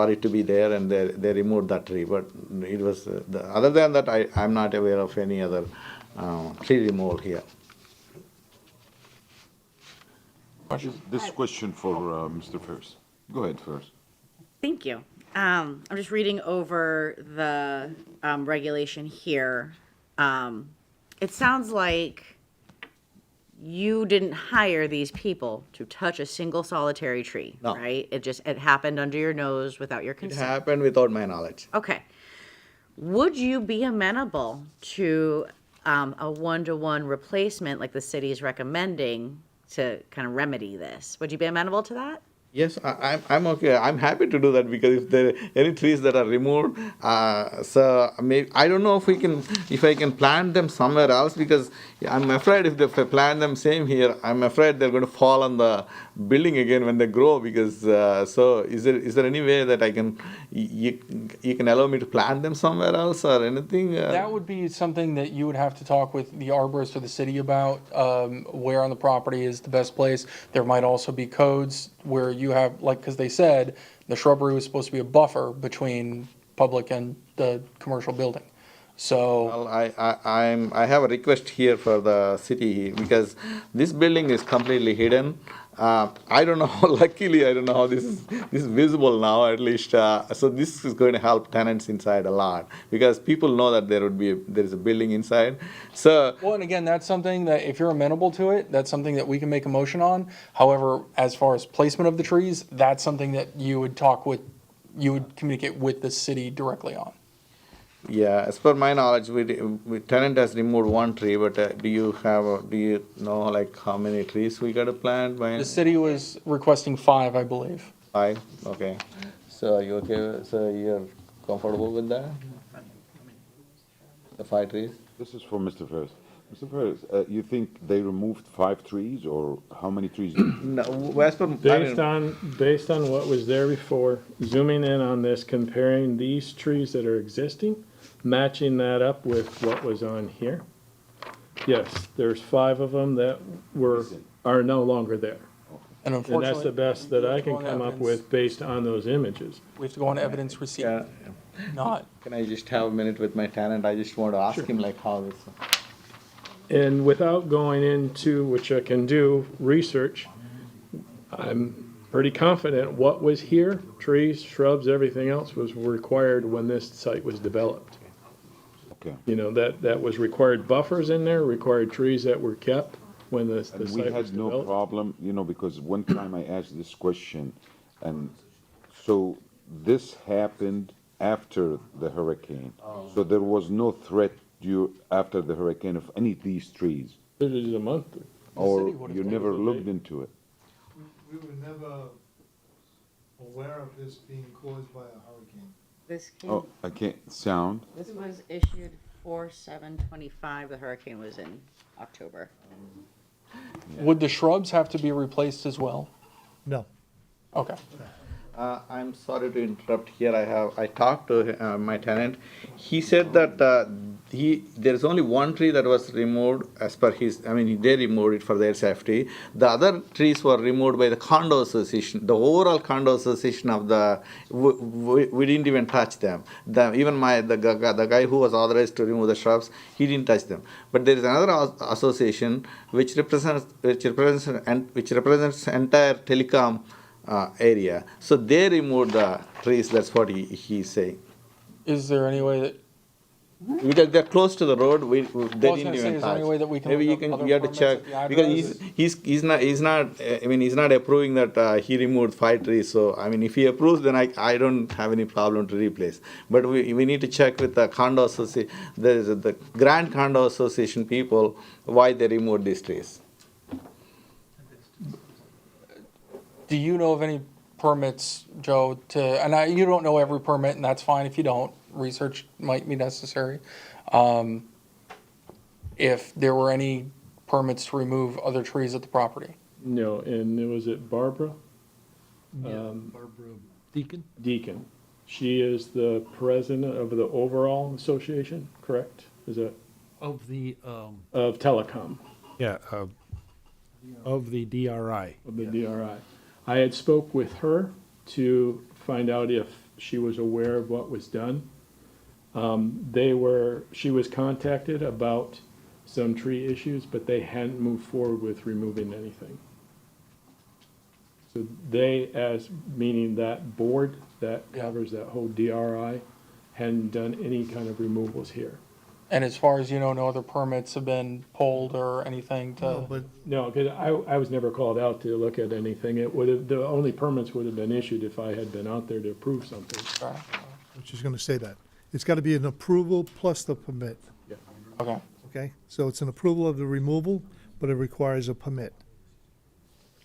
it to be there, and they removed that tree. But it was other than that, I'm not aware of any other tree removal here. This question for Mr. First. Go ahead first. Thank you. I'm just reading over the regulation here. It sounds like you didn't hire these people to touch a single solitary tree, No. right? It happened under your nose without your It consent. happened without my knowledge. Okay. Would you be amenable to a one-to-one replacement like the city is recommending to kind of remedy this? Would you be amenable to that? Yes, I'm okay. I'm happy to do that because if there are any trees that are removed, so maybe I don't know if I can plant them somewhere else, because I'm afraid if I plant them same here, I'm afraid they're going to fall on the building again when they grow. Because so is there any way that you can allow me to plant them somewhere else or anything? That would be something that you would have to talk with the arborist or the city about, where on the property is the best place. There might also be codes where you have, because they said the shrubbery was supposed to be a buffer between public and the commercial building. So Well, I have a request here for the city, because this building is completely hidden. I don't know. Luckily, I don't know how this is visible now. At least, so this is going to help tenants inside a lot, because people know that there is a building inside. So well, and again, that's something that if you're amenable to it, that's something that we can make a motion on. However, as far as placement of the trees, that's something that you would communicate with the city directly on. yeah, as per my knowledge, tenant has removed one tree. But do you know like how many trees we got to plant? The city was requesting 5, I believe. 5. Okay. So you okay? So you're comfortable with that? The 5 trees? This is for Mr. Ferris. Mr. Ferris, you think they removed 5 trees, or how many trees? No, as per, Based on what was there before, zooming in on this, comparing these trees that are existing, matching that up with what was on here. Yes, there's 5 of them that are no longer there. And And that's unfortunately. the best that I can we have to go on come up evidence- with based on those images. We have to go on evidence receipt, yeah. not. Can I just have a minute with my tenant? I just want to ask him like how this. And without going into, which I can do, research, I'm pretty confident what was here, trees, shrubs, everything else was required when this site was developed. Okay. You know, that was required buffers in there, required trees that were kept when the And site we was had no developed. problem, because one time I asked this question, and so this happened after the hurricane. So there was no threat after the hurricane of any of these trees, This is a month. or city would've you taken never it. looked into it? We were never aware of this being caused by a hurricane. This Oh, I can't sound. this was issued 4/7/25. The hurricane was in October. Would the shrubs have to be replaced as well? No. Okay. I'm sorry to interrupt here. I talked to my tenant. He said that there's only 1 tree that was removed as per they removed it for their safety. The other trees were removed by the condo association. The overall condo association of we didn't even touch them. Even the guy who was authorized to remove the shrubs, he didn't touch them. But there is another association which represents entire telecom area. So they removed the trees, that's what he's saying. Is there any way that, Because they're close to the road, they I was didn't gonna say, even is there touch. any way that we can Maybe look up other you have to permits check, at the because address? he's not approving that he removed 5 trees. So, if he approves, then I don't have any problem to replace. But we need to check with the condo association, the Grand Condo Association people, why they removed these trees. do you know of any permits, Joe, you don't know every permit, and that's fine if you don't, research might be necessary. If there were any permits to remove other trees at the property? No, and was it Barbara? Barbara Deacon? Deacon. She is the president of the overall association, correct? Is that, Of the, of telecom, yeah, of the DRI. of the DRI. I had spoke with her to find out if she was aware of what was done. She was contacted about some tree issues, but they hadn't moved forward with removing anything. So meaning that board that covers that whole DRI, hadn't done any kind of removals here. And as far as you know, no other permits have been pulled or anything to? But No, because I was never called out to look at anything. The only permits would have been issued if I had been out there to approve something. Sorry. I was just gonna say that. It's gotta be an approval plus the permit, Okay. okay? So it's an approval of the removal, but it requires a permit.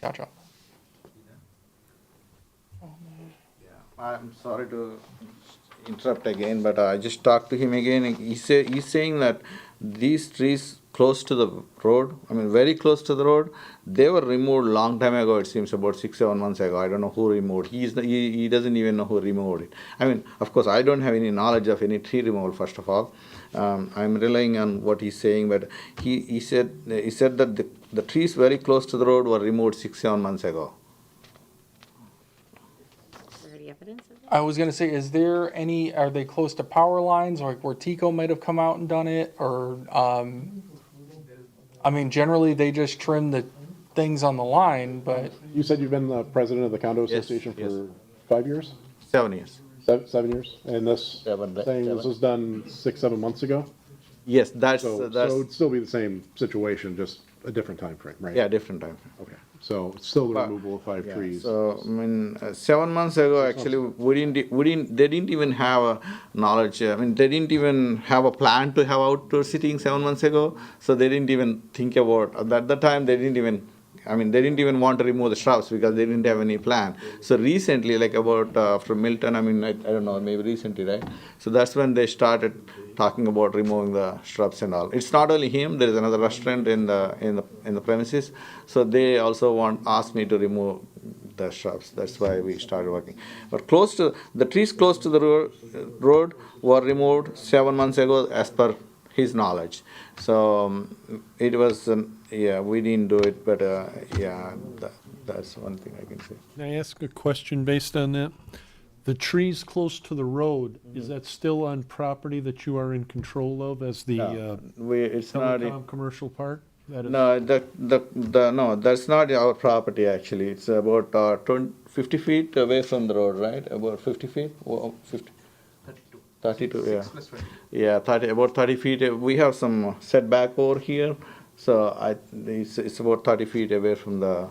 Gotcha. I'm sorry to interrupt again, but I just talked to him again. He's saying that these trees close to the road, very close to the road, they were removed long time ago. It seems about 6-7 months ago. I don't know who removed. He doesn't even know who removed it. Of course, I don't have any knowledge of any tree removal. First of all, I'm relying on what he's saying. But he said that the trees very close to the road were removed 6-7 months ago. Is there any evidence of that? I was gonna say, are they close to power lines, like where Tico might have come out and done it, or, generally they just trim the things on the line, but, You said you've been the president of the condo association yes. for 5 years? 7 years. 7 years? And this, saying this was done 6-7 months ago? Yes, that's So it'd still be the same situation, just a different time frame, right? yeah, different time. Okay, so it's still the But- removal of 5 trees. So 7 months ago, actually, they didn't even have a knowledge. They didn't even have a plan to have outdoor sitting 7 months ago. So they didn't even think about at that time. They didn't even I mean, they didn't even want to remove the shrubs because they didn't have any plan. So recently, like about after Milton, I mean, I don't know, maybe recently, right? So that's when they started talking about removing the shrubs and all. It's not only him. There is another restaurant in the premises. So they also asked me to remove the shrubs. That's why we started working. But the trees close to the road were removed 7 months ago, as per his knowledge. So it was, yeah, we didn't do it, but yeah, that's one thing I can say. Can I ask a question based on that? The trees close to the road, is that still on property that you are in control of as the It's not. telecom commercial park? That is- No, no, that's not our property actually. It's about 50 feet away from the road, right? About 50 feet? 50. 32, yeah. Yeah, about 30 feet. We have some setback over here, so it's about 30 feet away from the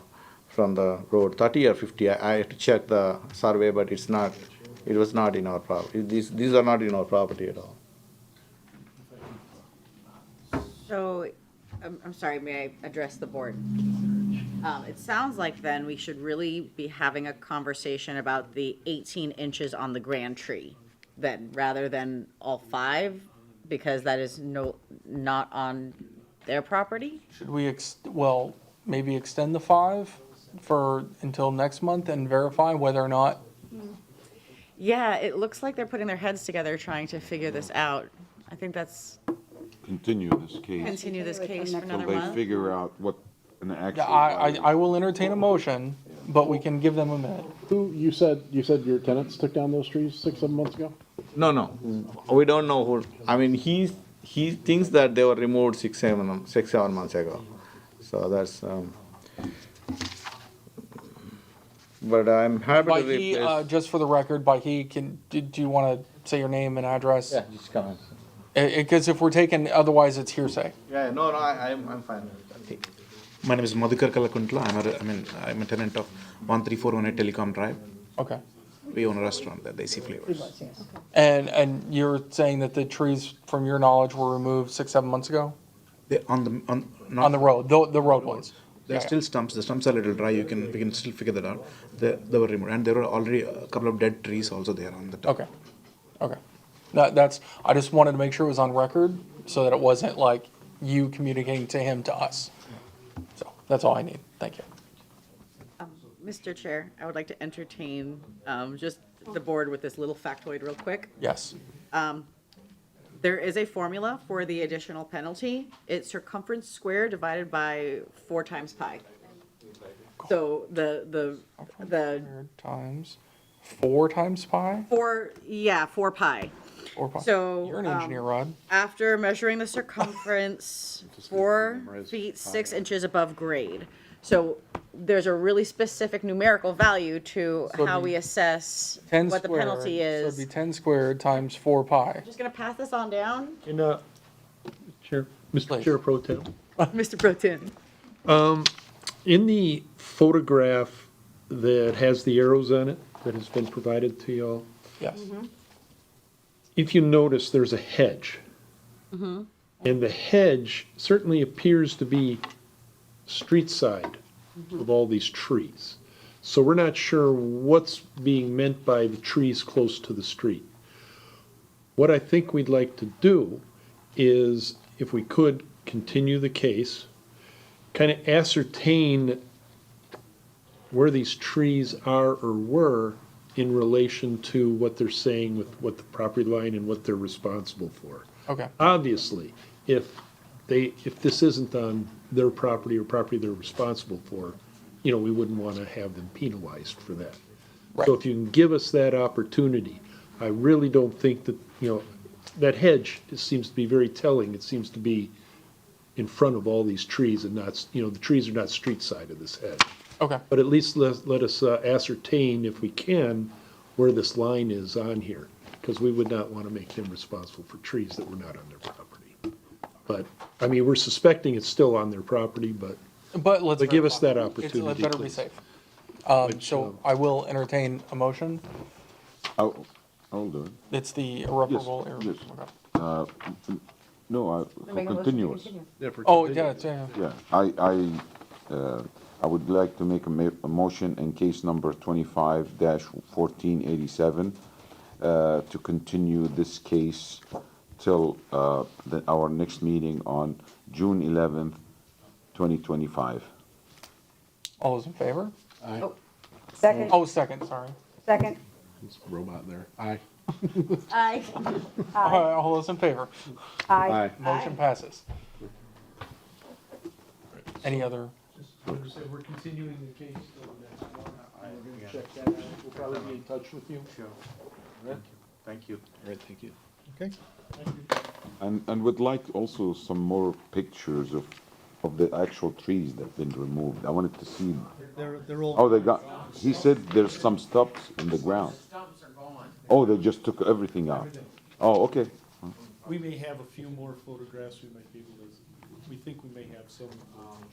road, 30 or 50. I have to check the survey, but it was not in our property. These are not in our property at all. So, I'm sorry, may I address the board? It sounds like then we should really be having a conversation about the 18 inches on the grand tree then, rather than all 5, because that is not on their property? Should we, maybe extend the 5 until next month and verify whether or not? Yeah, it looks like they're putting their heads together trying to figure this out. I think that's, Continue this case. continue this case for another Until they month. figure out what an Yeah, actual. I will entertain a motion, but we can give them a minute. You said your tenants took down those trees 6-7 months ago? No, we don't know who. I mean, he thinks that they were removed 6-7 months ago. So that's. But I'm happy By to he, replace. just for the record, by he, do you want to say your name and address? Yeah, just come on. Because if we're taking, otherwise it's hearsay. Yeah, no, I'm fine with that. My name is Madhukar Kalakuntla. I'm a tenant of 13418 Telecom Drive. Okay. We own a restaurant there, Desi Flavors. And you're saying that the trees, from your knowledge, were removed 6-7 months ago? On the road, the road ones? There are still stumps. The stumps are a little dry. We can still figure that out. They were removed, and there were already a couple of dead trees also there on the top. Okay. I just wanted to make sure it was on record, so that it wasn't like you communicating to him, to us. So, that's all I need. Thank you. Mr. Chair, I would like to entertain just the board with this little factoid real quick. Yes. There is a formula for the additional penalty. It's circumference squared divided by 4 times pi. So the Times 4 times pi? 4 pi. 4 pi. So You're an engineer, Rod. after measuring the circumference 4 feet 6 inches above grade. So there's a really specific numerical value to So how it'd be we assess 10 what the penalty squared, So is. it'd be 10 squared times 4 pi. Just gonna pass this on down, And, Chair, Mr. Please. Chair Pro Tem. Mr. Pro Tem. In the photograph that has the arrows on it, that has been provided to you all, Yes. if you notice, there's a hedge. And the hedge certainly appears to be street side of all these trees. So we're not sure what's being meant by the trees close to the street. What I think we'd like to do is, if we could, continue the case, kind of ascertain where these trees are or were in relation to what they're saying with what the property line and what they're responsible for. Okay. Obviously, if this isn't on their property or property they're responsible for, we wouldn't want to have them penalized for that. Right. So if you can give us that opportunity, I really don't think that, that hedge seems to be very telling. It seems to be in front of all these trees and not, the trees are not street side of this hedge. Okay. But at least let us ascertain, if we can, where this line is on here, because we would not want to make them responsible for trees that were not on their property. But, we're suspecting it's still on their property, but give us that opportunity, It better be please. safe. So I will entertain a motion. I'll do it. It's the irreparable error. Yes. Okay. No, for continuous. Oh, yeah, it's, yeah. Yeah, I I would like to make a motion in case number 25-1487 to continue this case till our next meeting on June 11th, 2025. All those in favor? Aye. Second, Oh, second, sorry. second, This robot there. Aye. Aye. All those in favor? aye. Motion passes. Any other? We're continuing the case till the next one. We're gonna check that out. We'll probably be in touch with you. Sure. Thank you. All right, thank you. Okay? And would like also some more pictures of the actual trees that have been removed. I wanted to see. They're all. Oh, they got, he said there's some stumps in the ground. Stumps are gone. Oh, they just took everything out. Oh, okay. We may have a few more photographs we might be able to, we think we may have some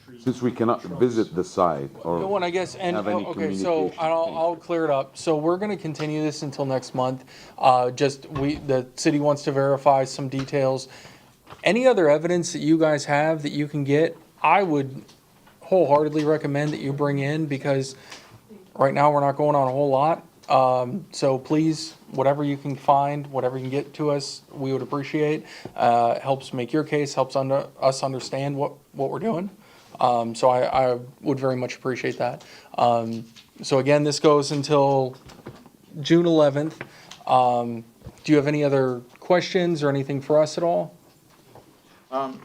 trees. Since we cannot visit the site or No one, I guess, and, have any okay, so communication. I'll clear it up. So we're gonna continue this until next month. The city wants to verify some details. Any other evidence that you guys have that you can get, I would wholeheartedly recommend that you bring in, because right now we're not going on a whole lot. So please, whatever you can find, whatever you can get to us, we would appreciate. Helps make your case, helps us understand what we're doing. So I would very much appreciate that. So again, this goes until June 11th. Do you have any other questions or anything for us at all?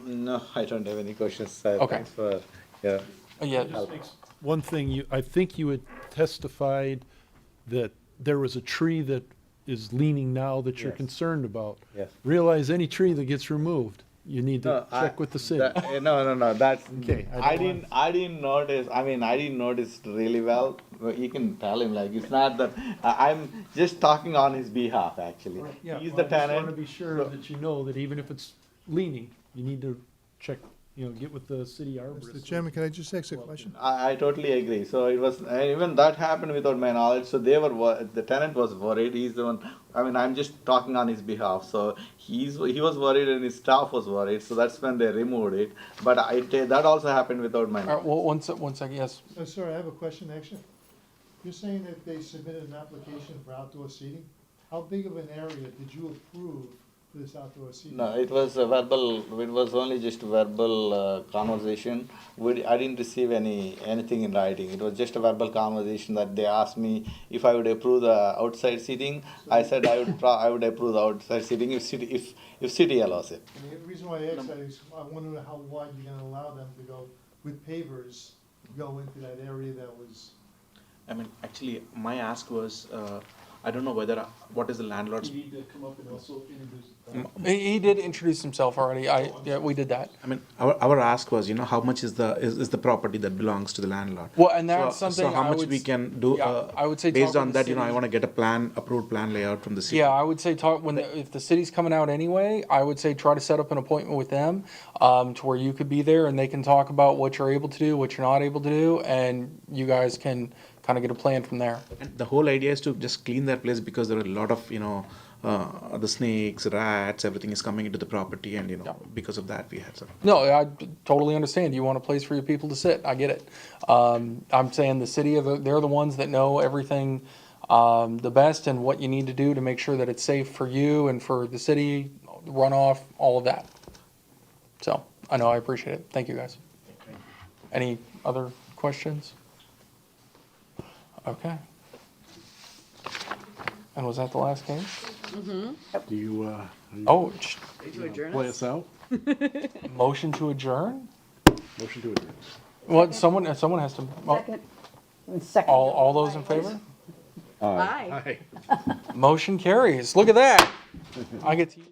No, I don't have any questions, sir. Okay. Thanks for your Yeah. help. One thing, I think you had testified that there was a tree that is leaning now that you're Yes. concerned about. Yes. Realize any tree that gets removed, you need to check with the city. No, that's, Okay, I didn't notice, I mean, I didn't notice really well. You can tell him, like, it's not that, I'm just talking on his behalf, actually. Yeah, He's well, the I just want to tenant. be sure that you know that even if it's leaning, you need to check, get with the city arborist. Mr. Chairman, can I just ask a question? I totally agree. So it was, and even that happened without my knowledge. So they were, the tenant was worried. He's the one, I mean, I'm just talking on his behalf. So he was worried and his staff was worried. So that's when they removed it. But that also happened without my All right, knowledge. well, one second, yes. Sir, I have a question, actually. You're saying that they submitted an application for outdoor seating? How big of an area did you approve for this outdoor seating? No, it was a verbal, it was only just a verbal conversation. I didn't receive anything in writing. It was just a verbal conversation that they asked me if I would approve the outside seating. I said I would approve the outside seating if city allows it. And the reason why I asked that is I wonder how wide you're gonna allow them to go with pavers, go into that area that was. I mean, actually, my ask was, I don't know what is the landlord's. You need to come up and also introduce. He did introduce himself already. Yeah, we did that. I mean, our ask was, how much is the property that belongs to the landlord? Well, and that's something So how I much would we can do, yeah, I would say based talk on with the that, I city. want to get approved plan layout from the city. Yeah, I would say if the city's coming out anyway, I would say try to set up an appointment with them, to where you could be there and they can talk about what you're able to do, what you're not able to do, and you guys can kind of get a plan from there. And the whole idea is to just clean that place because there are a lot of, the snakes, rats, everything is coming into the property and, because of that we had some. No, I totally understand. You want a place for your people to sit. I get it. I'm saying the city they're the ones that know everything the best and what you need to do to make sure that it's safe for you and for the city, runoff, all of that. So I know, I appreciate it. Thank you, guys. Any other questions? Okay. And was that the last case? Do you, Oh, To adjourn play us? us out? motion to adjourn? Motion to adjourn. Well, someone has to. Second. Second. All those in favor? Aye. Motion carries. Look at that. I get to use